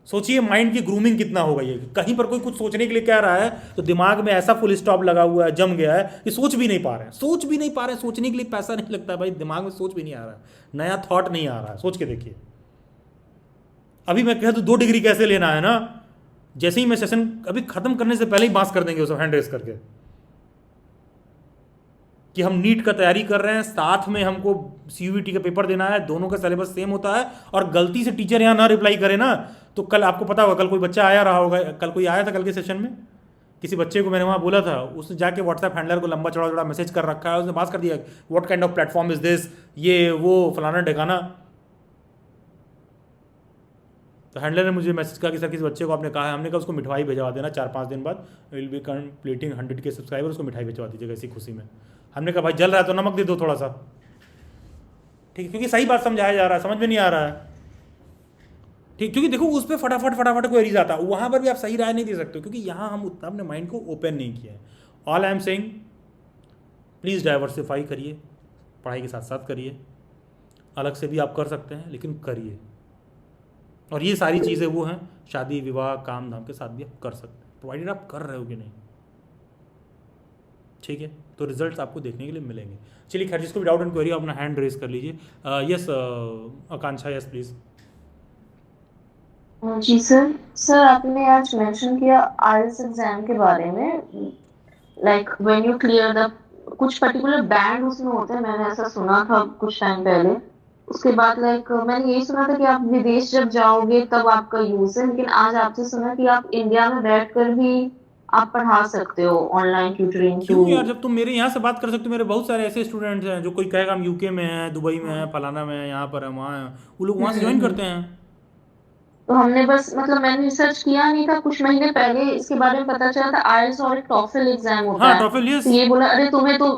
सोचिए माइंड की ग्रूमिंग कितना हो गई है, कहीं पर कोई कुछ सोचने के लिए कह रहा है तो दिमाग में ऐसा फुल स्टॉप लगा हुआ है, जम गया है कि सोच भी नहीं पा रहे हैं, सोचने के लिए पैसा नहीं लगता भाई, दिमाग में सोच भी नहीं आ रहा है, नया थॉट नहीं आ रहा है, सोच के देखिए। अभी मैं कह दूँ 2 डिग्री कैसे लेना है ना, जैसे ही मैं सेशन अभी खत्म करने से पहले ही बात कर देंगे उसे हैंड रेस करके कि हम नीट का तैयारी कर रहे हैं, साथ में हमको सीयूईटी का पेपर देना है, दोनों का सिलेबस सेम होता है। और गलती से टीचर यहाँ ना रिप्लाई करे ना तो कल आपको पता होगा, कल कोई बच्चा आया रहा होगा, कल कोई आया था कल के सेशन में, किसी बच्चे को मैंने वहाँ बोला था, उसने जाके व्हाट्सएप हैंडलर को लंबा चौड़ा मैसेज कर रखा है, उसने बात कर दिया what kind of platform is this, ये वो फलाना ढकाना। तो हैंडलर ने मुझे मैसेज कहा कि सर किसी बच्चे को आपने कहा है, हमने कहा उसको मिठाई भिजवा देना, 4-5 दिन बाद विल बी कंप्लीटिंग 100 के सब्सक्राइबर, उसको मिठाई भिजवा दीजिएगा इसी खुशी में। हमने कहा भाई जल रहा है तो नमक दे दो थोड़ा सा, ठीक है, क्योंकि सही बात समझाया जा रहा है, समझ में नहीं आ रहा है, ठीक, क्योंकि देखो उस पर फटाफट क्वेरीज आता है, वहाँ पर भी आप सही राय नहीं दे सकते क्योंकि यहाँ हम उतना अपने माइंड को ओपन नहीं किया है। All I am saying, please diversify करिए, पढ़ाई के साथ साथ करिए, अलग से भी आप कर सकते हैं लेकिन करिए। और ये सारी चीज़ें वो हैं, शादी विवाह काम धाम के साथ भी आप कर सकते हैं, प्रोवाइडेड आप कर रहे हो कि नहीं, ठीक है। तो रिजल्ट्स आपको देखने के लिए मिलेंगे। चलिए खैर, जिसको भी डाउट एंड क्वेरी अपना हैंड रेज कर लीजिए। Yes Akanksha, yes please. जी सर आपने आज मेंशन किया आईएलटीएस एग्जाम के बारे में, like when you clear the कुछ पर्टिकुलर बैंड उसमें होते हैं, मैंने ऐसा सुना था कुछ टाइम पहले। उसके बाद लाइक मैंने ये सुना था कि आप विदेश जब जाओगे तब आपका यूज है, लेकिन आज आपसे सुना कि आप इंडिया में बैठकर भी आप पढ़ा सकते हो ऑनलाइन ट्यूटरिंग। क्यों यार, जब तुम मेरे यहाँ से बात कर सकते हो, मेरे बहुत सारे ऐसे स्टूडेंट्स हैं जो कोई कहेगा हम यूके में हैं, दुबई में हैं, फलाना में हैं, यहाँ पर है, वहाँ हैं, वो लोग वहाँ से ज्वाइन करते हैं। तो हमने बस मतलब मैंने रिसर्च किया नहीं था, कुछ महीने पहले इसके बारे में पता चला था आईएलटीएस और एक टॉफल एग्जाम होता है। टॉफल, यस। तो ये बोला अरे तुम्हें तो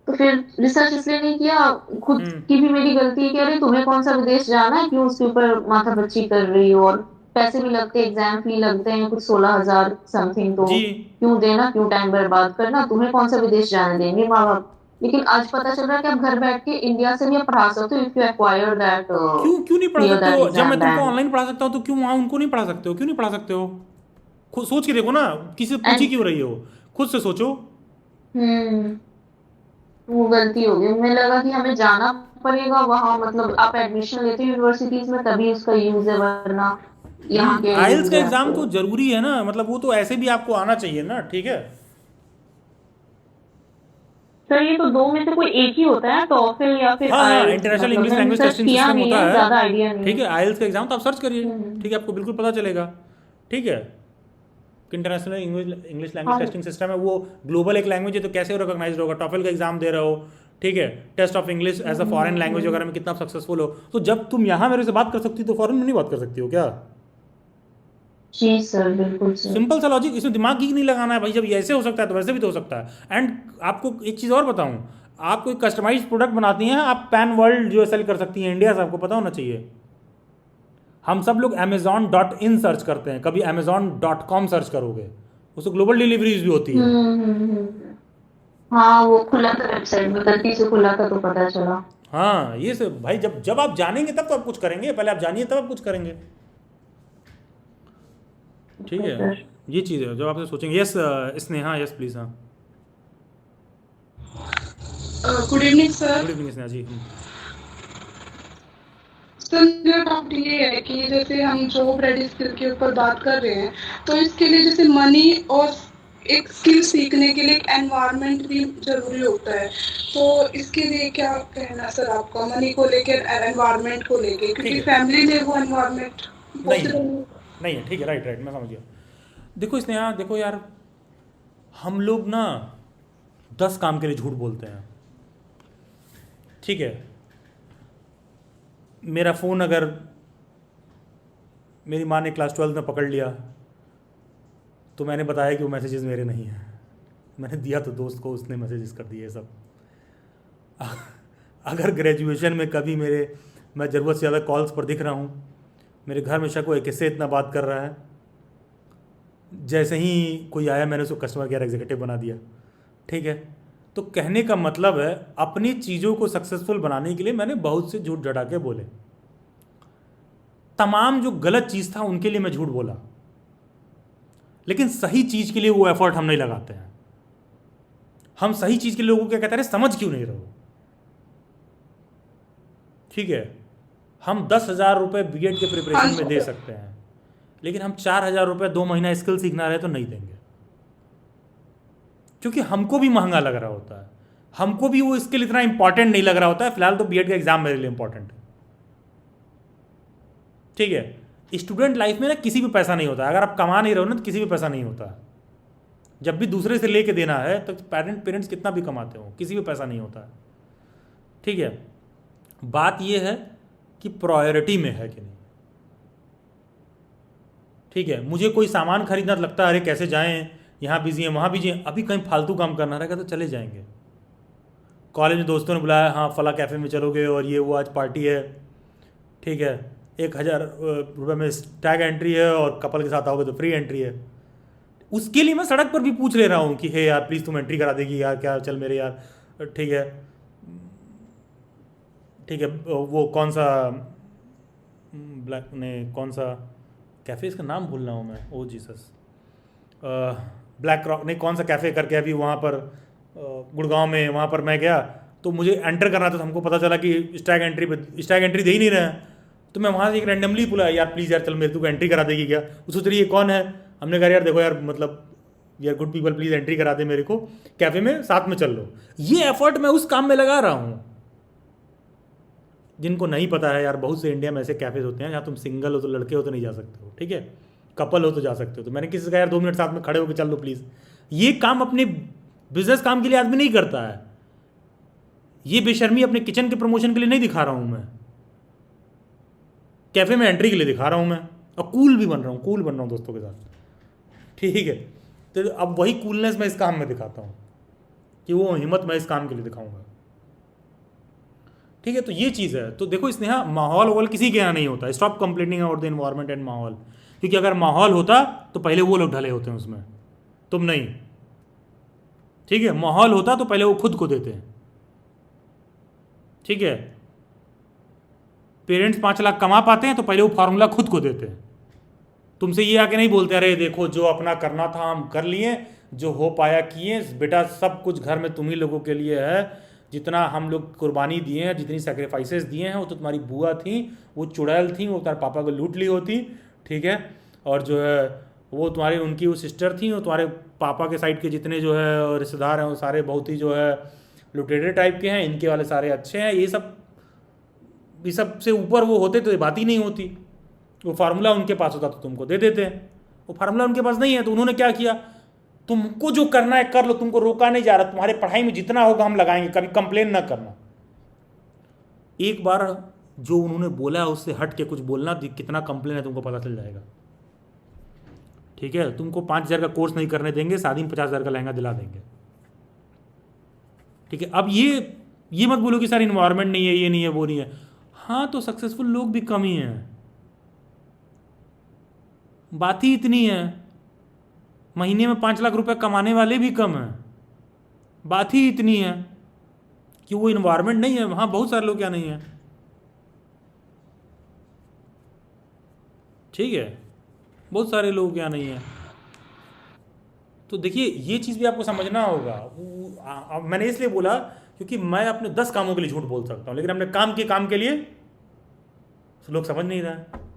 फिर रिसर्च इसलिए नहीं किया, खुद की भी मेरी गलती है कि अरे तुम्हें कौन सा विदेश जाना है, क्यों उसके ऊपर माथापच्ची कर रही हो, और पैसे भी लगते हैं, एग्जाम फी लगते हैं कुछ 16,000 समथिंग, तो क्यों देना, क्यों टाइम बर्बाद करना, तुम्हें कौन सा विदेश जाने देंगे माँ बाप। लेकिन आज पता चल रहा है कि आप घर बैठ के इंडिया से भी आप पढ़ा सकते हो इफ यू एक्वायर दैट क्यों क्यों नहीं पढ़ा क्लियर सकते दैट हो? जब मैं एग्जाम तुमको बैंक। ऑनलाइन पढ़ा सकता हूँ तो क्यों वहाँ उनको नहीं पढ़ा सकते हो? क्यों नहीं पढ़ा सकते हो? खुद सोच के देखो ना, किसी से पूछी एंड क्यों रही हो? खुद से सोचो। हम्म वो गलती हो गई, मुझे लगा कि हमें जाना पड़ेगा वहां, मतलब आप एडमिशन लेते हो यूनिवर्सिटीज में तभी उसका यूज है, वरना यहाँ के आइल्स यूज का है एग्जाम तो। तो जरूरी है ना, मतलब वो तो ऐसे भी आपको आना चाहिए ना, ठीक है। सर ये तो दो में से कोई एक ही होता है, टॉफिल या फिर हाँ हाँ, आइल्स, इंटरनेशनल मतलब इंग्लिश मैंने लैंग्वेज सर्च टेस्टिंग किया सिस्टम नहीं होता है, है, ज्यादा आइडिया नहीं ठीक है। है। आइल्स का एग्जाम तो आप सर्च करिए, हम्म। ठीक है, आपको बिल्कुल पता चलेगा, ठीक है। इंटरनेशनल इंग्लिश लैंग्वेज हाँ। टेस्टिंग सिस्टम है, वो ग्लोबल एक लैंग्वेज है, तो कैसे रिकॉग्नाइज होगा? टॉफल का एग्जाम दे रहे हो, ठीक है, test of English as a foreign language वगैरह में कितना सक्सेसफुल हो, तो जब तुम यहाँ मेरे से बात कर सकती हो तो फॉरेन में नहीं बात कर सकती हो क्या? जी सर, बिल्कुल सर। सिंपल सा लॉजिक, इसमें दिमाग ही नहीं लगाना है भाई, जब ये ऐसे हो सकता है तो वैसे भी तो हो सकता है। एंड आपको एक चीज़ और बताऊं, आप कोई कस्टमाइज प्रोडक्ट बनाती हैं, आप पैन वर्ल्ड जो सेल कर सकती हैं इंडिया से, आपको पता होना चाहिए। हम सब लोग Amazon.in सर्च करते हैं, कभी Amazon.com सर्च करोगे, उसको ग्लोबल डिलीवरीज भी होती है। हाँ वो खुला था वेबसाइट में, गलती से खुला था तो पता चला। हाँ, ये सब भाई, जब जब आप जानेंगे तब तो आप कुछ करेंगे, पहले आप जानिए तब आप कुछ करेंगे, ठीक ओके है। सर। ये चीज़ है जब आप सोचेंगे। यस स्नेहा, यस प्लीज़, हाँ। Good evening sir. Good evening Sneha ji. Sir मेरा डाउट ये है कि जैसे हम जॉब रेडी स्किल के ऊपर बात कर रहे हैं, तो इसके लिए जैसे मनी और एक स्किल सीखने के लिए एक एनवायरनमेंट भी जरूरी होता है, तो इसके लिए क्या कहना सर आपका, मनी को लेकर एनवायरनमेंट को लेकर, ठीक क्योंकि है, फैमिली में वो एनवायरनमेंट नहीं है, पॉसिबल नहीं। नहीं है, ठीक है, राइट राइट, मैं समझ गया। देखो स्नेहा, देखो यार, हम लोग ना 10 काम के लिए झूठ बोलते हैं, ठीक है। मेरा फ़ोन अगर मेरी माँ ने क्लास 12 में पकड़ लिया तो मैंने बताया कि वो मैसेजेस मेरे नहीं हैं, मैंने दिया तो दोस्त को, उसने मैसेजेस कर दिए सब। अगर ग्रेजुएशन में कभी मैं ज़रूरत से ज़्यादा कॉल्स पर दिख रहा हूँ, मेरे घर में शक हुआ किससे इतना बात कर रहा है, जैसे ही कोई आया मैंने उसको कस्टमर केयर एग्जीक्यूटिव बना दिया, ठीक है। तो कहने का मतलब है, अपनी चीज़ों को सक्सेसफुल बनाने के लिए मैंने बहुत से झूठ डटा के बोले, तमाम जो गलत चीज़ था उनके लिए मैं झूठ बोला, लेकिन सही चीज़ के लिए वो एफर्ट हम नहीं लगाते हैं। हम सही चीज़ के लिए लोगों को क्या कहते हैं, समझ क्यों नहीं रहो, ठीक है। हम 10,000 रुपये बीएड के प्रिपरेशन में दे सकते हैं, लेकिन हम 4,000 रुपये 2 महीना स्किल सीखना रहे तो नहीं देंगे, क्योंकि हमको भी महंगा लग रहा होता है, हमको भी वो स्किल इतना इंपॉर्टेंट नहीं लग रहा होता है। फिलहाल तो बीएड का एग्जाम मेरे लिए इंपॉर्टेंट है, ठीक है। स्टूडेंट लाइफ में ना किसी भी पैसा नहीं होता है, अगर आप कमा नहीं रहे हो ना तो किसी भी पैसा नहीं होता है। जब भी दूसरे से लेके देना है तो पेरेंट्स कितना भी कमाते हो, किसी भी पैसा नहीं होता है, ठीक है। बात यह है कि प्रायोरिटी में है कि नहीं, ठीक है। मुझे कोई सामान खरीदना लगता है, अरे कैसे जाएं, यहाँ बिजी हैं वहाँ बिजी हैं, अभी कहीं फालतू काम करना रहेगा तो चले जाएंगे। कॉलेज में दोस्तों ने बुलाया, हाँ फला कैफ़े में चलोगे और ये वो आज पार्टी है, ठीक है, 1,000 रुपये में टैग एंट्री है और कपल के साथ आओगे तो फ्री एंट्री है। उसके लिए मैं सड़क पर भी पूछ ले रहा हूँ कि हे यार प्लीज़ तुम एंट्री करा देगी यार, क्या चल मेरे यार, ठीक है, ठीक है। वो कौन सा ब्लैक ने कौन सा कैफ़े, इसका नाम भूल रहा हूँ मैं, ओ जीसस, ब्लैक रॉक नहीं, कौन सा कैफ़े करके अभी वहाँ पर गुड़गांव में, वहाँ पर मैं गया तो मुझे एंटर करना था, तो हमको पता चला कि स्टैग एंट्री दे ही नहीं रहे हैं। तो मैं वहाँ से एक रैंडमली बोला, यार प्लीज़ यार चल मेरे को एंट्री करा देगी क्या। वो सोच रही है कौन है, हमने कहा यार देखो यार, मतलब यार गुड पीपल प्लीज़ एंट्री करा दे मेरे को कैफ़े में, साथ में चल लो। ये एफर्ट मैं उस काम में लगा रहा हूँ। जिनको नहीं पता है यार, बहुत से इंडिया में ऐसे कैफ़ेज होते हैं जहाँ तुम सिंगल हो तो, लड़के हो तो नहीं जा सकते हो, ठीक है, कपल हो तो जा सकते हो। तो मैंने किसी से कहा यार 2 मिनट साथ में खड़े होकर चल लो प्लीज़। ये काम अपने बिजनेस काम के लिए आदमी नहीं करता है, ये बेशर्मी अपने किचन के प्रमोशन के लिए नहीं दिखा रहा हूँ मैं, कैफ़े में एंट्री के लिए दिखा रहा हूँ मैं, और कूल भी बन रहा हूँ, कूल बन रहा हूँ दोस्तों के साथ, ठीक है। तो अब वही कूलनेस मैं इस काम में दिखाता हूँ, कि वो हिम्मत मैं इस काम के लिए दिखाऊंगा, ठीक है। तो ये चीज़ है। तो देखो स्नेहा, माहौल वोल किसी के यहाँ नहीं होता, stop complaining about the environment and माहौल, क्योंकि अगर माहौल होता तो पहले वो लोग ढले होते हैं उसमें, तुम नहीं, ठीक है। माहौल होता तो पहले वो खुद को देते हैं, ठीक है, पेरेंट्स 5 लाख कमा पाते हैं तो पहले वो फार्मूला खुद को देते हैं। तुमसे ये आके नहीं बोलते अरे देखो जो अपना करना था हम कर लिए, जो हो पाया किए, बेटा सब कुछ घर में तुम ही लोगों के लिए है, जितना हम लोग कुर्बानी दिए हैं, जितनी सेक्रीफाइसेस दिए हैं, वो तो तुम्हारी बुआ थी, वो चुड़ैल थी, वो तुम्हारे पापा को लूट ली होती, ठीक है, और जो है वो तुम्हारी उनकी वो सिस्टर थी, वो तुम्हारे पापा के साइड के जितने जो है रिश्तेदार हैं वो सारे बहुत ही जो है लुटेरे टाइप के हैं, इनके वाले सारे अच्छे हैं, ये सब से ऊपर वो होते तो ये बात ही नहीं होती। वो फार्मूला उनके पास होता तो तुमको दे देते हैं, वो फार्मूला उनके पास नहीं है तो उन्होंने क्या किया, तुमको जो करना है कर लो, तुमको रोका नहीं जा रहा, तुम्हारे पढ़ाई में जितना होगा हम लगाएंगे, कभी कंप्लेन ना करना। एक बार जो उन्होंने बोला उससे हट के कुछ बोलना, कितना कंप्लेन है तुमको पता चल जाएगा। ठीक है, तुमको 5,000 का कोर्स नहीं करने देंगे, शादी में 50,000 का लहंगा दिला देंगे। ठीक है, अब ये मत बोलो कि सर इन्वायरमेंट नहीं है, ये नहीं है, वो नहीं है। हाँ तो सक्सेसफुल लोग भी कम ही हैं, बात ही इतनी है। महीने में 5 लाख रुपए कमाने वाले भी कम हैं, बात ही इतनी है कि वो इन्वायरमेंट नहीं है। हाँ बहुत सारे लोग क्या नहीं है, ठीक है, बहुत सारे लोग क्या नहीं है। तो देखिए ये चीज़ भी आपको समझना होगा। मैंने इसलिए बोला क्योंकि मैं अपने 10 कामों के लिए झूठ बोल सकता हूँ, लेकिन अपने काम के लिए लोग समझ नहीं रहे हैं।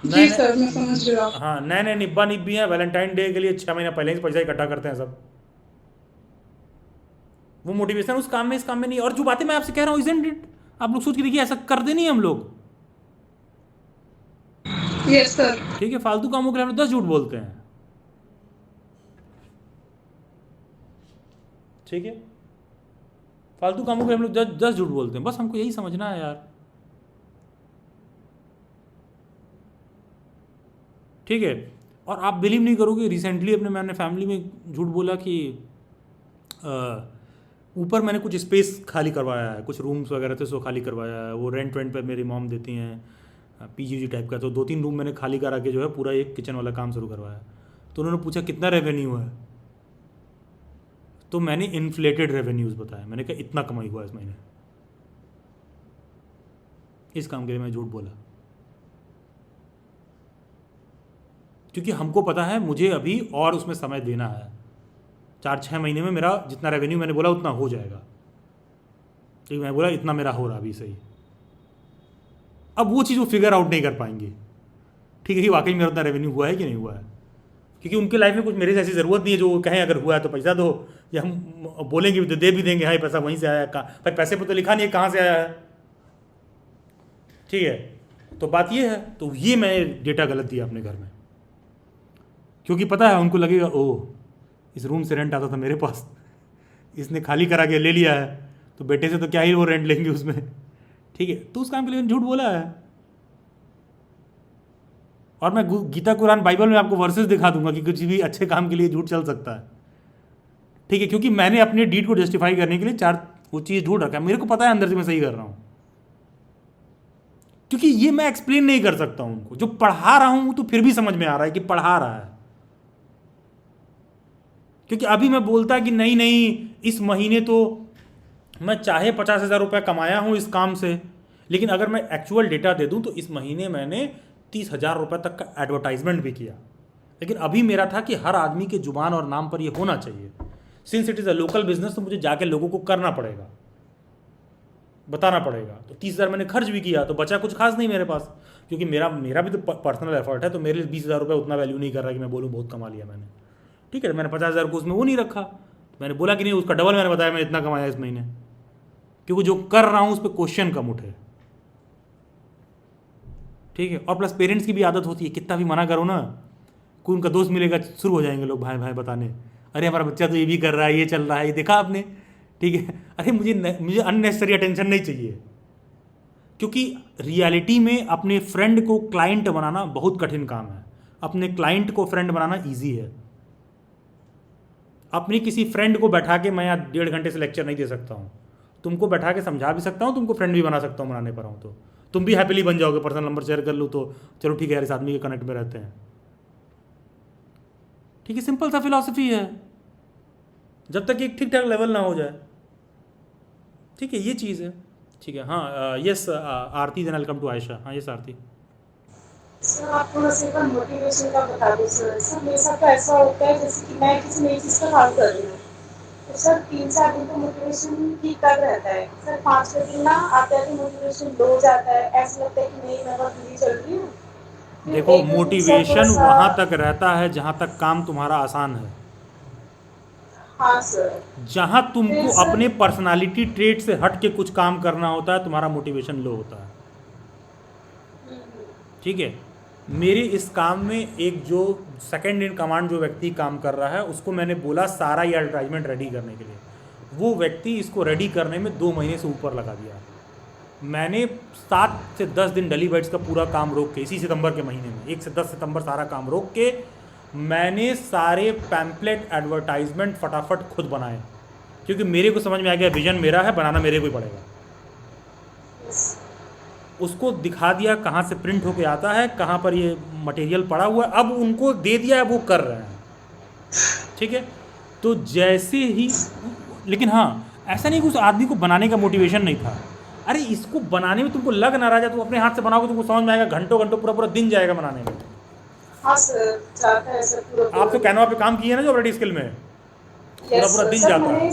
जी सर मैं समझ रहा हूँ। हाँ, नए निब्बा निब्बी हैं, वैलेंटाइन डे के लिए 6 महीना पहले ही पैसा इकट्ठा करते हैं सब। वो मोटिवेशन उस काम में इस काम में नहीं। और जो बातें मैं आपसे कह रहा हूँ इजंट इट, आप लोग सोच के देखिए, ऐसा कर देनी है हम लोग। Yes sir. ठीक है, फालतू कामों के लिए हम 10 झूठ बोलते हैं। ठीक है, फालतू कामों के लिए हम लोग 10 झूठ बोलते हैं। बस हमको यही समझना है यार। ठीक है, और आप बिलीव नहीं करोगे, रिसेंटली मैंने फैमिली में झूठ बोला कि ऊपर मैंने कुछ स्पेस खाली करवाया है, कुछ रूम्स वगैरह थे सो खाली करवाया है, वो रेंट पे मेरी मॉम देती हैं, पीजीजी टाइप का। तो 2-3 रूम मैंने खाली करा के जो है पूरा एक किचन वाला काम शुरू करवाया। तो उन्होंने पूछा कितना रेवेन्यू है, तो मैंने इन्फ्लेटेड रेवेन्यूज़ बताया। मैंने कहा इतना कमाई हुआ इस महीने, इस काम के लिए मैं झूठ बोला, क्योंकि हमको पता है मुझे अभी और उसमें समय देना है। 4-6 महीने में मेरा जितना रेवेन्यू मैंने बोला उतना हो जाएगा। ठीक, मैं बोला इतना मेरा हो रहा अभी सही। अब वो चीज़ वो फिगर आउट नहीं कर पाएंगे, ठीक है, कि वाकई मेरा उतना रेवेन्यू हुआ है कि नहीं हुआ है, क्योंकि उनके लाइफ में कुछ मेरे से ऐसी ज़रूरत नहीं है जो वो कहें अगर हुआ है तो पैसा दो, या हम बोलेंगे भी तो दे भी देंगे, हाँ पैसा वहीं से आया है, कहाँ भाई पैसे पर तो लिखा नहीं है कहाँ से आया है। ठीक है, तो बात ये है। तो ये मैंने डेटा गलत दिया अपने घर में, क्योंकि पता है उनको लगेगा ओह इस रूम से रेंट आता था मेरे पास, इसने खाली करा के ले लिया है, तो बेटे से तो क्या ही वो रेंट लेंगे उसमें। ठीक है, तो उस काम के लिए झूठ बोला है। और मैं गीता कुरान बाइबल में आपको वर्सेस दिखा दूंगा कि कुछ भी अच्छे काम के लिए झूठ चल सकता है। ठीक है, क्योंकि मैंने अपने डीड को जस्टिफाई करने के लिए 4 वो चीज़ ढूंढ रखा है। मेरे को पता है अंदर से मैं सही कर रहा हूँ, क्योंकि ये मैं एक्सप्लेन नहीं कर सकता हूँ उनको। जो पढ़ा रहा हूँ तो फिर भी समझ में आ रहा है कि पढ़ा रहा है, क्योंकि अभी मैं बोलता कि नहीं इस महीने तो मैं चाहे 50,000 रुपये कमाया हूँ इस काम से, लेकिन अगर मैं एक्चुअल डेटा दे दूँ तो इस महीने मैंने 30,000 रुपये तक का एडवर्टाइजमेंट भी किया। लेकिन अभी मेरा था कि हर आदमी के जुबान और नाम पर ये होना चाहिए। Since it is a local business तो मुझे जाके लोगों को करना पड़ेगा, बताना पड़ेगा। तो 30,000 मैंने खर्च भी किया, तो बचा कुछ खास नहीं मेरे पास, क्योंकि मेरा भी तो पर्सनल एफर्ट है। तो मेरे लिए 20,000 रुपये उतना वैल्यू नहीं कर रहा कि मैं बोलूँ बहुत कमा लिया मैंने। ठीक है, मैंने 50,000 को उसमें वो नहीं रखा, मैंने बोला कि नहीं उसका डबल मैंने बताया मैंने इतना कमाया इस महीने, क्योंकि जो कर रहा हूँ उस पर क्वेश्चन कम उठे। ठीक है, और प्लस पेरेंट्स की भी आदत होती है, कितना भी मना करो ना, कोई उनका दोस्त मिलेगा शुरू हो जाएंगे लोग भाई भाई बताने, अरे हमारा बच्चा तो ये भी कर रहा है, ये चल रहा है, ये देखा आपने। ठीक है, अरे मुझे अननेसेसरी अटेंशन नहीं चाहिए, क्योंकि रियलिटी में अपने फ्रेंड को क्लाइंट बनाना बहुत कठिन काम है, अपने क्लाइंट को फ्रेंड बनाना ईजी है। अपनी किसी फ्रेंड को बैठा के मैं यहाँ 1.5 घंटे से लेक्चर नहीं दे सकता हूँ, तुमको बैठा के समझा भी सकता हूँ, तुमको फ्रेंड भी बना सकता हूँ बनाने पर हूँ, तो तुम भी हैप्पीली बन जाओगे। पर्सनल नंबर शेयर कर लूँ तो चलो ठीक है यार इस आदमी के कनेक्ट में रहते हैं। ठीक है, सिंपल सा फिलॉसफी है। जब तक एक ठीक ठाक लेवल ना हो जाए। ठीक है, ये चीज़ है। ठीक है, हाँ yes Aarti, then I come to Ayesha. हाँ यस आरती। सर आप थोड़ा सा एक बार मोटिवेशन का बता दो सर। सर मेरे साथ तो ऐसा होता है जैसे कि मैं किसी नई चीज़ का काम कर रही हूँ, तो सर 3-4 दिन तो मोटिवेशन ठीक ठाक रहता है सर, 5वें दिन ना आते आते मोटिवेशन लो हो जाता है, ऐसा लगता है कि नहीं मैं बहुत बिजी चल रही हूँ। फिर देखो 1-2 दिन सर थोड़ा मोटिवेशन सा। वहाँ तक रहता है जहाँ तक काम तुम्हारा आसान है। हाँ सर। जहाँ फिर तुमको सर। अपने पर्सनालिटी ट्रेट से हट के कुछ काम करना होता है, तुम्हारा मोटिवेशन लो होता है। ठीक है, मेरे इस काम में एक जो सेकंड इन कमांड जो व्यक्ति काम कर रहा है, उसको मैंने बोला सारा ये एडवर्टाइजमेंट रेडी करने के लिए। वो व्यक्ति इसको रेडी करने में 2 महीने से ऊपर लगा दिया। मैंने 7 से 10 दिन डेली बाइट्स का पूरा काम रोक के, इसी सितंबर के महीने में 1 से 10 सितंबर सारा काम रोक के मैंने सारे पैम्पलेट एडवर्टाइजमेंट फटाफट खुद बनाए, क्योंकि मेरे को समझ में आ गया विजन मेरा है, बनाना मेरे को ही पड़ेगा। उसको दिखा दिया कहाँ से प्रिंट होके आता है, कहाँ पर ये मटेरियल पड़ा हुआ है, अब उनको दे दिया है, वो कर रहे हैं। ठीक है, तो जैसे ही, लेकिन हाँ ऐसा नहीं कि उस आदमी को बनाने का मोटिवेशन नहीं था। अरे इसको बनाने में तुमको लग ना रहा है, तुम अपने हाथ से बनाओगे तुमको समझ में आएगा, घंटों घंटों पूरा पूरा दिन जाएगा बनाने में। हाँ सर, जाता है सर पूरा आप तो कैनवा पे काम किए ना जो ऑलरेडी स्किल में, पूरा पूरा दिन जाता है।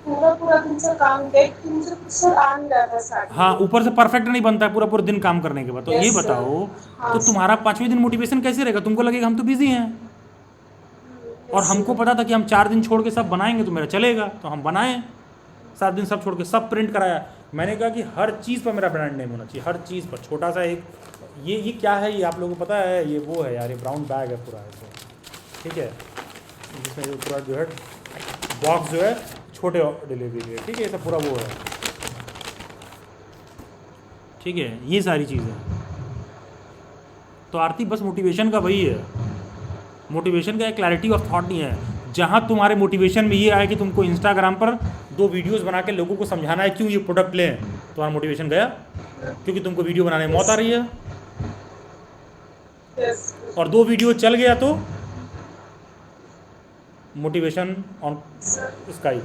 पूरा दिन सर काम किया कि मुझे कुछ सर आ नहीं रहा था स्टार्टिंग। हाँ, ऊपर से परफेक्ट नहीं बनता पूरा पूरा दिन काम करने के बाद। तो Yes, ये sir. बताओ, हाँ, तो sir. तुम्हारा 5वें दिन मोटिवेशन कैसे रहेगा? तुमको लगेगा हम तो बिजी हैं, और हमको पता था कि हम 4 दिन छोड़ के सब बनाएंगे तो मेरा चलेगा, तो हम बनाए 7 दिन सब छोड़ के सब प्रिंट कराया। मैंने कहा कि हर चीज़ पर मेरा ब्रांड नेम होना चाहिए, हर चीज़ पर। छोटा सा एक ये क्या है, ये आप लोगों को पता है, ये वो है यार, ये ब्राउन बैग है पूरा ऐसे। ठीक है, जिसमें जो पूरा जो है बॉक्स जो है छोटे डिलीवरी है। ठीक है, ये सब पूरा वो है। ठीक है, ये सारी चीज़ें। तो आरती बस मोटिवेशन का वही है, मोटिवेशन का एक क्लैरिटी ऑफ थॉट नहीं है। जहाँ तुम्हारे मोटिवेशन में ये आए कि तुमको इंस्टाग्राम पर 2 वीडियोस बना के लोगों को समझाना है क्यों ये प्रोडक्ट लें, तुम्हारा मोटिवेशन गया, क्योंकि तुमको वीडियो बनाने में मौत आ रही है। और 2 वीडियो चल गया तो मोटिवेशन ऑन स्काई।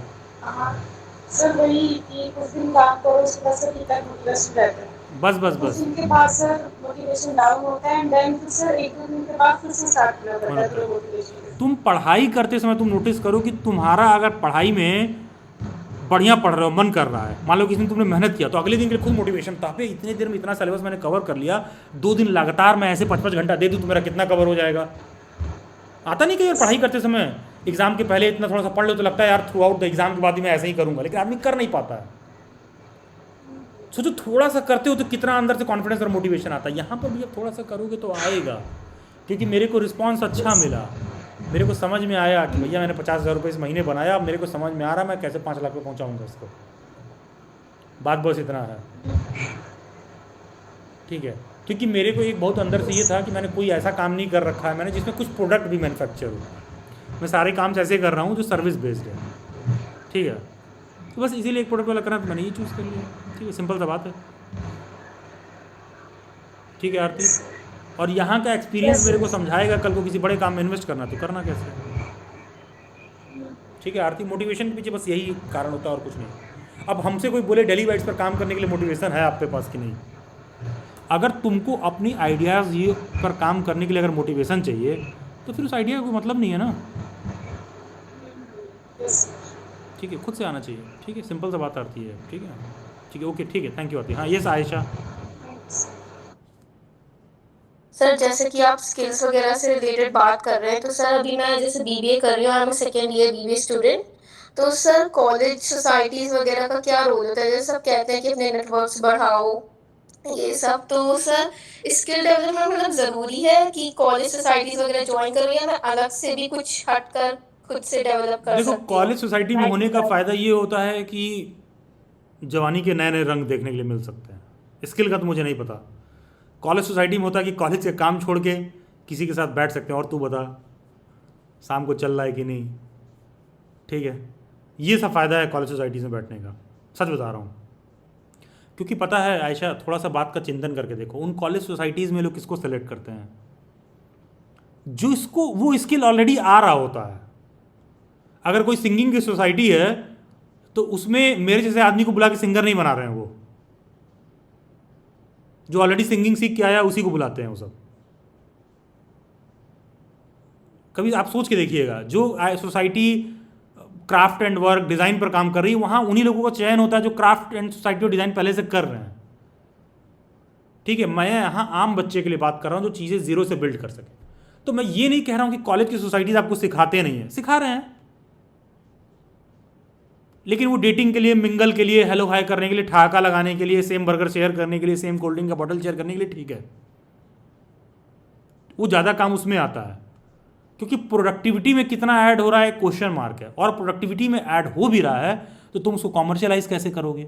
सर वही कि कुछ दिन काम करो, उसके बाद सर ठीक है मोटिवेशन रहता है। बस कुछ दिन के बाद सर मोटिवेशन डाउन होता है, एंड देन फिर सर 1-2 दिन के बाद फिर से स्टार्ट करना पड़ता है पूरा मोटिवेशन। तुम पढ़ाई करते समय तुम नोटिस करो कि तुम्हारा अगर पढ़ाई में बढ़िया पढ़ रहे हो, मन कर रहा है, मान लो किसी दिन तुमने मेहनत किया, तो अगले दिन के लिए खुद मोटिवेशन था, पे इतने देर में इतना सिलेबस मैंने कवर कर लिया, 2 दिन लगातार मैं ऐसे 5-5 घंटा दे दूँ तो मेरा कितना कवर हो जाएगा। आता नहीं कि यार पढ़ाई करते समय एग्जाम के पहले इतना थोड़ा सा पढ़ लो तो लगता है यार थ्रू आउट द एग्जाम के बाद भी मैं ऐसे ही करूँगा, लेकिन आदमी कर नहीं पाता है। सोचो थोड़ा सा करते हो तो कितना अंदर से कॉन्फिडेंस और मोटिवेशन आता है। यहाँ पर भी अब थोड़ा सा करोगे तो आएगा, क्योंकि मेरे को रिस्पॉन्स अच्छा मिला, मेरे को समझ में आया कि भैया मैंने 50,000 रुपये इस महीने बनाया, अब मेरे को समझ में आ रहा है मैं कैसे 5 लाख पे पहुँचाऊँगा इसको। बात बस इतना है। ठीक है, क्योंकि मेरे को एक बहुत अंदर से ये था कि मैंने कोई ऐसा काम नहीं कर रखा है मैंने जिसमें कुछ प्रोडक्ट भी मैन्युफैक्चर हो। मैं सारे काम ऐसे कर रहा हूँ जो सर्विस बेस्ड है। ठीक है, तो बस इसीलिए एक प्रोडक्ट वाला करना, तो मैंने ये चूज़ कर लिया। ठीक है, सिंपल सा बात है। ठीक है आरती, और यहाँ का एक्सपीरियंस मेरे को समझाएगा कल को किसी बड़े काम में इन्वेस्ट करना तो करना कैसे। ठीक है आरती, मोटिवेशन के पीछे बस यही कारण होता है और कुछ नहीं। अब हमसे कोई बोले डेली बाइट्स पर काम करने के लिए मोटिवेशन है आपके पास कि नहीं, अगर तुमको अपनी आइडियाज़ ये पर काम करने के लिए अगर मोटिवेशन चाहिए तो फिर उस आइडिया का कोई मतलब नहीं है ना। ठीक है, खुद से आना चाहिए। ठीक है, सिंपल सा बात आती है। ठीक है, ठीक है, ओके, ठीक है, थैंक यू आती। हाँ यस आयशा। सर जैसे कि आप स्किल्स वगैरह से रिलेटेड बात कर रहे हैं, तो सर अभी मैं जैसे बीबीए कर रही हूँ, I am second year BBA student. तो सर कॉलेज सोसाइटीज़ वगैरह का क्या रोल होता है? जैसे सब कहते हैं कि अपने नेटवर्क्स बढ़ाओ ये सब, तो सर स्किल डेवलपमेंट मतलब ज़रूरी है कि कॉलेज सोसाइटीज़ वगैरह ज्वाइन करूँ, या मैं अलग से भी कुछ हटकर खुद से डेवलप कर देखो सकती हूँ? कॉलेज सोसाइटी में होने का फ़ायदा ये होता है कि जवानी के नए नए रंग देखने के लिए मिल सकते हैं। स्किल का तो मुझे नहीं पता। कॉलेज सोसाइटी में होता है कि कॉलेज के काम छोड़ के किसी के साथ बैठ सकते हैं, और तू बता शाम को चल रहा है कि नहीं। ठीक है, ये सब फ़ायदा है कॉलेज सोसाइटीज़ में बैठने का, सच बता रहा हूँ। क्योंकि पता है आयशा, थोड़ा सा बात का चिंतन करके देखो, उन कॉलेज सोसाइटीज़ में लोग किसको सेलेक्ट करते हैं? जो इसको वो स्किल ऑलरेडी आ रहा होता है। अगर कोई सिंगिंग की सोसाइटी है तो उसमें मेरे जैसे आदमी को बुला के सिंगर नहीं बना रहे हैं, वो जो ऑलरेडी सिंगिंग सीख के आया उसी को बुलाते हैं वो सब। कभी आप सोच के देखिएगा, जो society craft and work design पर काम कर रही है वहाँ उन्हीं लोगों का चयन होता है जो क्राफ्ट एंड सोसाइटी और डिज़ाइन पहले से कर रहे हैं। ठीक है, मैं यहाँ आम बच्चे के लिए बात कर रहा हूँ जो चीज़ें जीरो से बिल्ड कर सके। तो मैं ये नहीं कह रहा हूँ कि कॉलेज की सोसाइटीज आपको सिखाते नहीं है, सिखा रहे हैं, लेकिन वो डेटिंग के लिए, मिंगल के लिए, हेलो हाय करने के लिए, ठहाका लगाने के लिए, सेम बर्गर शेयर करने के लिए, सेम कोल्ड ड्रिंक का बॉटल शेयर करने के लिए ठीक है, वो ज़्यादा काम उसमें आता है। क्योंकि प्रोडक्टिविटी में कितना ऐड हो रहा है क्वेश्चन मार्क है, और प्रोडक्टिविटी में ऐड हो भी रहा है तो तुम उसको कॉमर्शियलाइज कैसे करोगे?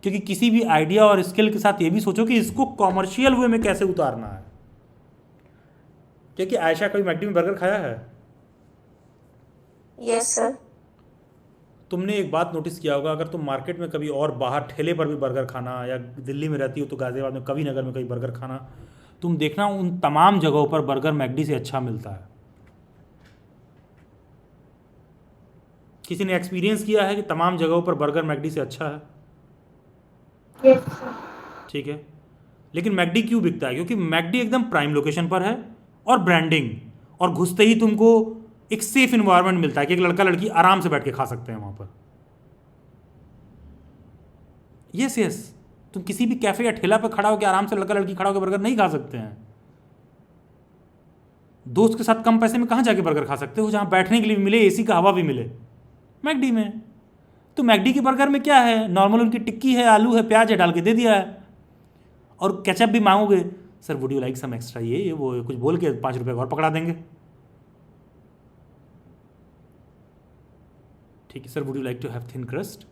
क्योंकि किसी भी आइडिया और स्किल के साथ ये भी सोचो कि इसको कॉमर्शियल वे में कैसे उतारना है। क्योंकि आयशा कभी मैकडी में बर्गर खाया है? Yes sir. तुमने एक बात नोटिस किया होगा, अगर तुम मार्केट में कभी और बाहर ठेले पर भी बर्गर खाना, या दिल्ली में रहती हो तो गाजियाबाद में कभी नगर में कहीं बर्गर खाना, तुम देखना उन तमाम जगहों पर बर्गर मैकडी से अच्छा मिलता है। किसी ने एक्सपीरियंस किया है कि तमाम जगहों पर बर्गर मैकडी से अच्छा है? Yes sir. ठीक है, लेकिन मैकडी क्यों बिकता है? क्योंकि मैकडी एकदम प्राइम लोकेशन पर है, और ब्रांडिंग, और घुसते ही तुमको एक सेफ इन्वायरमेंट मिलता है कि एक लड़का लड़की आराम से बैठ के खा सकते हैं वहां पर। यस यस, तुम किसी भी कैफे या ठेला पर खड़ा होकर आराम से लड़का लड़की खड़ा होकर बर्गर नहीं खा सकते हैं। दोस्त के साथ कम पैसे में कहाँ जाके बर्गर खा सकते हो? जहाँ बैठने के लिए भी मिले, एसी का हवा भी मिले, मैकडी में। तो मैकडी के बर्गर में क्या है? नॉर्मल उनकी टिक्की है, आलू है, प्याज है, डाल के दे दिया है, और केचप भी मांगोगे, sir would you like some extra, ये वो कुछ बोल के 5 रुपये और पकड़ा देंगे। ठीक है, sir would you like to have thin crust?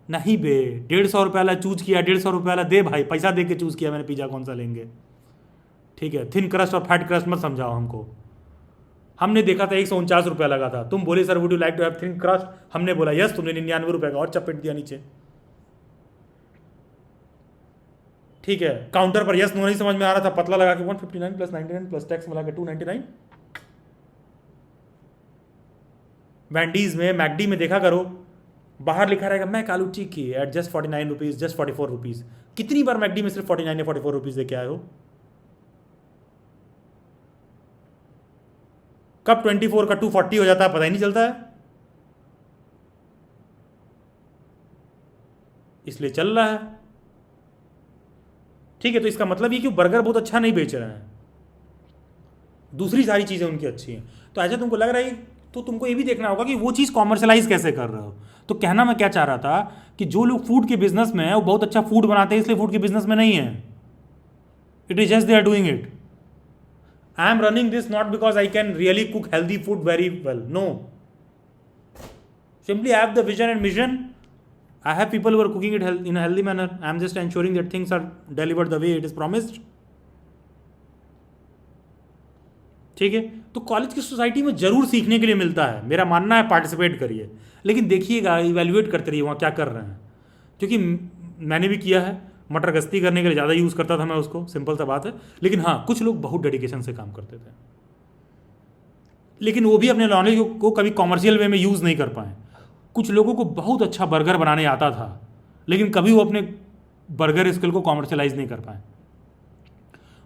नहीं बे, 150 रुपये वाला चूज किया, 150 रुपये वाला दे भाई, पैसा दे के चूज किया मैंने पिज्जा, कौन सा लेंगे? ठीक है, थिन क्रस्ट और फैट क्रस्ट मत समझाओ हमको। हमने देखा था 149 रुपया लगा था, तुम बोले sir would you like to have thin crust, हमने बोला यस, तुमने 99 रुपये का और चपेट दिया नीचे। ठीक है, काउंटर पर यस नो नहीं समझ में आ रहा था, पतला लगा के 159 प्लस 99 प्लस टैक्स मिला के 299। वैंडीज में, मैकडी में देखा करो, बाहर लिखा रहेगा Mc aloo tikki at just 49 rupees, just 44 rupees. कितनी बार मैकडी में सिर्फ 49 या 44 रुपीज़ दे के आए हो? कब 24 का 240 हो जाता है पता ही नहीं चलता है, इसलिए चल रहा है। ठीक है, तो इसका मतलब ये कि बर्गर बहुत अच्छा नहीं बेच रहे हैं, दूसरी सारी चीज़ें उनकी अच्छी हैं। तो ऐसा तुमको लग रहा है, तो तुमको ये भी देखना होगा कि वो चीज़ कॉमर्शलाइज कैसे कर रहे हो। तो कहना मैं क्या चाह रहा था कि जो लोग फूड के बिजनेस में है वो बहुत अच्छा फूड बनाते हैं, इसलिए फूड के बिजनेस में नहीं है। It is just they are doing it. I am running this not because I can really cook healthy food very well, no, simply I have the vision and mission. I have people who are cooking it in a healthy manner. I am just ensuring that things are delivered the way it is promised. ठीक है, तो college की society में जरूर सीखने के लिए मिलता है, मेरा मानना है पार्टिसिपेट करिए, लेकिन देखिएगा, इवेल्युएट करते रहिए वहाँ क्या कर रहे हैं। क्योंकि मैंने भी किया है, मटर गश्ती करने के लिए ज़्यादा यूज़ करता था मैं उसको, सिंपल सा बात है। लेकिन हाँ, कुछ लोग बहुत डेडिकेशन से काम करते थे, लेकिन वो भी अपने नॉलेज को कभी कॉमर्शियल वे में यूज़ नहीं कर पाए। कुछ लोगों को बहुत अच्छा बर्गर बनाने आता था, लेकिन कभी वो अपने बर्गर स्किल को कॉमर्शलाइज नहीं कर पाए।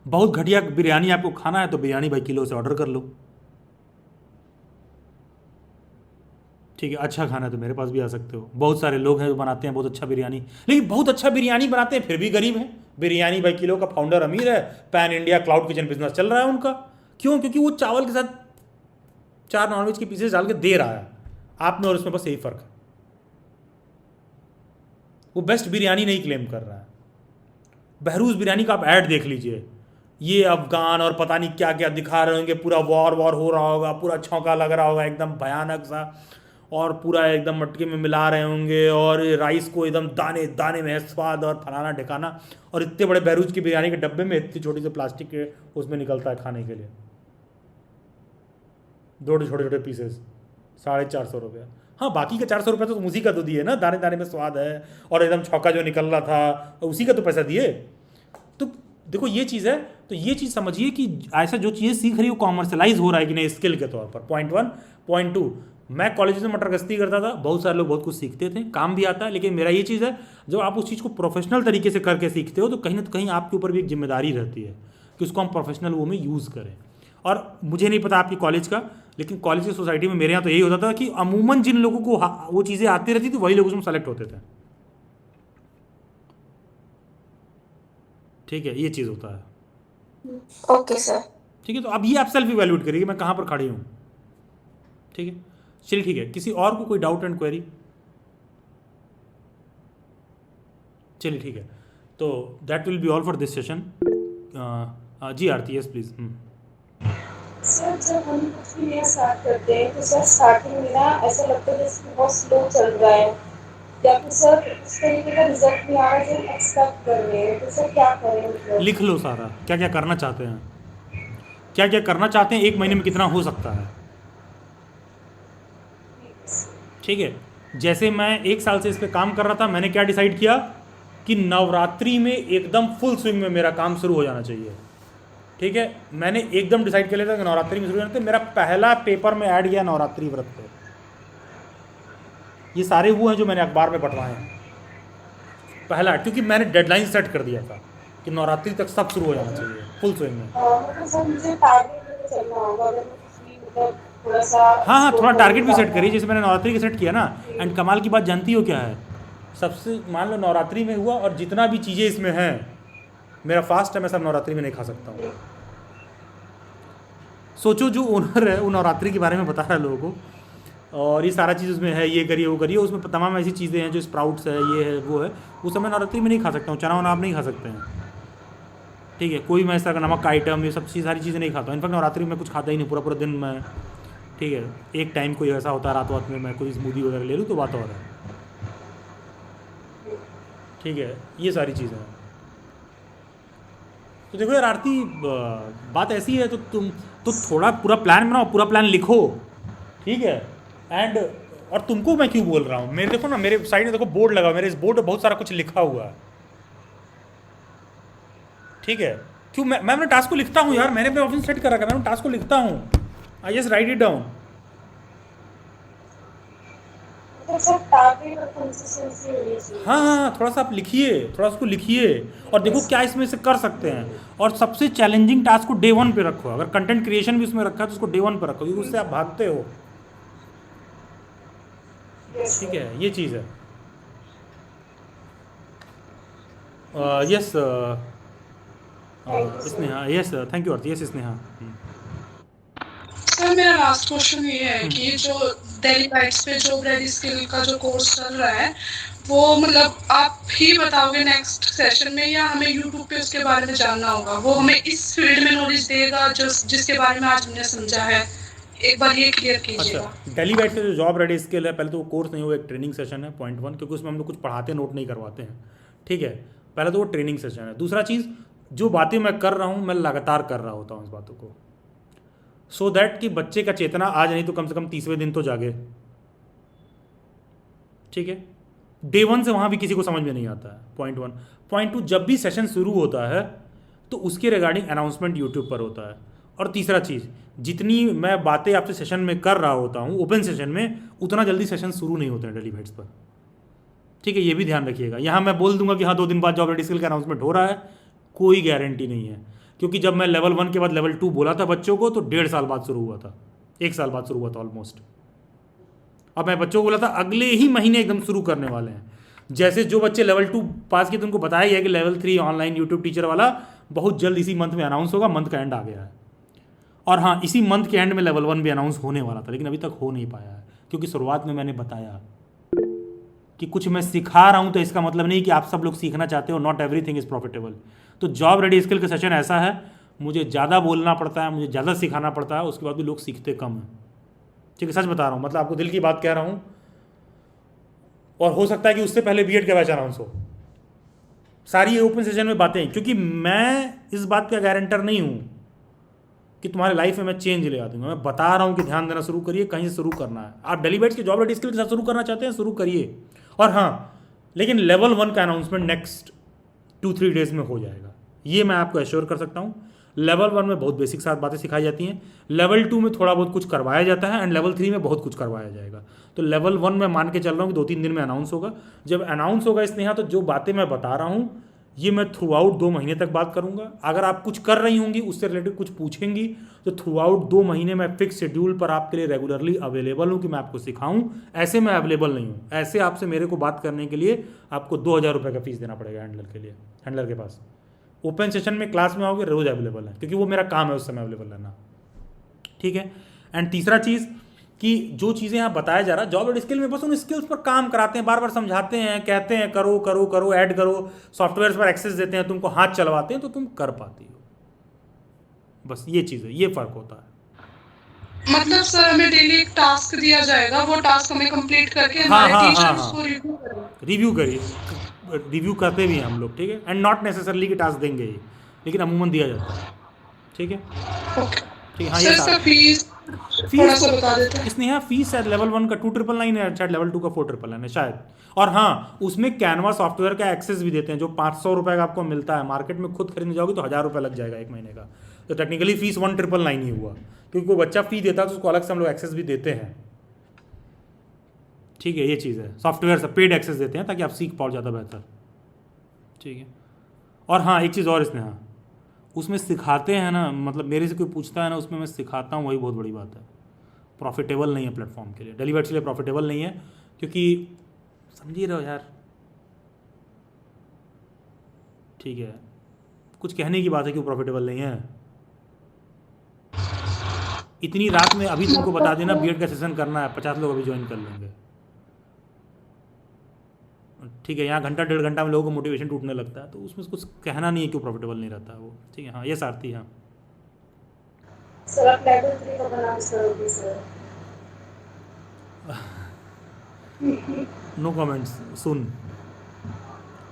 बहुत घटिया बिरयानी आपको खाना है तो बिरयानी भाई किलो से ऑर्डर कर लो, ठीक है। अच्छा खाना है तो मेरे पास भी आ सकते हो, बहुत सारे लोग हैं जो बनाते हैं बहुत अच्छा बिरयानी, लेकिन बहुत अच्छा बिरयानी बनाते हैं फिर भी गरीब हैं। बिरयानी भाई किलो का फाउंडर अमीर है, pan India cloud kitchen business चल रहा है उनका। क्यों? क्योंकि वो चावल के साथ 4 नॉनवेज के पीसेस डाल के दे रहा है, आप में और उसमें बस यही फर्क है। वो बेस्ट बिरयानी नहीं क्लेम कर रहा है। बहरूज बिरयानी का आप ऐड देख लीजिए, ये अफगान और पता नहीं क्या क्या दिखा रहे होंगे, पूरा वॉर हो रहा होगा, पूरा छौंका लग रहा होगा एकदम भयानक सा, और पूरा एकदम मटके में मिला रहे होंगे, और राइस को एकदम दाने दाने में है स्वाद और फलाना ढिकाना, और इतने बड़े बहरूज की बिरयानी के डब्बे में इतनी छोटी सी प्लास्टिक के उसमें निकलता है खाने के लिए, 2 छोटे छोटे पीसेस, 450 रुपया। हाँ, बाकी का 400 रुपये तो उसी का तो दिए ना, दाने दाने में स्वाद है और एकदम छौका जो निकल रहा था उसी का तो पैसा दिए। तो देखो ये चीज़ है, तो ये चीज़ समझिए कि ऐसा जो चीज़ें सीख रही हो कॉमर्शलाइज हो रहा है कि नहीं स्किल के तौर पर, पॉइंट 1। पॉइंट 2, मैं कॉलेज में मटर गश्ती करता था, बहुत सारे लोग बहुत कुछ सीखते थे, काम भी आता है, लेकिन मेरा ये चीज़ है जब आप उस चीज़ को प्रोफेशनल तरीके से करके सीखते हो तो कहीं ना कहीं आपके ऊपर भी एक जिम्मेदारी रहती है कि उसको हम प्रोफेशनल वो में यूज़ करें। और मुझे नहीं पता आपकी कॉलेज का, लेकिन कॉलेज की सोसाइटी में मेरे यहाँ तो यही होता था कि अमूमन जिन लोगों को वो चीज़ें आती रहती थी वही लोग उसमें सेलेक्ट होते थे। ठीक है, ये चीज़ होता है। Okay sir. ठीक है, तो अब ये आप सेल्फ इवैल्यूएट करिए कि मैं कहाँ पर खड़ी हूँ। ठीक है, चलिए ठीक है, किसी और को कोई डाउट एंड क्वेरी? चलिए ठीक है, तो that will be all for this session. जी आरती, यस प्लीज। सर जब हम कुछ भी नया स्टार्ट करते हैं तो सर स्टार्टिंग में ना ऐसा लगता है जैसे बहुत स्लो चल रहा है, या फिर सर उस तरीके का रिजल्ट नहीं आ रहा जो हम एक्सपेक्ट कर रहे हैं, तो सर क्या करें मतलब? लिख लो सारा, क्या क्या करना चाहते हैं, क्या क्या करना चाहते हैं, 1 महीने में कितना हो सकता है। ठीक है, जैसे मैं 1 साल से इस पर काम कर रहा था, मैंने क्या डिसाइड किया कि नवरात्रि में एकदम फुल स्विंग में मेरा काम शुरू हो जाना चाहिए। ठीक है, मैंने एकदम डिसाइड कर लिया था कि नवरात्रि में शुरू हो जाना था। मेरा पहला पेपर में ऐड गया नवरात्रि व्रत पे। ये सारे वो हैं जो मैंने अखबार में बंटवाए हैं, पहला, क्योंकि मैंने डेडलाइन सेट कर दिया था कि नवरात्रि तक सब शुरू हो जाना चाहिए फुल स्विंग में। मतलब सर मुझे टारगेट लेके चलना होगा अगर मैं कुछ भी मतलब थोड़ा सा। हाँ, थोड़ा टारगेट भी सेट करिए, जैसे मैंने नवरात्रि का सेट किया ना। एंड कमाल की बात जानती हो क्या है, सबसे मान लो नवरात्रि में हुआ और जितना भी चीज़ें इसमें हैं, मेरा फास्ट है, मैं सब नवरात्रि में नहीं खा सकता हूँ। सोचो जो ओनर है वो नवरात्रि के बारे में बता रहा है लोगों को, और ये सारा चीज़ उसमें है, ये करिए वो करिए, उसमें तमाम ऐसी चीज़ें हैं जो स्प्राउट्स है, ये है वो है, वो सब मैं नवरात्रि में नहीं खा सकता हूँ। चना वना आप नहीं खा सकते हैं। ठीक है, कोई मैं ऐसा नमक का आइटम, ये सब चीज़ सारी चीज़ें नहीं खाता हूँ। इनफैक्ट नवरात्रि में कुछ खाता ही नहीं, पूरा पूरा दिन मैं। ठीक है, एक टाइम कोई ऐसा होता है रात वात में मैं कोई स्मूदी वगैरह ले लूँ तो बात और है। ठीक है, ये सारी चीज़ें हैं। तो देखो यार आरती, बात ऐसी है तो तुम तो थोड़ा पूरा प्लान बनाओ, पूरा प्लान लिखो। ठीक है, एंड और तुमको मैं क्यों बोल रहा हूँ, मेरे देखो ना, मेरे साइड में देखो बोर्ड लगा, मेरे इस बोर्ड पर बहुत सारा कुछ लिखा हुआ है। ठीक है, क्यों मैं अपने टास्क को लिखता हूँ यार, मैंने अपने ऑफिस सेट कर रखा है, मैं टास्क को लिखता हूँ, I just right it down. हाँ हाँ, थोड़ा सा आप लिखिए, थोड़ा उसको लिखिए और देखो क्या इसमें से कर सकते हैं। और सबसे चैलेंजिंग टास्क को डे 1 पे रखो। अगर कंटेंट क्रिएशन भी उसमें रखा है तो उसको डे 1 पे रखो, क्योंकि उससे आप भागते हो। ठीक है, ये चीज़ है। Yes Sneha, yes thank you Aarti, yes Sneha. Sir मेरा लास्ट क्वेश्चन ये है कि जो दिल्ली बाइट्स पे जॉब रेडी स्किल का जो कोर्स चल रहा है वो मतलब आप ही बताओगे नेक्स्ट सेशन में, या हमें यूट्यूब पे उसके बारे में जानना होगा? वो हमें इस फील्ड में नॉलेज देगा जो जिसके बारे में आज हमने समझा है, एक बार ये क्लियर कीजिएगा। अच्छा, दिल्ली बाइट्स का जो जॉब रेडी स्किल है, पहले तो वो कोर्स नहीं, वो एक ट्रेनिंग सेशन है, पॉइंट 1, क्योंकि उसमें हम लोग कुछ पढ़ाते नोट नहीं करवाते हैं। ठीक है, पहले तो वो ट्रेनिंग सेशन है। दूसरा चीज़, जो बातें मैं कर रहा हूँ मैं लगातार कर रहा होता हूँ इस बातों को, सो दैट कि बच्चे का चेतना आज नहीं तो कम से कम 30वें दिन तो जागे। ठीक है, डे 1 से वहाँ भी किसी को समझ में नहीं आता है, पॉइंट 1। पॉइंट 2, जब भी सेशन शुरू होता है तो उसके रिगार्डिंग अनाउंसमेंट यूट्यूब पर होता है। और तीसरा चीज़, जितनी मैं बातें आपसे सेशन में कर रहा होता हूँ ओपन सेशन में, उतना जल्दी सेशन शुरू नहीं होते हैं दिल्ली बाइट्स पर। ठीक है, ये भी ध्यान रखिएगा। यहाँ मैं बोल दूंगा कि हाँ 2 दिन बाद जॉब रेडी स्किल का अनाउंसमेंट हो रहा है, कोई गारंटी नहीं है, क्योंकि जब मैं लेवल 1 के बाद लेवल 2 बोला था बच्चों को तो 1.5 साल बाद शुरू हुआ था, 1 साल बाद शुरू हुआ था ऑलमोस्ट। अब मैं बच्चों को बोला था अगले ही महीने एकदम शुरू करने वाले हैं। जैसे जो बच्चे लेवल 2 पास किए तो उनको बताया गया कि लेवल 3 ऑनलाइन यूट्यूब टीचर वाला बहुत जल्द इसी मंथ में अनाउंस होगा, मंथ का एंड आ गया है। और हाँ, इसी मंथ के एंड में लेवल 1 भी अनाउंस होने वाला था, लेकिन अभी तक हो नहीं पाया है, क्योंकि शुरुआत में मैंने बताया कि कुछ मैं सिखा रहा हूँ तो इसका मतलब नहीं कि आप सब लोग सीखना चाहते हो। Not everything is profitable. तो जॉब रेडी स्किल का सेशन ऐसा है, मुझे ज़्यादा बोलना पड़ता है, मुझे ज़्यादा सिखाना पड़ता है, उसके बाद भी लोग सीखते कम हैं। ठीक है, सच बता रहा हूँ, मतलब आपको दिल की बात कह रहा हूँ। और हो सकता है कि उससे पहले बीएड का बैच अनाउंस हो। सारी ये ओपन सेशन में बातें, क्योंकि मैं इस बात का गारंटर नहीं हूँ कि तुम्हारे लाइफ में मैं चेंज ले आ दूंगा। मैं बता रहा हूँ कि ध्यान देना शुरू करिए, कहीं से शुरू करना है। आप दिल्ली बाइट्स के जॉब रेडी स्किल के साथ शुरू करना चाहते हैं, शुरू करिए। और हाँ, लेकिन लेवल 1 का अनाउंसमेंट नेक्स्ट 2-3 डेज में हो जाएगा, ये मैं आपको एश्योर कर सकता हूँ। लेवल 1 में बहुत बेसिक सात बातें सिखाई जाती हैं, लेवल 2 में थोड़ा बहुत कुछ करवाया जाता है, एंड लेवल 3 में बहुत कुछ करवाया जाएगा। तो लेवल 1 में मान के चल रहा हूँ कि 2-3 दिन में अनाउंस होगा। जब अनाउंस होगा स्नेहा, तो जो बातें मैं बता रहा हूँ ये मैं थ्रू आउट 2 महीने तक बात करूंगा। अगर आप कुछ कर रही होंगी, उससे रिलेटेड कुछ पूछेंगी, तो थ्रू आउट 2 महीने मैं फिक्स शेड्यूल पर आपके लिए रेगुलरली अवेलेबल हूँ कि मैं आपको सिखाऊं। ऐसे मैं अवेलेबल नहीं हूँ, ऐसे आपसे मेरे को बात करने के लिए आपको 2000 रुपये का फीस देना पड़ेगा हैंडलर के लिए, हैंडलर के पास। ओपन सेशन में क्लास में आओगे, रोज अवेलेबल है, क्योंकि वो मेरा काम है उस समय अवेलेबल रहना, ठीक है। एंड तीसरा चीज़ कि जो चीज़ें यहाँ बताया जा रहा है जॉब एंड स्किल में, बस उन स्किल्स पर काम कराते हैं, बार बार समझाते हैं, कहते हैं करो करो करो, ऐड करो, सॉफ्टवेयर पर एक्सेस देते हैं, तुमको हाथ चलवाते हैं तो तुम कर पाती हो। बस ये चीज़ है, ये फ़र्क होता है। मतलब सर हमें डेली एक टास्क दिया जाएगा, वो टास्क हमें कंप्लीट करके हाँ हमारे हाँ टीचर हाँ उसको हाँ, रिव्यू करेंगे। रिव्यू करिए, रिव्यू करते भी हैं हम लोग, ठीक है। एंड नॉट नेसेसरली कि टास्क देंगे ही, लेकिन अमूमन दिया जाता है, ठीक है। ठीक, हाँ सर ये इसका फीस थोड़ा सा बता देते हैं। इसने यहाँ फीस शायद लेवल 1 का 2999 है, शायद लेवल 2 का 4999 है शायद। और हाँ, उसमें कैनवा सॉफ्टवेयर का एक्सेस भी देते हैं जो 500 रुपये का आपको मिलता है। मार्केट में खुद खरीदने जाओगे तो 1000 रुपये लग जाएगा 1 महीने का। तो टेक्निकली फीस 1999 ही हुआ, क्योंकि कोई बच्चा फी देता है तो उसको अलग से हम लोग एक्सेस भी देते हैं, ठीक है। ये चीज़ है, सॉफ्टवेयर से पेड एक्सेस देते हैं ताकि आप सीख पाओ ज़्यादा बेहतर, ठीक है। और हाँ, एक चीज़ और इसने, हाँ उसमें सिखाते हैं ना, मतलब मेरे से कोई पूछता है ना, उसमें मैं सिखाता हूँ, वही बहुत बड़ी बात है। प्रॉफिटेबल नहीं है प्लेटफॉर्म के लिए, डेलीवर्स के लिए प्रॉफिटेबल नहीं है, क्योंकि समझ ही रहे हो यार, ठीक है। कुछ कहने की बात है, क्यों प्रॉफिटेबल नहीं है। इतनी रात में अभी तुमको बता देना बीएड का सेशन करना है, 50 लोग अभी ज्वाइन कर लेंगे, ठीक है। यहाँ घंटा 1.5 घंटा में लोगों को मोटिवेशन टूटने लगता है, तो उसमें कुछ कहना नहीं है क्यों प्रॉफिटेबल नहीं रहता है वो, ठीक है। हाँ ये सारथी, हाँ सर आप लेवल 3 का अनाउंस करोगे सर? नो कमेंट्स, सुन,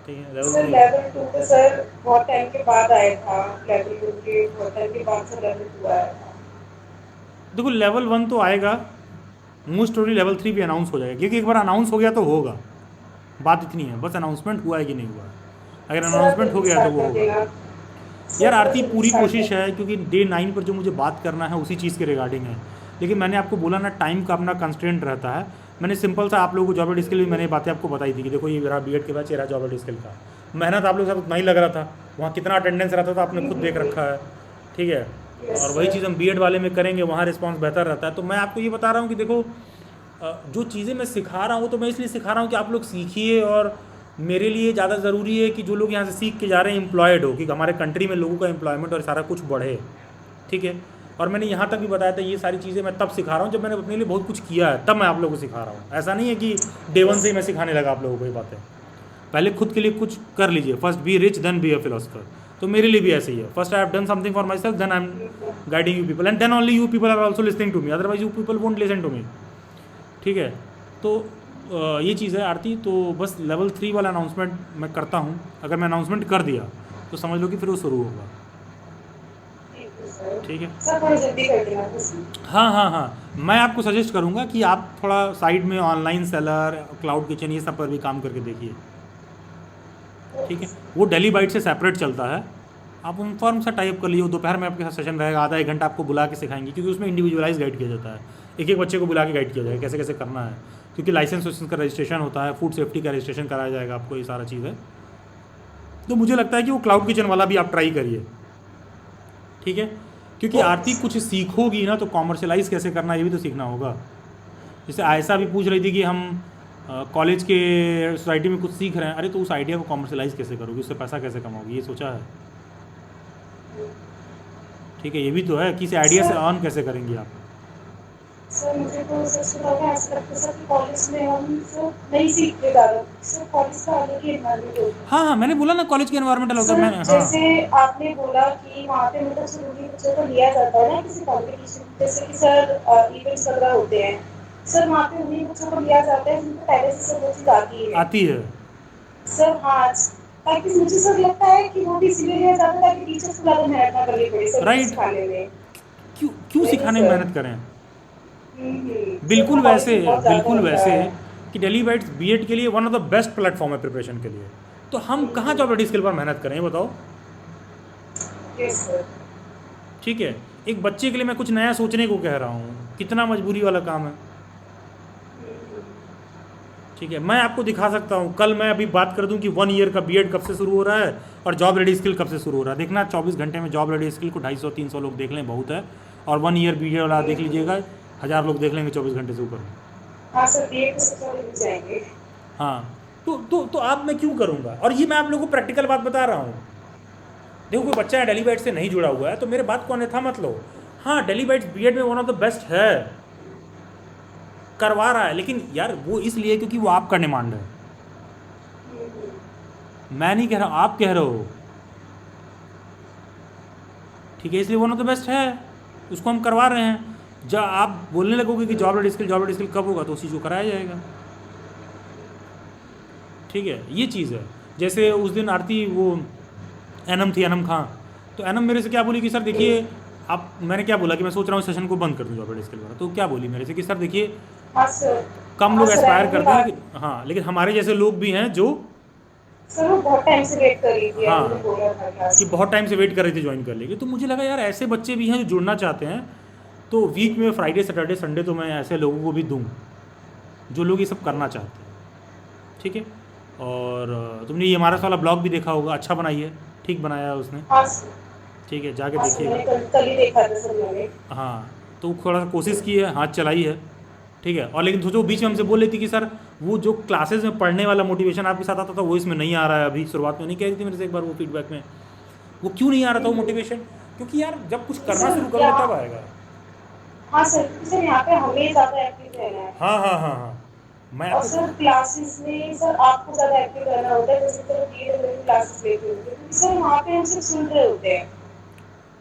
ठीक है। सर लेवल 2 पे सर बहुत टाइम के बाद आया था, लेवल 2 के बहुत टाइम के बाद सर लेवल 2 आया था। देखो लेवल 1 तो आएगा, मोस्ट प्रोबेबली लेवल 3 भी अनाउंस हो जाएगा, क्योंकि एक बार अनाउंस हो गया तो होगा। बात इतनी है, बस अनाउंसमेंट हुआ है कि नहीं हुआ है। अगर अनाउंसमेंट हो गया तो वो होगा। यार आरती, पूरी कोशिश है, क्योंकि डे 9 पर जो मुझे बात करना है उसी चीज़ के रिगार्डिंग है, लेकिन मैंने आपको बोला ना, टाइम का अपना कंस्ट्रेंट रहता है। मैंने सिंपल सा आप लोगों को जॉब एंड स्किल भी मैंने बातें आपको बताई थी कि देखो ये रहा बीएड के बाद, ये रहा जॉब एंड स्किल का। मेहनत आप लोग के साथ उतना ही लग रहा था, वहाँ कितना अटेंडेंस रहता था आपने खुद देख रखा है, ठीक है। और वही चीज़ हम बीएड वाले में करेंगे, वहाँ रिस्पॉन्स बेहतर रहता है। तो मैं आपको ये बता रहा हूँ कि देखो जो चीज़ें मैं सिखा रहा हूँ तो मैं इसलिए सिखा रहा हूँ कि आप लोग सीखिए, और मेरे लिए ज़्यादा ज़रूरी है कि जो लोग यहाँ से सीख के जा रहे हैं एम्प्लॉयड हो, कि हमारे कंट्री में लोगों का एम्प्लॉयमेंट और सारा कुछ बढ़े, ठीक है। और मैंने यहाँ तक भी बताया था, ये सारी चीज़ें मैं तब सिखा रहा हूँ जब मैंने अपने लिए बहुत कुछ किया है, तब मैं आप लोगों को सिखा रहा हूँ। ऐसा नहीं है कि डे 1 से ही मैं सिखाने लगा आप लोगों को ये बातें। पहले खुद के लिए कुछ कर लीजिए, first be rich then be a philosopher. तो मेरे लिए भी ऐसे ही है, first I have done something for myself, then I am guiding you people, and then only you people are also listening to me, otherwise you people won't listen to me, ठीक है। तो ये चीज़ है आरती। तो बस level 3 वाला announcement मैं करता हूँ, अगर मैं अनाउंसमेंट कर दिया तो समझ लो कि फिर वो शुरू होगा, ठीक है। सर थोड़ा जल्दी कर देना बस। हाँ हाँ हाँ, मैं आपको सजेस्ट करूँगा कि आप थोड़ा साइड में ऑनलाइन सेलर, क्लाउड किचन, ये सब पर भी काम करके देखिए, ठीक है। वो डेली बाइट से सेपरेट चलता है, आप उन फॉर्म से टाइप कर लीजिए। दोपहर में आपके साथ सेशन रहेगा, आधा 1 घंटा आपको बुला के सिखाएंगे, क्योंकि उसमें इंडिविजुअलाइज गाइड किया जाता है, एक एक बच्चे को बुला के गाइड किया जाएगा कैसे कैसे करना है, क्योंकि लाइसेंस वाइसेंस का रजिस्ट्रेशन होता है, फूड सेफ्टी का रजिस्ट्रेशन कराया जाएगा आपको, ये सारा चीज़ है। तो मुझे लगता है कि वो क्लाउड किचन वाला भी आप ट्राई करिए, ठीक है। क्योंकि आरती कुछ सीखोगी ना तो कॉमर्शलाइज कैसे करना ये भी तो सीखना होगा। जैसे आयशा भी पूछ रही थी कि हम कॉलेज के सोसाइटी में कुछ सीख रहे हैं, अरे तो उस आइडिया को कॉमर्शलाइज कैसे करोगी, उससे पैसा कैसे कमाओगी, ये सोचा है, ठीक है। ये भी तो है कि इस आइडिया से अर्न कैसे करेंगी आप। सर मुझे तो सर सुना है ऐसा लगता है सर कि कॉलेज में हम सर नहीं सीखते ज़्यादा, सर कॉलेज का अलग ही एनवायरनमेंट होता है। हाँ हाँ, मैंने बोला ना कॉलेज के एनवायरमेंट होगा। मैं हाँ, जैसे आपने बोला कि वहाँ पे मतलब जरूरी बच्चों को लिया जाता है ना किसी कॉम्पिटिशन, जैसे कि सर इवेंट्स वगैरह होते हैं, सर वहाँ पे उन्हीं बच्चों को लिया जाता है जिनको पहले से सब वो चीज़ आती है सर। हाँ, ताकि मुझे सर लगता है कि वो भी इसीलिए लिया जाता है ताकि टीचर्स को ज़्यादा मेहनत ना करनी पड़े सर सिखाने में। क्यों सिखाने में मेहनत करें। बिल्कुल वैसे है कि डेली बाइट्स बीएड के लिए one of the best platform है प्रिपरेशन के लिए। तो हम कहाँ जॉब एंड स्किल पर मेहनत करें, बताओ। Yes sir. ठीक है, एक बच्चे के लिए मैं कुछ नया सोचने को कह रहा हूँ, कितना मजबूरी वाला काम है। ठीक है, मैं आपको दिखा सकता हूँ, कल मैं अभी बात कर दूँ कि 1 ईयर का बीएड कब से शुरू हो रहा है और जॉब रेडी स्किल कब से शुरू हो रहा है। देखना 24 घंटे में जॉब रेडी स्किल को 250-300 लोग देख लें, बहुत है। और 1 ईयर बीएड वाला देख लीजिएगा, 1000 लोग देख लेंगे 24 घंटे से ऊपर। हाँ सर, बीएड से थोड़े भी जाएंगे। हाँ, तो आप मैं क्यों करूँगा। और ये मैं आप लोगों को प्रैक्टिकल बात बता रहा हूँ। देखो, कोई बच्चा है डेली बाइट से नहीं जुड़ा हुआ है तो मेरे बात को अन्यथा मत लो। हाँ, डेली बाइट्स बीएड में वन ऑफ द बेस्ट है, करवा रहा है, लेकिन यार वो इसलिए क्योंकि वो आपका डिमांड है। मैं नहीं कह रहा, आप कह रहे हो। ठीक है, इसलिए वन ऑफ द बेस्ट है, उसको हम करवा रहे हैं। जब आप बोलने लगोगे कि जॉब रेडी स्किल कब होगा, तो उसी को कराया जाएगा। ठीक है, ये चीज़ है। जैसे उस दिन आरती वो एनम थी, एनम खां, तो एनम मेरे से क्या बोली कि सर देखिए आप, मैंने क्या बोला कि मैं सोच रहा हूँ सेशन को बंद कर दूँ जॉब रेडी स्किल वाला। तो क्या बोली मेरे से कि सर देखिए हाँ सर। कम लोग हाँ सर, एस्पायर एनम करते हैं, के लेकिन हाँ, लेकिन हमारे जैसे लोग भी हैं जो सर वो बहुत टाइम से वेट कर रही थी। हाँ, उन्होंने बोला था क्लास कि बहुत टाइम से वेट कर रहे थे ज्वाइन कर लेगी। तो मुझे लगा यार ऐसे बच्चे भी हैं जो जुड़ना चाहते हैं, तो वीक में फ्राइडे सैटरडे संडे तो मैं ऐसे लोगों को भी दूँ जो लोग ये सब करना चाहते हैं। ठीक है, और तुमने ये हमारा वाला ब्लॉग भी देखा होगा, अच्छा बनाई है, ठीक बनाया है उसने। हाँ सर। ठीक है, जाके हाँ सर, देखिएगा। मैंने कल ही देखा था सर मैंने। हाँ, तो थोड़ा सा कोशिश की है, हाथ चलाई है। ठीक है, और लेकिन सोचो बीच में हमसे बोल रही थी कि सर वो जो क्लासेस में पढ़ने वाला मोटिवेशन आपके साथ आता था वो इसमें नहीं आ रहा है अभी। शुरुआत में नहीं कह रही थी मेरे से एक बार वो फीडबैक में, वो क्यों नहीं आ रहा था वो मोटिवेशन, क्योंकि यार जब कुछ करना शुरू करोगे तब आएगा। हाँ सर, सर यहाँ पे हमें ज़्यादा एक्टिव रहना है। हाँ हाँ हाँ हाँ, मैं और आपको सर क्लासेस में सर आपको ज़्यादा एक्टिव रहना होता है। जैसे चलो बीएड में क्लासेस लेते होते हैं, क्योंकि सर वहाँ पे हम सिर्फ सुन रहे होते हैं।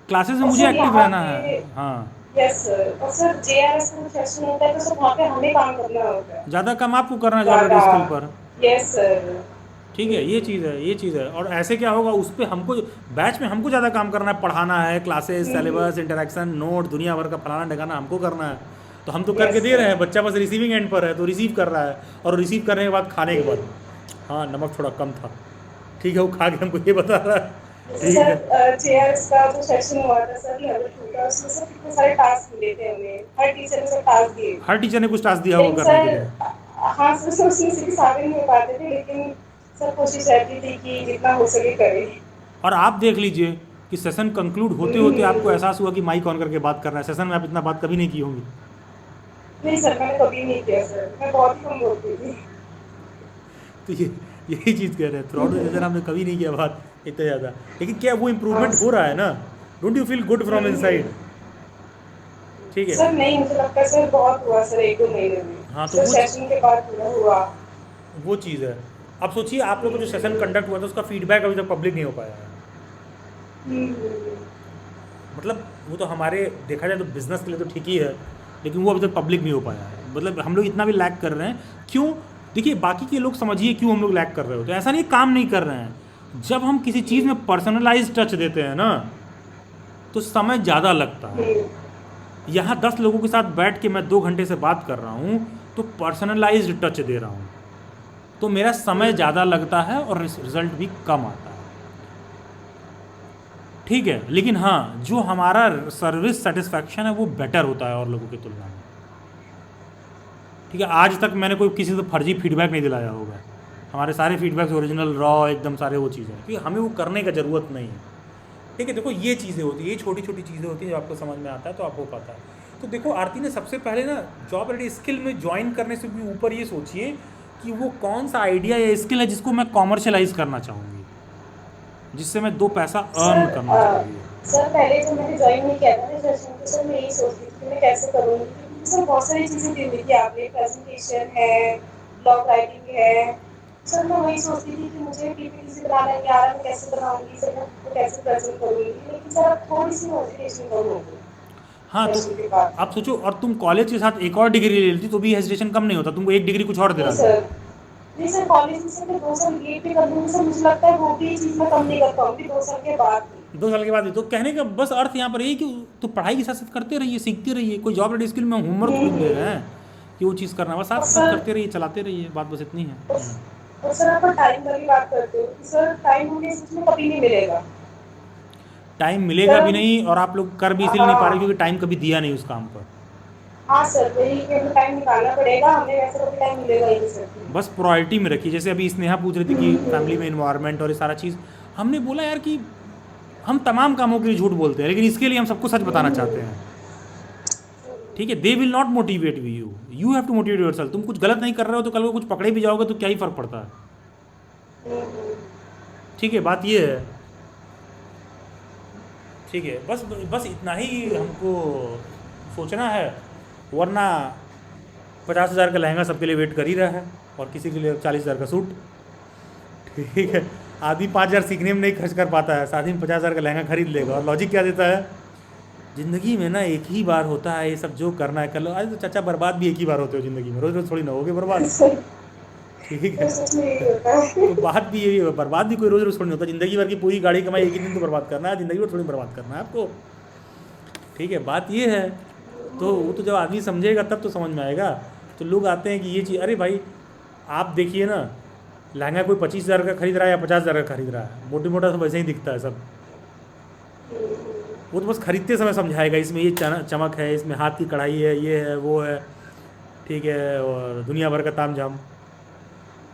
क्लासेस में और मुझे सर एक्टिव यहाँ रहना पे है। हाँ, यस सर। और सर जेआरएस का कुछ सेशन होता है तो सर वहाँ पे हमें काम करना होता है ज़्यादा कम आपको करना है जॉब रेडी स्किल पर। Yes sir. ठीक है, ये चीज़ है, ये चीज़ है। और ऐसे क्या होगा, उस पर हमको बैच में हमको ज़्यादा काम करना है, पढ़ाना है, क्लासेस, सिलेबस, इंटरेक्शन, नोट, दुनिया भर का फलाना ढकाना हमको करना है। तो हम तो करके दे रहे हैं, बच्चा बस रिसीविंग एंड पर है, तो रिसीव कर रहा है। और रिसीव करने के बाद खाने के बाद, हाँ नमक थोड़ा कम था, ठीक है, वो खा के हमको ये बता रहा है। ठीक है, सर जेआरएस का जो सेशन हुआ था सर, उसमें सर कितने सारे टास्क मिले थे हमें, हर टीचर ने सर टास्क दिए। हर टीचर ने कुछ टास्क दिया होगा लेकिन करने के सर लिए। हाँ सर, उसमें से भी सारे नहीं हो पाते थे, लेकिन सर कोशिश रहती थी कि जितना हो सके करें। और आप देख लीजिए कि सेशन कंक्लूड होते होते आपको एहसास हुआ कि माइक ऑन करके बात करना है। सेशन में आप इतना बात कभी नहीं की होंगी। नहीं सर, मैंने कभी नहीं किया सर, मैं बहुत ही कम बोलती थी। तो यही चीज़ कह रहे हैं, थ्रू आउट द सेशन आपने कभी नहीं किया बात इतना ज़्यादा, लेकिन क्या वो इम्प्रूवमेंट हो रहा है ना। Don't you feel good from inside. ठीक है सर नहीं, मुझे लगता है सर बहुत हुआ सर 1-2 महीने में। हाँ, तो सर वो सेशन के बाद पूरा हुआ। वो चीज़ है। अब सोचिए आप लोग को जो सेशन कंडक्ट हुआ था उसका फीडबैक अभी तक पब्लिक नहीं हो पाया है। मतलब वो तो हमारे देखा जाए तो बिजनेस के लिए तो ठीक ही है, लेकिन वो अभी तक पब्लिक नहीं हो पाया है। मतलब हम लोग इतना भी लैग कर रहे हैं, क्यों? देखिए बाकी के लोग समझिए क्यों हम लोग लैग कर रहे होते हैं। ऐसा नहीं काम नहीं कर रहे हैं, जब हम किसी चीज़ में पर्सनलाइज टच देते हैं ना तो समय ज़्यादा लगता है। यहाँ 10 लोगों के साथ बैठ के मैं 2 घंटे से बात कर रहा हूँ तो पर्सनलाइज्ड टच दे रहा हूँ, तो मेरा समय ज़्यादा लगता है और रिजल्ट भी कम आता है। ठीक है, लेकिन हाँ जो हमारा सर्विस सेटिस्फैक्शन है वो बेटर होता है और लोगों की तुलना में। ठीक है, आज तक मैंने कोई किसी से फर्जी फीडबैक नहीं दिलाया होगा। हमारे सारे फीडबैक्स ओरिजिनल रॉ एकदम सारे वो चीज़ें हैं, क्योंकि हमें वो करने का ज़रूरत नहीं है। ठीक है, देखो ये चीज़ें होती है, ये छोटी छोटी चीज़ें होती हैं जो आपको समझ में आता है तो आप हो पाता है। तो देखो आरती ने सबसे पहले ना जॉब रेडी स्किल में ज्वाइन करने से भी ऊपर ये सोचिए कि वो कौन सा आइडिया या स्किल है जिसको मैं कॉमर्शलाइज करना चाहूँगी, जिससे मैं 2 पैसा अर्न करना चाहूँगी। सर पहले जब मैंने ज्वाइन नहीं किया था सेशन तो सर मैं यही सोचती थी कि मैं कैसे करूँगी, क्योंकि सर बहुत सारी चीज़ें दे दी थी आपने, प्रेजेंटेशन है, ब्लॉग राइटिंग है। सर मैं वही सोचती थी कि मुझे पीपीटी से बनाना नहीं आ रहा, मैं कैसे बनाऊंगी, सर मैं उसको कैसे प्रेजेंट करूँगी। लेकिन सर अब थोड़ी सी मोटिवेशन कम हो गई। हाँ, तो आप सोचो, और तुम कॉलेज के साथ एक और डिग्री ले लेती तो भी हेजिटेशन कम नहीं होता, तुमको एक डिग्री कुछ और दे रहा था। नहीं सर, कॉलेज में सर मैं 2 साल बीएड भी कर लूँगी सर, मुझे लगता है वो भी चीज़ मैं कम नहीं कर पाऊँगी 2 साल के बाद। 2 साल के बाद ही तो कहने का बस अर्थ यहाँ पर यही कि तो पढ़ाई के साथ साथ करते रहिए, सीखते रहिए। कोई जॉब रेडी स्किल में होमवर्क थोड़ी दे रहे हैं कि वो चीज़ करना, बस साथ साथ करते रहिए, चलाते रहिए, बात बस इतनी है। और सर आप टाइम की बात करते हो कि सर टाइम हमें सच में कभी नहीं मिलेगा। टाइम मिलेगा सर भी नहीं और आप लोग कर भी इसलिए नहीं पा रहे क्योंकि टाइम कभी दिया नहीं उस काम पर। हाँ सर, वही कि हमें टाइम निकालना पड़ेगा, हमें वैसे कभी टाइम मिलेगा ही नहीं सर। बस प्रायोरिटी में रखिए। जैसे अभी स्नेहा पूछ रही थी कि फैमिली में इन्वायरमेंट और ये सारा चीज़, हमने बोला यार कि हम तमाम कामों के लिए झूठ बोलते हैं लेकिन इसके लिए हम सबको सच बताना चाहते हैं। ठीक है, they will not motivate you, you have to motivate yourself. तुम कुछ गलत नहीं कर रहे हो तो कल को कुछ पकड़े भी जाओगे तो क्या ही फर्क पड़ता है। ठीक है, बात ये है। ठीक है, बस बस इतना ही हमको सोचना है, वरना 50,000 का लहंगा सबके लिए वेट कर ही रहा है और किसी के लिए 40,000 का सूट। ठीक है, आदमी 5,000 सीखने में नहीं खर्च कर पाता है, साथ ही में 50,000 का लहंगा खरीद लेगा। और लॉजिक क्या देता है, ज़िंदगी में ना एक ही बार होता है, ये सब जो करना है कर लो। अरे तो चाचा बर्बाद भी एक ही बार होते हो ज़िंदगी में, रोज़ रोज़ थोड़ी ना होगे बर्बाद। ठीक है, सच में यही होता है। तो बात भी यही है, बर्बाद भी कोई रोज़ रोज़ थोड़ी नहीं होता। ज़िंदगी भर की पूरी गाड़ी कमाई एक ही दिन तो बर्बाद करना है, ज़िंदगी भर थोड़ी बर्बाद करना है आपको। ठीक है, बात ये है। तो वो तो जब आदमी समझेगा तब तो समझ में आएगा। तो लोग आते हैं कि ये चीज़, अरे भाई आप देखिए ना, लहंगा कोई 25,000 का खरीद रहा है या 50,000 का खरीद रहा है, मोटी मोटा तो वैसे ही दिखता है सब। वो तो बस खरीदते समय समझाएगा इसमें ये चमक है, इसमें हाथ की कढ़ाई है, ये है वो है। ठीक है, और दुनिया भर का ताम झाम।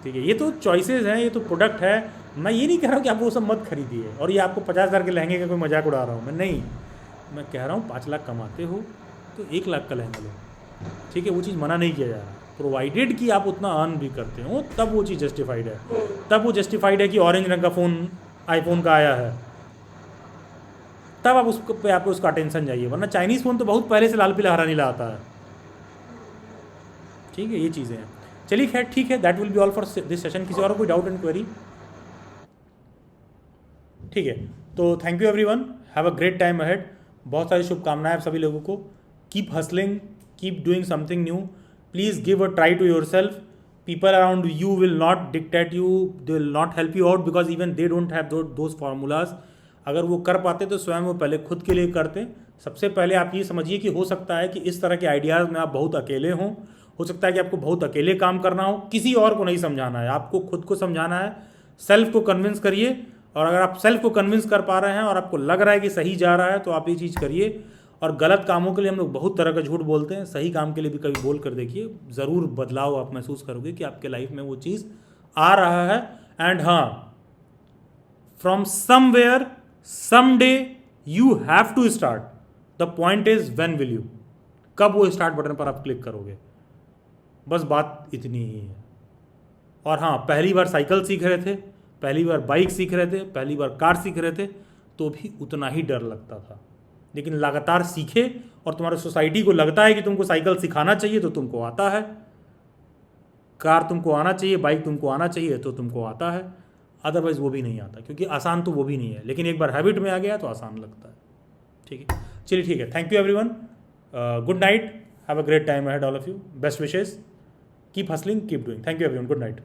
ठीक है, ये तो चॉइसेस हैं, ये तो प्रोडक्ट है। मैं ये नहीं कह रहा हूँ कि आप वो सब मत खरीदिए और ये आपको 50,000 के लहंगे का कोई मजाक उड़ा रहा हूँ मैं, नहीं। मैं कह रहा हूँ 5 लाख कमाते हो तो 1 लाख का लहंगा लो। ठीक है, वो चीज़ मना नहीं किया जा रहा, प्रोवाइडेड कि आप उतना अर्न भी करते हो तब वो चीज़ जस्टिफाइड है। तब वो जस्टिफाइड है कि ऑरेंज रंग का फ़ोन आईफोन का आया है, तब आप उसको पे आपको उसका अटेंशन चाहिए। वरना चाइनीज़ फ़ोन तो बहुत पहले से लाल पीला हरा नीला आता है। ठीक है, ये चीज़ें हैं। चलिए खैर ठीक है, that will be all for this session. किसी और कोई डाउट एंड क्वेरी? ठीक है, तो thank you everyone, have a great time ahead. बहुत सारी शुभकामनाएं आप सभी लोगों को। Keep hustling, keep doing something new, please give a try to yourself. People around you will not dictate you, they will not help you out because even they don't have those formulas. अगर वो कर पाते तो स्वयं वो पहले खुद के लिए करते। सबसे पहले आप ये समझिए कि हो सकता है कि इस तरह के आइडियाज़ में आप बहुत अकेले हों, हो सकता है कि आपको बहुत अकेले काम करना हो, किसी और को नहीं समझाना है, आपको खुद को समझाना है। सेल्फ को कन्विंस करिए, और अगर आप सेल्फ को कन्विंस कर पा रहे हैं और आपको लग रहा है कि सही जा रहा है तो आप ये चीज़ करिए। और गलत कामों के लिए हम लोग बहुत तरह का झूठ बोलते हैं, सही काम के लिए भी कभी बोल कर देखिए, ज़रूर बदलाव आप महसूस करोगे कि आपके लाइफ में वो चीज़ आ रहा है। एंड हाँ, from somewhere someday you have to start. The point is when will you, कब वो स्टार्ट बटन पर आप क्लिक करोगे, बस बात इतनी ही है। और हाँ, पहली बार साइकिल सीख रहे थे, पहली बार बाइक सीख रहे थे, पहली बार कार सीख रहे थे तो भी उतना ही डर लगता था, लेकिन लगातार सीखे और तुम्हारे सोसाइटी को लगता है कि तुमको साइकिल सिखाना चाहिए तो तुमको आता है, कार तुमको आना चाहिए, बाइक तुमको आना चाहिए तो तुमको आता है, अदरवाइज़ वो भी नहीं आता, क्योंकि आसान तो वो भी नहीं है, लेकिन एक बार हैबिट में आ गया तो आसान लगता है। ठीक है, चलिए ठीक है, thank you everyone, good night, have a great time ahead all of you, best wishes, keep hustling, keep doing, thank you everyone, good night.